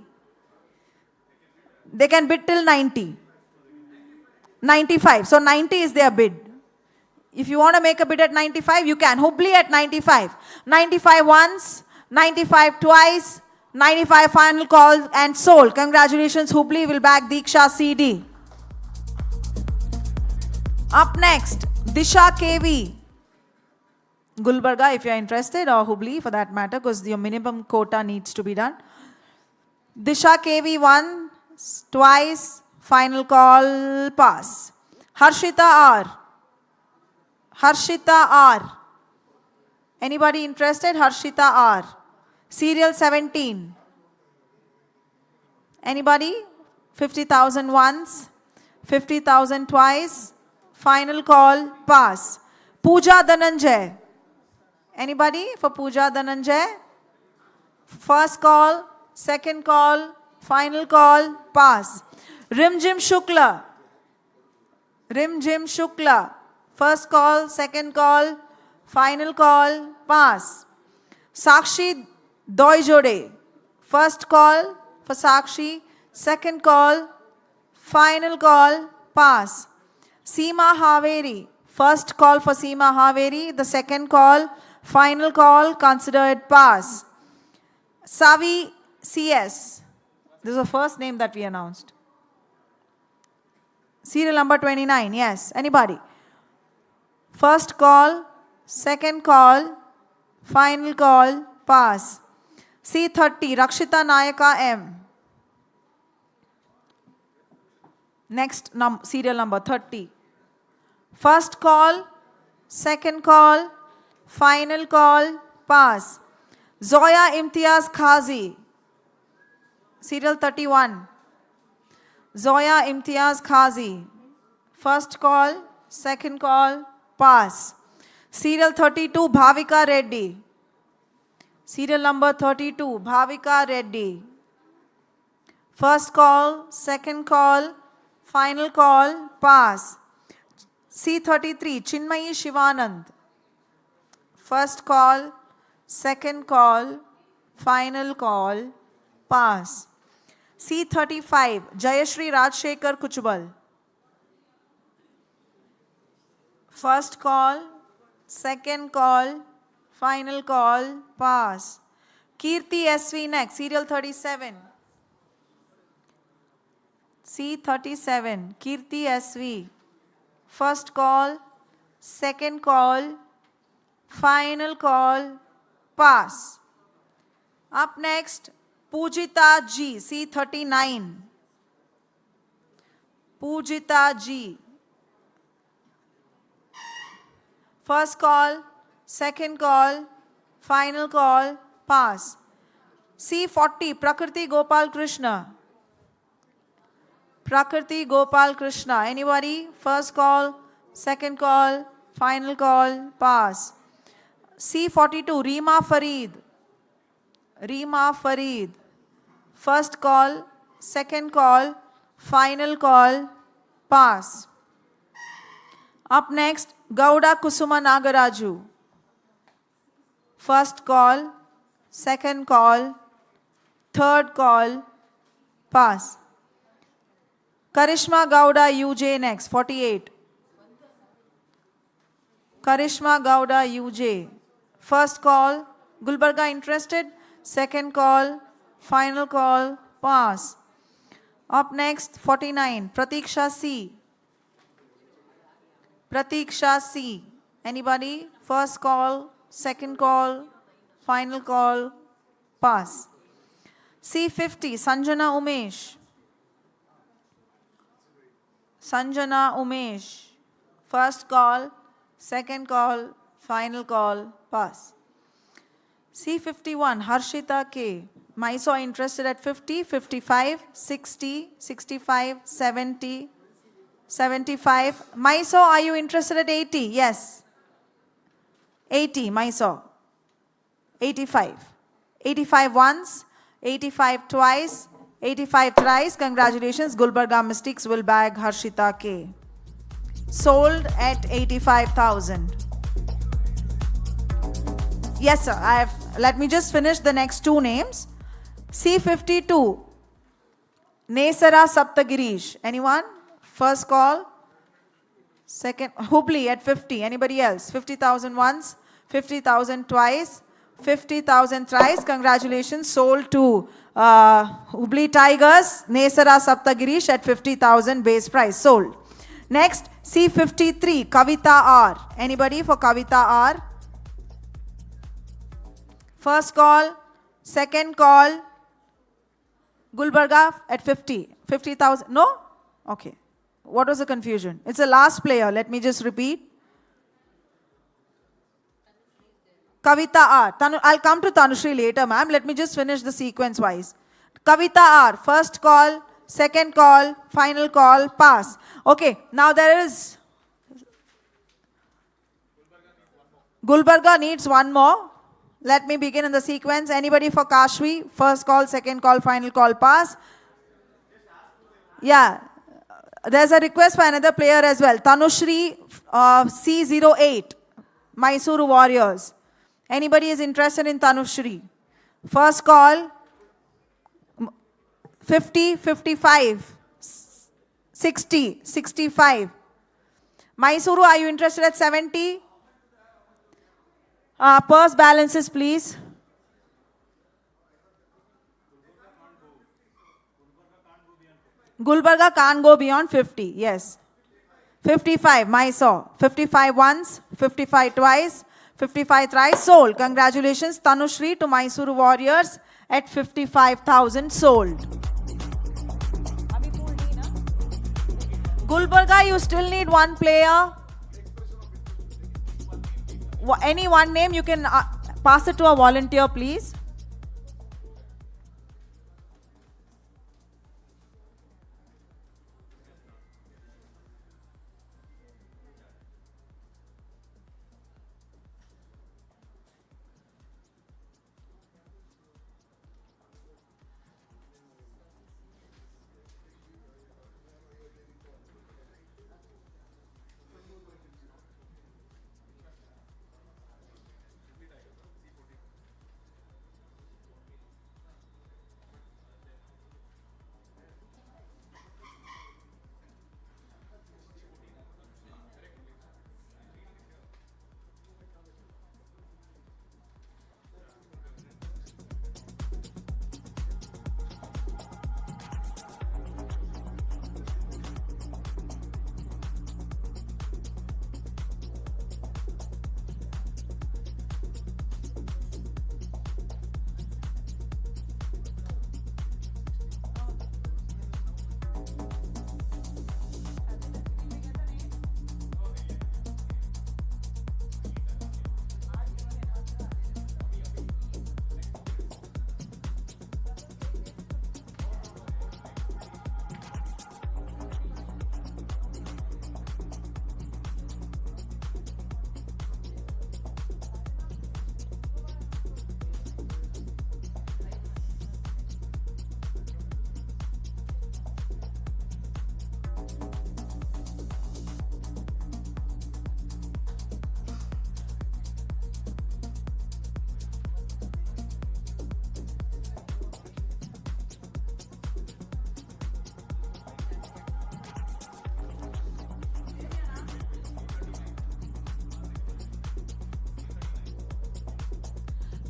Speaker 10: They can bid till 90. 95. So 90 is their bid. If you want to make a bid at 95, you can. Hubli at 95. 95 once, 95 twice, 95 final call and sold. Congratulations, Hubli will back Diksha CD. Up next, Disha KV. Gulbarga, if you are interested, or Hubli for that matter, because your minimum quota needs to be done. Disha KV once, twice, final call, pass. Harshita R. Harshita R. Anybody interested? Harshita R. Serial 17. Anybody? 50,000 once, 50,000 twice, final call, pass. Pooja Dhananjay. Anybody for Pooja Dhananjay? First call, second call, final call, pass. Rimjim Shukla. Rimjim Shukla. First call, second call, final call, pass. Sakshi Doijode. First call for Sakshi, second call, final call, pass. Seema Haveri. First call for Seema Haveri, the second call, final call, considered pass. Savi CS. This is the first name that we announced. Serial number 29, yes. Anybody? First call, second call, final call, pass. C30, Rakshita Nayaka M. Next serial number 30. First call, second call, final call, pass. Zoya Imtiaz Khazi. Serial 31. Zoya Imtiaz Khazi. First call, second call, pass. Serial 32, Bhavika Reddy. Serial number 32, Bhavika Reddy. First call, second call, final call, pass. C33, Chinmayi Shivanand. First call, second call, final call, pass. C35, Jayashri Rajshekar Kuchubal. First call, second call, final call, pass. Kirti SV next, serial 37. C37, Kirti SV. First call, second call, final call, pass. Up next, Pujita G, C39. Pujita G. First call, second call, final call, pass. C40, Prakriti Gopal Krishna. Prakriti Gopal Krishna. Anybody? First call, second call, final call, pass. C42, Reema Fareed. Reema Fareed. First call, second call, final call, pass. Up next, Gauda Kusuma Nagaraju. First call, second call, third call, pass. Karishma Gowda UJ next, 48. Karishma Gowda UJ. First call, Gulbarga interested. Second call, final call, pass. Up next, 49. Pratiksha C. Pratiksha C. Anybody? First call, second call, final call, pass. C50. Sanjana Umesh. Sanjana Umesh. First call, second call, final call, pass. C51, Harshita K. Mysore interested at 50, 55, 60, 65, 70, 75. Mysore, are you interested at 80? Yes. 80, Mysore. 85. 85 once, 85 twice, 85 thrice. Congratulations, Gulbarga Mystics will bag Harshita K. Sold at 85,000. Yes, sir. Let me just finish the next two names. C52, Nesara Saptagirish. Anyone? First call. Second, Hubli at 50. Anybody else? 50,000 once, 50,000 twice, 50,000 thrice. Congratulations. Sold to Hubli Tigers, Nesara Saptagirish at 50,000 base price. Sold. Next, C53, Kavita R. Anybody for Kavita R? First call, second call, Gulbarga at 50. 50,000. No? Okay. What was the confusion? It's the last player. Let me just repeat. Kavita R. I'll come to Tanushri later, ma'am. Let me just finish the sequence wise. Kavita R. First call, second call, final call, pass. Okay. Now there is... Gulbarga needs one more. Let me begin in the sequence. Anybody for Kashvi? First call, second call, final call, pass. Yeah. There's a request for another player as well. Tanushri C08, Mysore Warriors. Anybody is interested in Tanushri? First call, 50, 55, 60, 65. Mysuru, are you interested at 70? Purse balances, please. Gulbarga can't go beyond 50, yes. 55, Mysore. 55 once, 55 twice, 55 thrice, sold. Congratulations, Tanushri to Mysuru Warriors at 55,000, sold. Gulbarga, you still need one player. Any one name, you can pass it to a volunteer, please.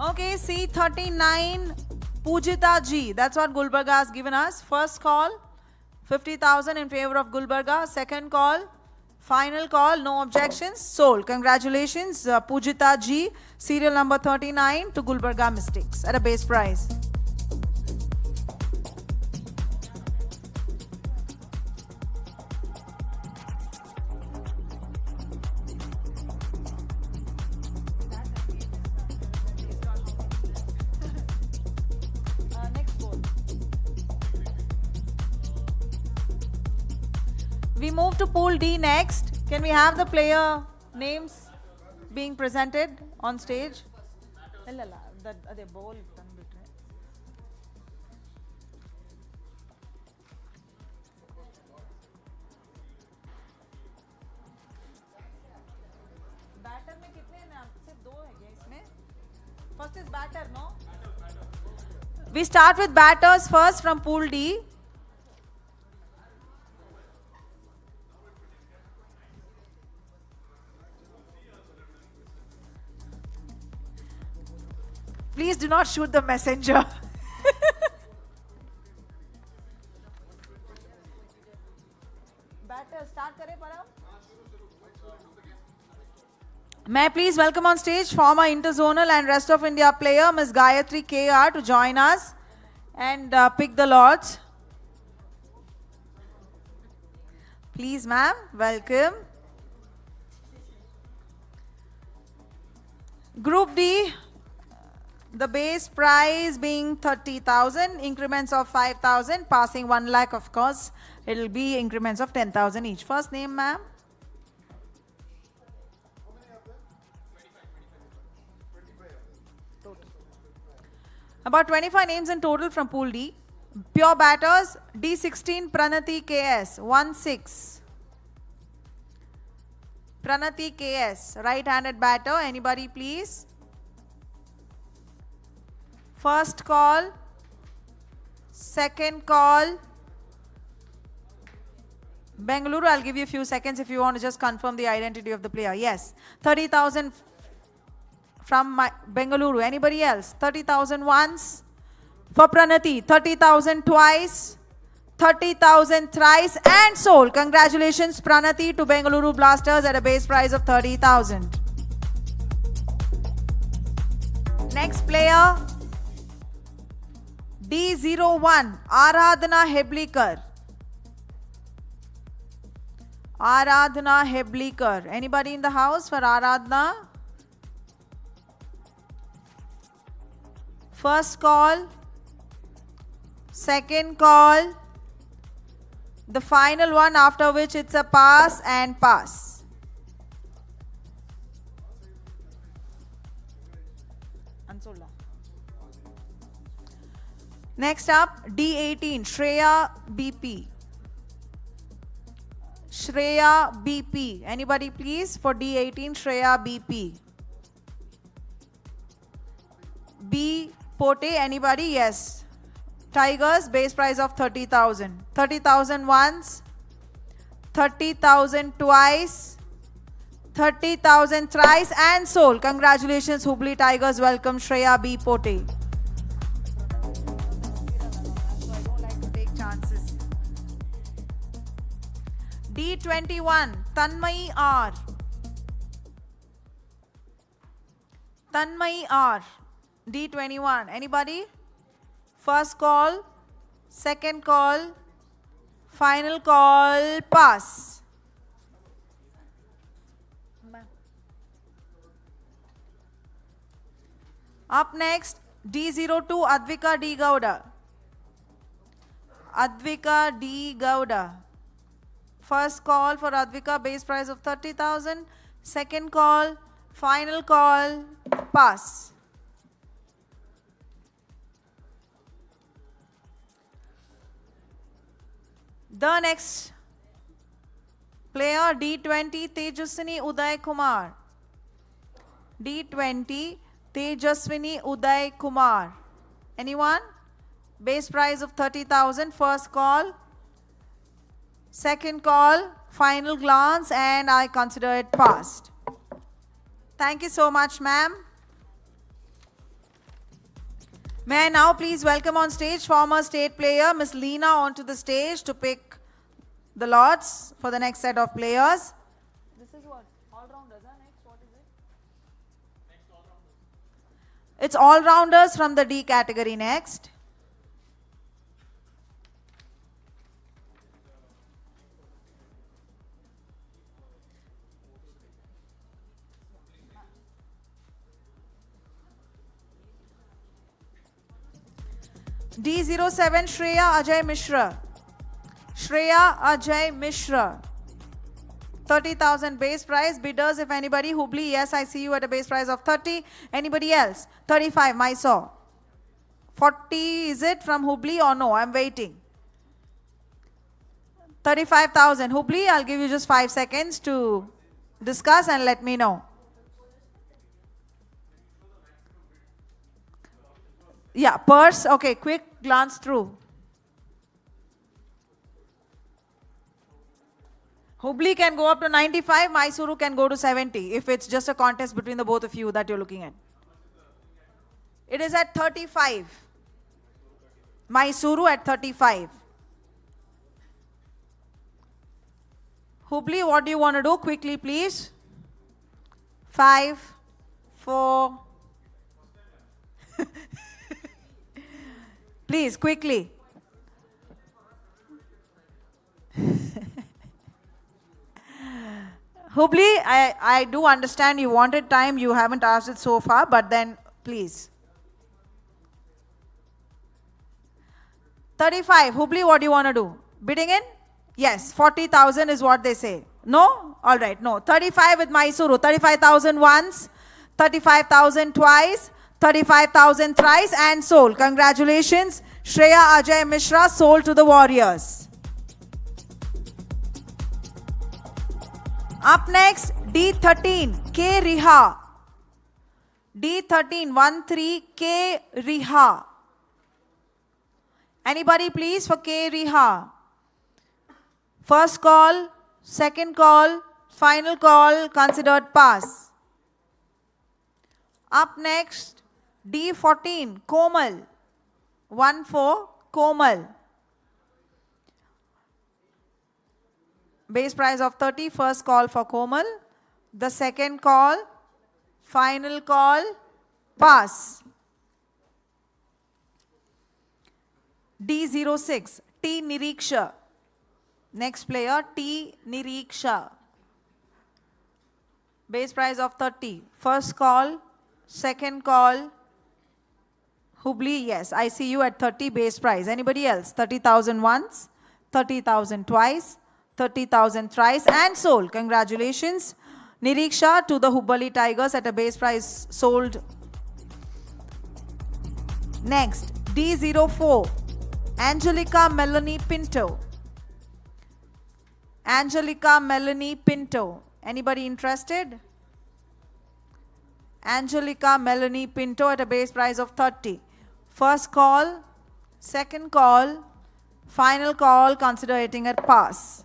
Speaker 10: Okay, C39, Pujita G. That's what Gulbarga has given us. First call, 50,000 in favor of Gulbarga. Second call, final call, no objections, sold. Congratulations, Pujita G, serial number 39 to Gulbarga Mystics at a base price. We move to Pool D next. Can we have the player names being presented on stage? First is batter, no? We start with batters first from Pool D. Please do not shoot the messenger. Batter, start kare Parab. May I please welcome on stage former interzonal and rest of India player Ms. Gayatri KR to join us and pick the lords. Please, ma'am, welcome. Group D, the base prize being 30,000, increments of 5,000, passing 1 lakh, of course. It will be increments of 10,000 each. First name, ma'am. About 25 names in total from Pool D. Pure batters, D16 Pranati KS, 1-6. Pranati KS, right-handed batter. Anybody please? First call, second call. Bengaluru, I'll give you a few seconds if you want to just confirm the identity of the player. Yes, 30,000 from Bengaluru. Anybody else? 30,000 once for Pranati, 30,000 twice, 30,000 thrice, and sold. Congratulations, Pranati, to Bengaluru Blasters at a base price of 30,000. Next player, D01, Aradhana Heblikar. Aradhana Heblikar. Anybody in the house for Aradhana? First call, second call, the final one, after which it's a pass and pass. Next up, D18, Shreya BP. Shreya BP. Anybody please for D18, Shreya BP. B Pote, anybody? Yes. Tigers, base price of 30,000. 30,000 once, 30,000 twice, 30,000 thrice, and sold. Congratulations, Hubli Tigers. Welcome, Shreya B. Pote. I don't like to take chances. D21, Tanmay R. Tanmay R. D21. Anybody? First call, second call, final call, pass. Up next, D02, Advika D. Gowda. Advika D. Gowda. First call for Advika, base price of 30,000. Second call, final call, pass. The next player, D20, Tejaswini Uday Kumar. D20, Tejaswini Uday Kumar. Anyone? Base price of 30,000. First call, second call, final glance, and I consider it passed. Thank you so much, ma'am. May I now please welcome on stage former state player Miss Leena onto the stage to pick the lots for the next set of players. This is what? All-rounders, huh? Next, what is it? Next all-rounders. It's all-rounders from the D category next. D07 Shreya Ajay Mishra. Shreya Ajay Mishra. 30,000 base price. Bidders, if anybody. Hubli, yes, I see you at a base price of 30. Anybody else? 35, Mysore. 40, is it from Hubli or no? I'm waiting. 35,000. Hubli, I'll give you just 5 seconds to discuss and let me know. Yeah, purse. Okay, quick glance through. Hubli can go up to 95, Mysore can go to 70 if it's just a contest between the both of you that you're looking at. It is at 35. Mysore at 35. Hubli, what do you want to do? Quickly, please. 5, 4. Please, quickly. Hubli, I do understand you wanted time. You haven't asked it so far, but then please. 35. Hubli, what do you want to do? Bidding in? Yes. 40,000 is what they say. No? All right. No. 35 with Mysore. 35,000 once. 35,000 twice. 35,000 thrice and sold. Congratulations. Shreya Ajay Mishra sold to the Warriors. Up next, D13, K. Riha. D13, 13, K. Riha. Anybody please for K. Riha? First call, second call, final call, considered pass. Up next, D14, Komal. 14, Komal. Base price of 30, first call for Komal. The second call, final call, pass. D06, T. Niriksha. Next player, T. Niriksha. Base price of 30, first call, second call. Hubli, yes, I see you at 30 base price. Anybody else? 30,000 once, 30,000 twice, 30,000 thrice and sold. Congratulations. Niriksha to the Hubli Tigers at a base price sold. Next, D04, Angelica Melanie Pinto. Angelica Melanie Pinto. Anybody interested? Angelica Melanie Pinto at a base price of 30. First call, second call, final call, consider hitting at pass.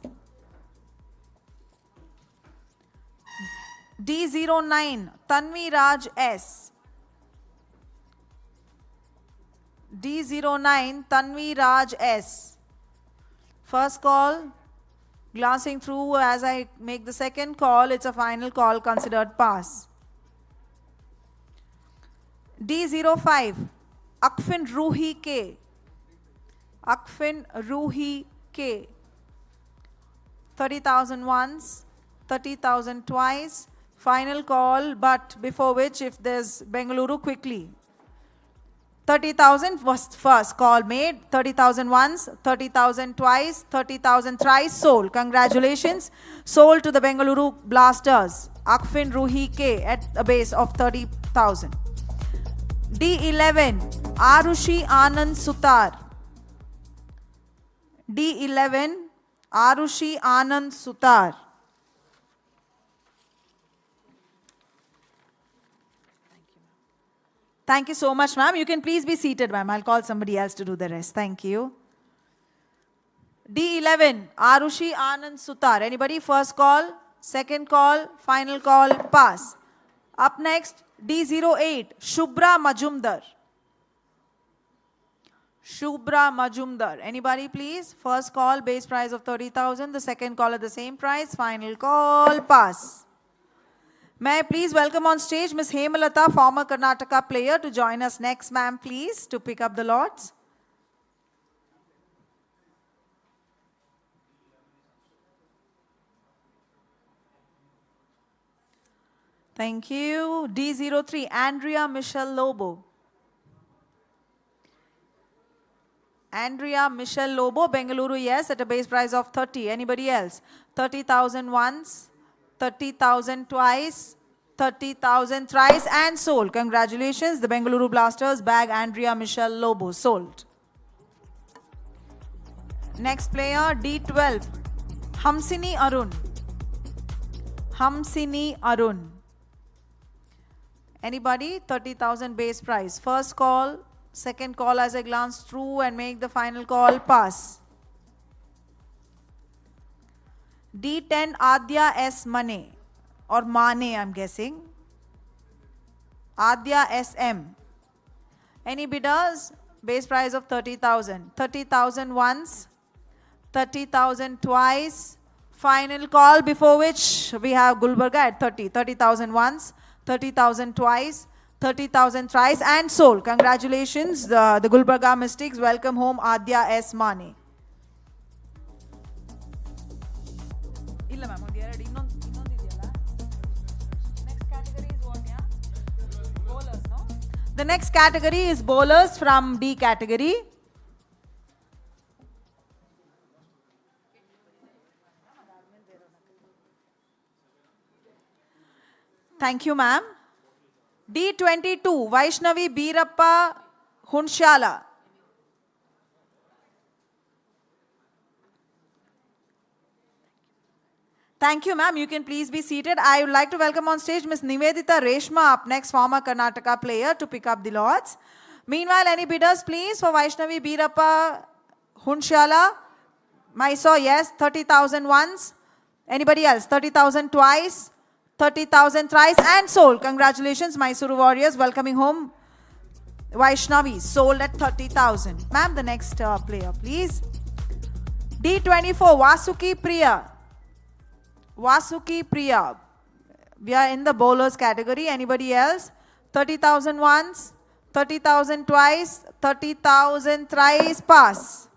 Speaker 10: D09, Tanvi Raj S. D09, Tanvi Raj S. First call, glancing through as I make the second call, it's a final call, considered pass. D05, Akfin Ruhi K. Akfin Ruhi K. 30,000 once, 30,000 twice, final call, but before which if there's Bengaluru, quickly. 30,000 was first call made, 30,000 once, 30,000 twice, 30,000 thrice, sold. Congratulations. Sold to the Bengaluru Blasters. Akfin Ruhi K at a base of 30,000. D11, Arushi Anand Sutar. D11, Arushi Anand Sutar. Thank you so much, ma'am. You can please be seated, ma'am. I'll call somebody else to do the rest. Thank you. D11, Arushi Anand Sutar. Anybody? First call, second call, final call, pass. Up next, D08, Shubhra Majumdar. Shubhra Majumdar. Anybody please? First call, base price of 30,000. The second call at the same price. Final call, pass. May I please welcome on stage Ms. Hemalata, former Karnataka player, to join us next, ma'am, please, to pick up the lots. Thank you. D03, Andrea Michelle Lobo. Andrea Michelle Lobo, Bengaluru, yes, at a base price of 30. Anybody else? 30,000 once, 30,000 twice, 30,000 thrice, and sold. Congratulations, the Bengaluru Blasters bag Andrea Michelle Lobo, sold. Next player, D12, Hamsini Arun. Hamsini Arun. Anybody? 30,000 base price. First call, second call as I glance through and make the final call, pass. D10, Adya S. Mane, or Mane, I'm guessing. Adya SM. Any bidders? Base price of 30,000. 30,000 once, 30,000 twice. Final call, before which we have Gulbarga at 30. 30,000 once, 30,000 twice, 30,000 thrice, and sold. Congratulations, the Gulbarga Mystics. Welcome home, Adya S. Mane. Illa ma'am, next category is what, yeah? Bowlers, no? The next category is bowlers from D category. Thank you, ma'am. D22, Vaishnavi Birappa Hunshala. Thank you, ma'am. You can please be seated. I would like to welcome on stage Ms. Nivedita Reshma, up next, former Karnataka player, to pick up the lots. Meanwhile, any bidders, please, for Vaishnavi Birappa Hunshala? Mysore, yes, 30,000 once. Anybody else? 30,000 twice. 30,000 thrice, and sold. Congratulations, Mysore Warriors, welcoming home Vaishnavi, sold at 30,000. Ma'am, the next player, please. D24, Vasuki Priya. Vasuki Priya. We are in the bowlers category. Anybody else? 30,000 once, 30,000 twice, 30,000 thrice, pass.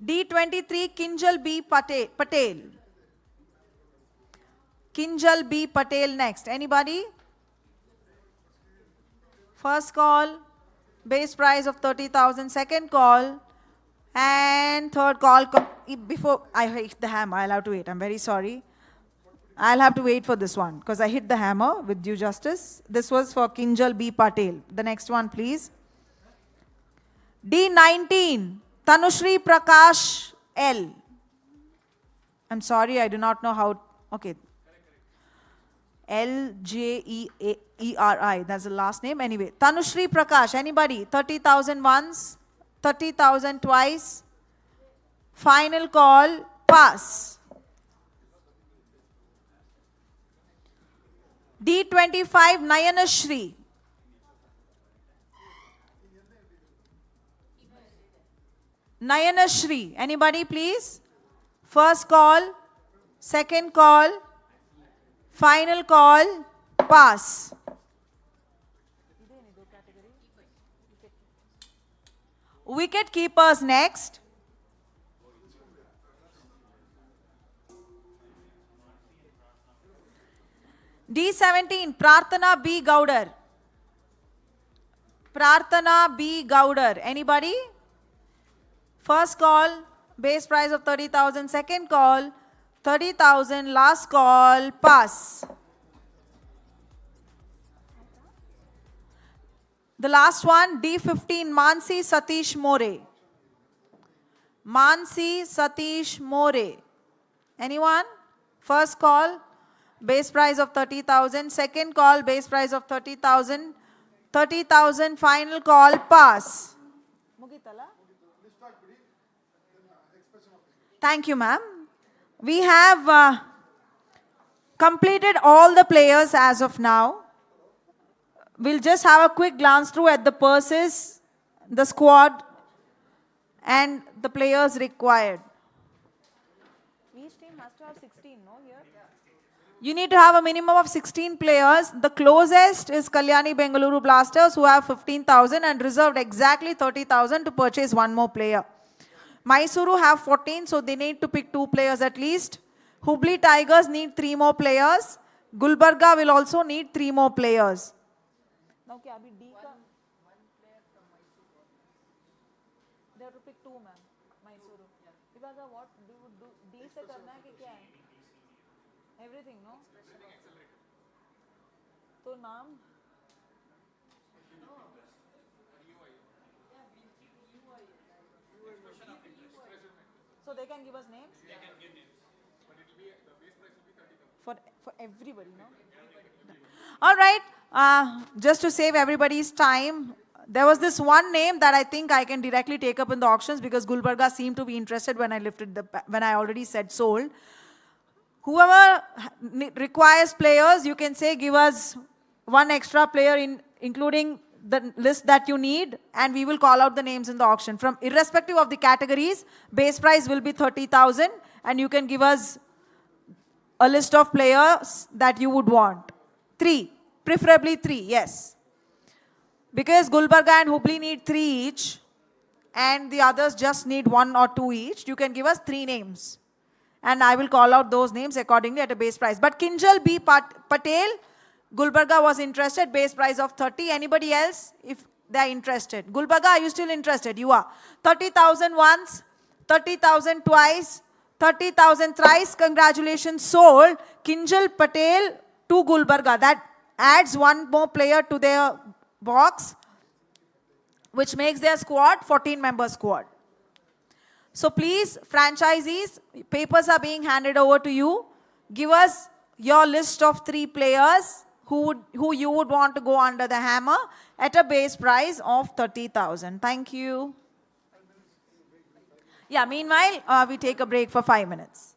Speaker 10: D23, Kinjal B. Patel. Kinjal B. Patel next. Anybody? First call, base price of 30,000. Second call, and third call. Before I hit the hammer, I'll have to wait. I'm very sorry. I'll have to wait for this one because I hit the hammer with due justice. This was for Kinjal B. Patel. The next one, please. D19, Tanushri Prakash L. I'm sorry, I do not know how. Okay. L-J-E-E-R-I, that's the last name. Anyway, Tanushri Prakash, anybody? 30,000 once, 30,000 twice. Final call, pass. D25, Nayanashri. Nayanashri, anybody please? First call, second call. Final call, pass. Wicket keepers next. D17, Prarthana B. Gaudar. Prarthana B. Gaudar. Anybody? First call, base price of 30,000. Second call, 30,000, last call, pass. The last one, D15, Mansi Satish More. Mansi Satish More. Anyone? First call, base price of 30,000. Second call, base price of 30,000. 30,000, final call, pass. Thank you, ma'am. We have completed all the players as of now. we'll just have a quick glance through at the purses, the squad, and the players required. Each team has to have 16, no? Here? You need to have a minimum of 16 players. The closest is Kalyani Bengaluru Blasters, who have 15,000 and reserved exactly 30,000 to purchase one more player. Mysore have 14, so they need to pick 2 players at least. Hubli Tigers need 3 more players. Gulbarga will also need 3 more players. Now, क्या अभी D का? They have to pick 2, ma'am. Mysore. Because what do D से करना है कि क्या है? Everything, no? तो नाम? So they can give us names? They can give names. But it will be, the base price will be 30,000. For everybody, no? All right. Just to save everybody's time, there was this one name that I think I can directly take up in the auctions because Gulbarga seemed to be interested when I already said sold. Whoever requires players, you can say give us 1 extra player including the list that you need, and we will call out the names in the auction. From irrespective of the categories, base price will be 30,000, and you can give us a list of players that you would want. 3, preferably 3, yes. Because Gulbarga and Hubli need 3 each, and the others just need 1 or 2 each, you can give us 3 names. And I will call out those names accordingly at a base price. But Kinjal B. Patel, Gulbarga was interested, base price of 30. Anybody else, if they are interested? Gulbarga, are you still interested? You are. 30,000 once, 30,000 twice, 30,000 thrice. Congratulations, sold. Kinjal Patel to Gulbarga. That adds 1 more player to their box, which makes their squad 14-member squad. So please, franchisees, papers are being handed over to you. Give us your list of 3 players who you would want to go under the hammer at a base price of 30,000. Thank you. Yeah, meanwhile, we take a break for 5 minutes.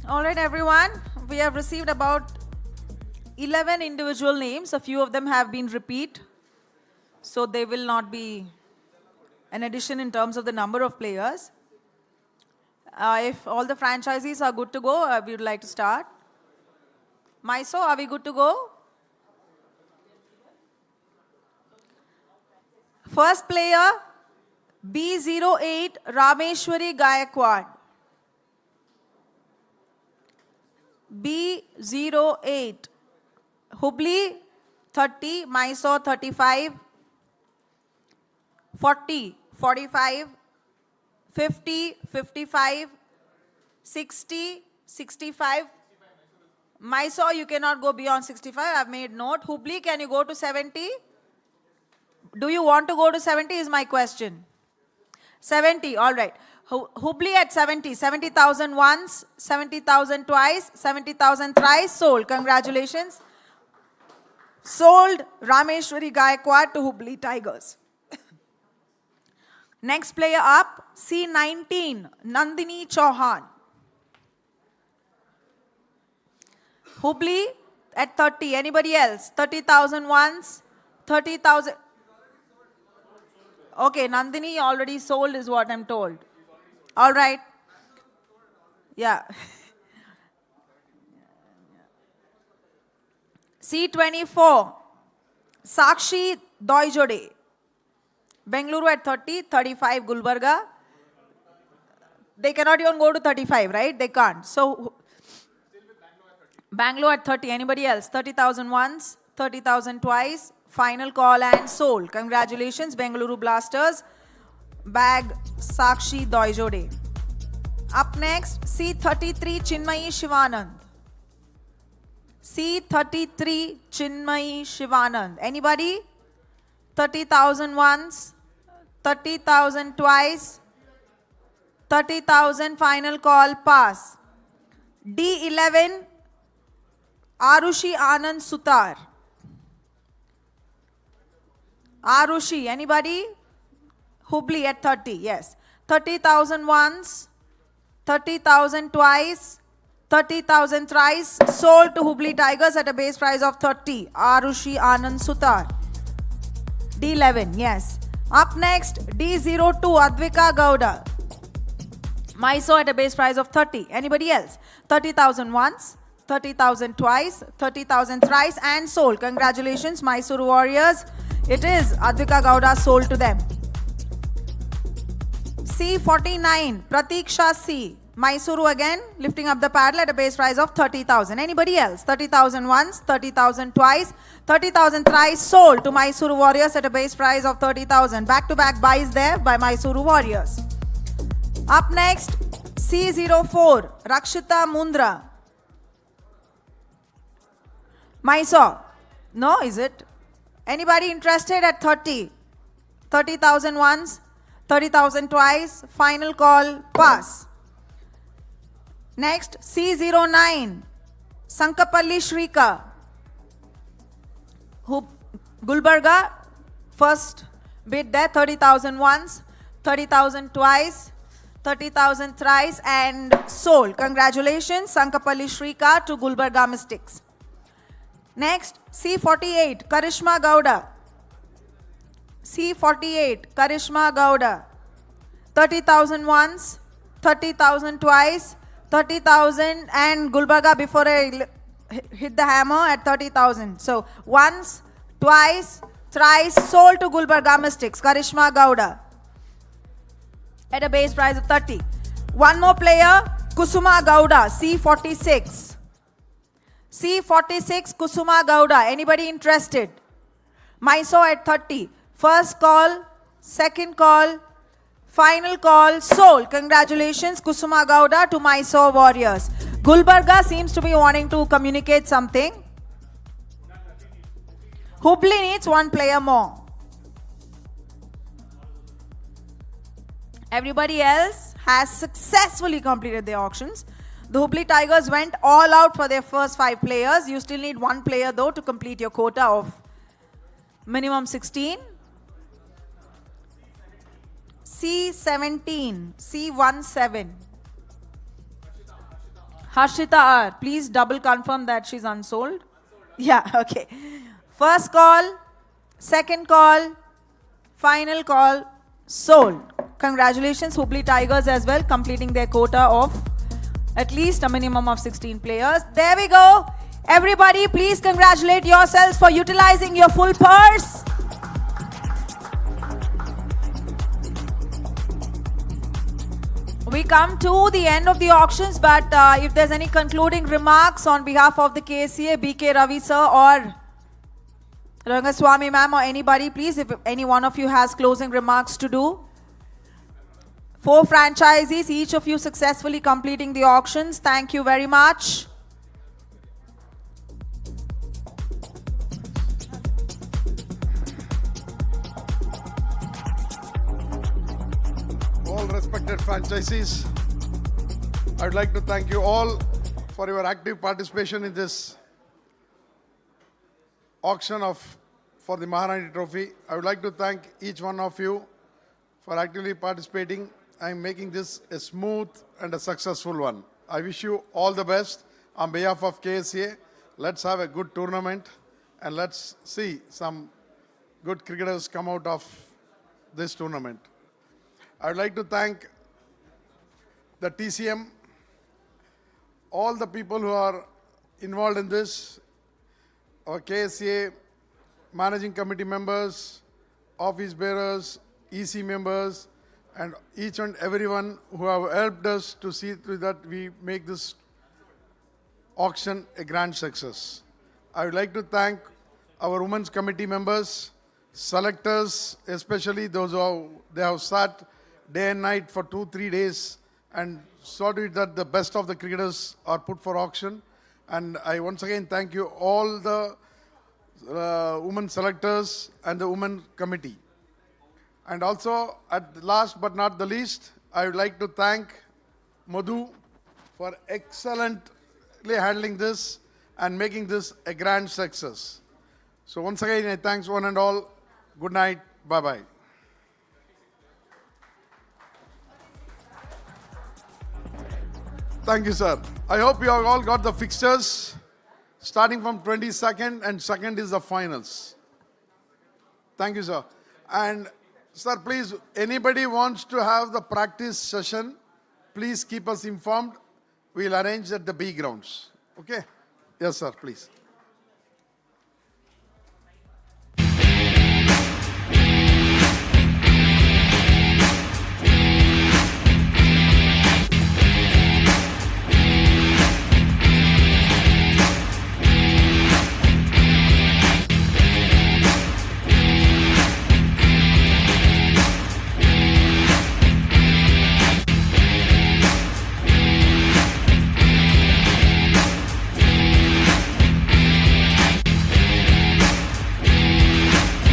Speaker 10: All right, everyone. We have received about 11 individual names. A few of them have been repeat. So they will not be an addition in terms of the number of players. If all the franchisees are good to go, we would like to start. Mysore, are we good to go? First player, B08 Rameshwari Gaikwad. B08. Hubli 30, Mysore 35, 40, 45, 50, 55, 60, 65. Mysore, you cannot go beyond 65. I've made note. Hubli, can you go to 70? Do you want to go to 70 is my question. 70, all right. Hubli at 70, 70,000 once, 70,000 twice, 70,000 thrice, sold. Congratulations. Sold Rameshwari Gaikwad to Hubli Tigers. Next player up, C19, Nandini Chauhan. Hubli at 30. Anybody else? 30,000 once, 30,000. Okay, Nandini already sold is what I'm told. All right. Yeah. C24, Sakshi Doijode. Bengaluru at 30, 35 Gulbarga. They cannot even go to 35, right? They can't. So, Bangalore at 30. Anybody else? 30,000 once, 30,000 twice. Final call and sold. Congratulations, Bengaluru Blasters. Bag Sakshi Doijode. Up next, C33 Chinmayi Shivanand. C33 Chinmayi Shivanand. Anybody? 30,000 once, 30,000 twice, 30,000 final call pass. D11 Arushi Anand Sutar. Arushi, anybody? Hubli at 30, yes. 30,000 once, 30,000 twice, 30,000 thrice, sold to Hubli Tigers at a base price of 30. Arushi Anand Sutar. D11, yes. Up next, D02 Advika Gowda. Mysore at a base price of 30. Anybody else? 30,000 once, 30,000 twice, 30,000 thrice, and sold. Congratulations, Mysore Warriors. It is Advika Gowda sold to them. C49, Pratiksha C. Mysuru again, lifting up the paddle at a base price of 30,000. Anybody else? 30,000 once, 30,000 twice, 30,000 thrice, sold to Mysuru Warriors at a base price of 30,000. Back-to-back buys there by Mysuru Warriors. Up next, C04, Rakshita Mundra. Mysore. No, is it? Anybody interested at 30? 30,000 once, 30,000 twice, final call, pass. Next, C09, Sankapalli Shrika. Gulbarga, first bid there, 30,000 once, 30,000 twice, 30,000 thrice, and sold. Congratulations, Sankapalli Shrika to Gulbarga Mystics. Next, C48, Karishma Gowda. C48, Karishma Gowda. 30,000 once, 30,000 twice, 30,000, and Gulbarga before I hit the hammer at 30,000. So, once, twice, thrice, sold to Gulbarga Mystics, Karishma Gowda. At a base price of 30. One more player, Kusuma Gowda, C46. C46, Kusuma Gowda. Anybody interested? Mysore at 30. First call, second call, final call, sold. Congratulations, Kusuma Gowda to Mysore Warriors. Gulbarga seems to be wanting to communicate something. Hubli needs one player more. Everybody else has successfully completed their auctions. The Hubli Tigers went all out for their first 5 players. You still need one player though to complete your quota of minimum 16. C17, C17. Harshita R, please double confirm that she's unsold. Yeah, okay. First call, second call, final call, sold. Congratulations, Hubli Tigers as well, completing their quota of at least a minimum of 16 players. There we go. Everybody, please congratulate yourselves for utilizing your full purse. We come to the end of the auctions, but if there's any concluding remarks on behalf of the KSCA, BK Ravi sir or Rangaswamy ma'am or anybody, please, if any one of you has closing remarks to do. 4 franchisees, each of you successfully completing the auctions. Thank you very much.
Speaker 2: All respected franchisees, I would like to thank you all for your active participation in this auction for the Maharani Trophy. I would like to thank each one of you for actively participating and making this a smooth and a successful one. I wish you all the best on behalf of KSCA. Let's have a good tournament and let's see some good cricketers come out of this tournament. I would like to thank the TCM, all the people who are involved in this, our KSCA managing committee members, office bearers, EC members, and each and everyone who have helped us to see through that we make this auction a grand success. I would like to thank our women's committee members, selectors, especially those they have sat day and night for 2-3 days and saw to it that the best of the cricketers are put for auction. And I once again thank you all the women selectors and the women committee. And also, at last but not the least, I would like to thank Madhu for excellently handling this and making this a grand success. So once again, I thanks one and all. Good night. Bye-bye. Thank you, sir. I hope you have all got the fixtures starting from 22nd, and 2nd is the finals. Thank you, sir. And sir, please, anybody wants to have the practice session, please keep us informed. We'll arrange at the B grounds. Okay? Yes, sir, please.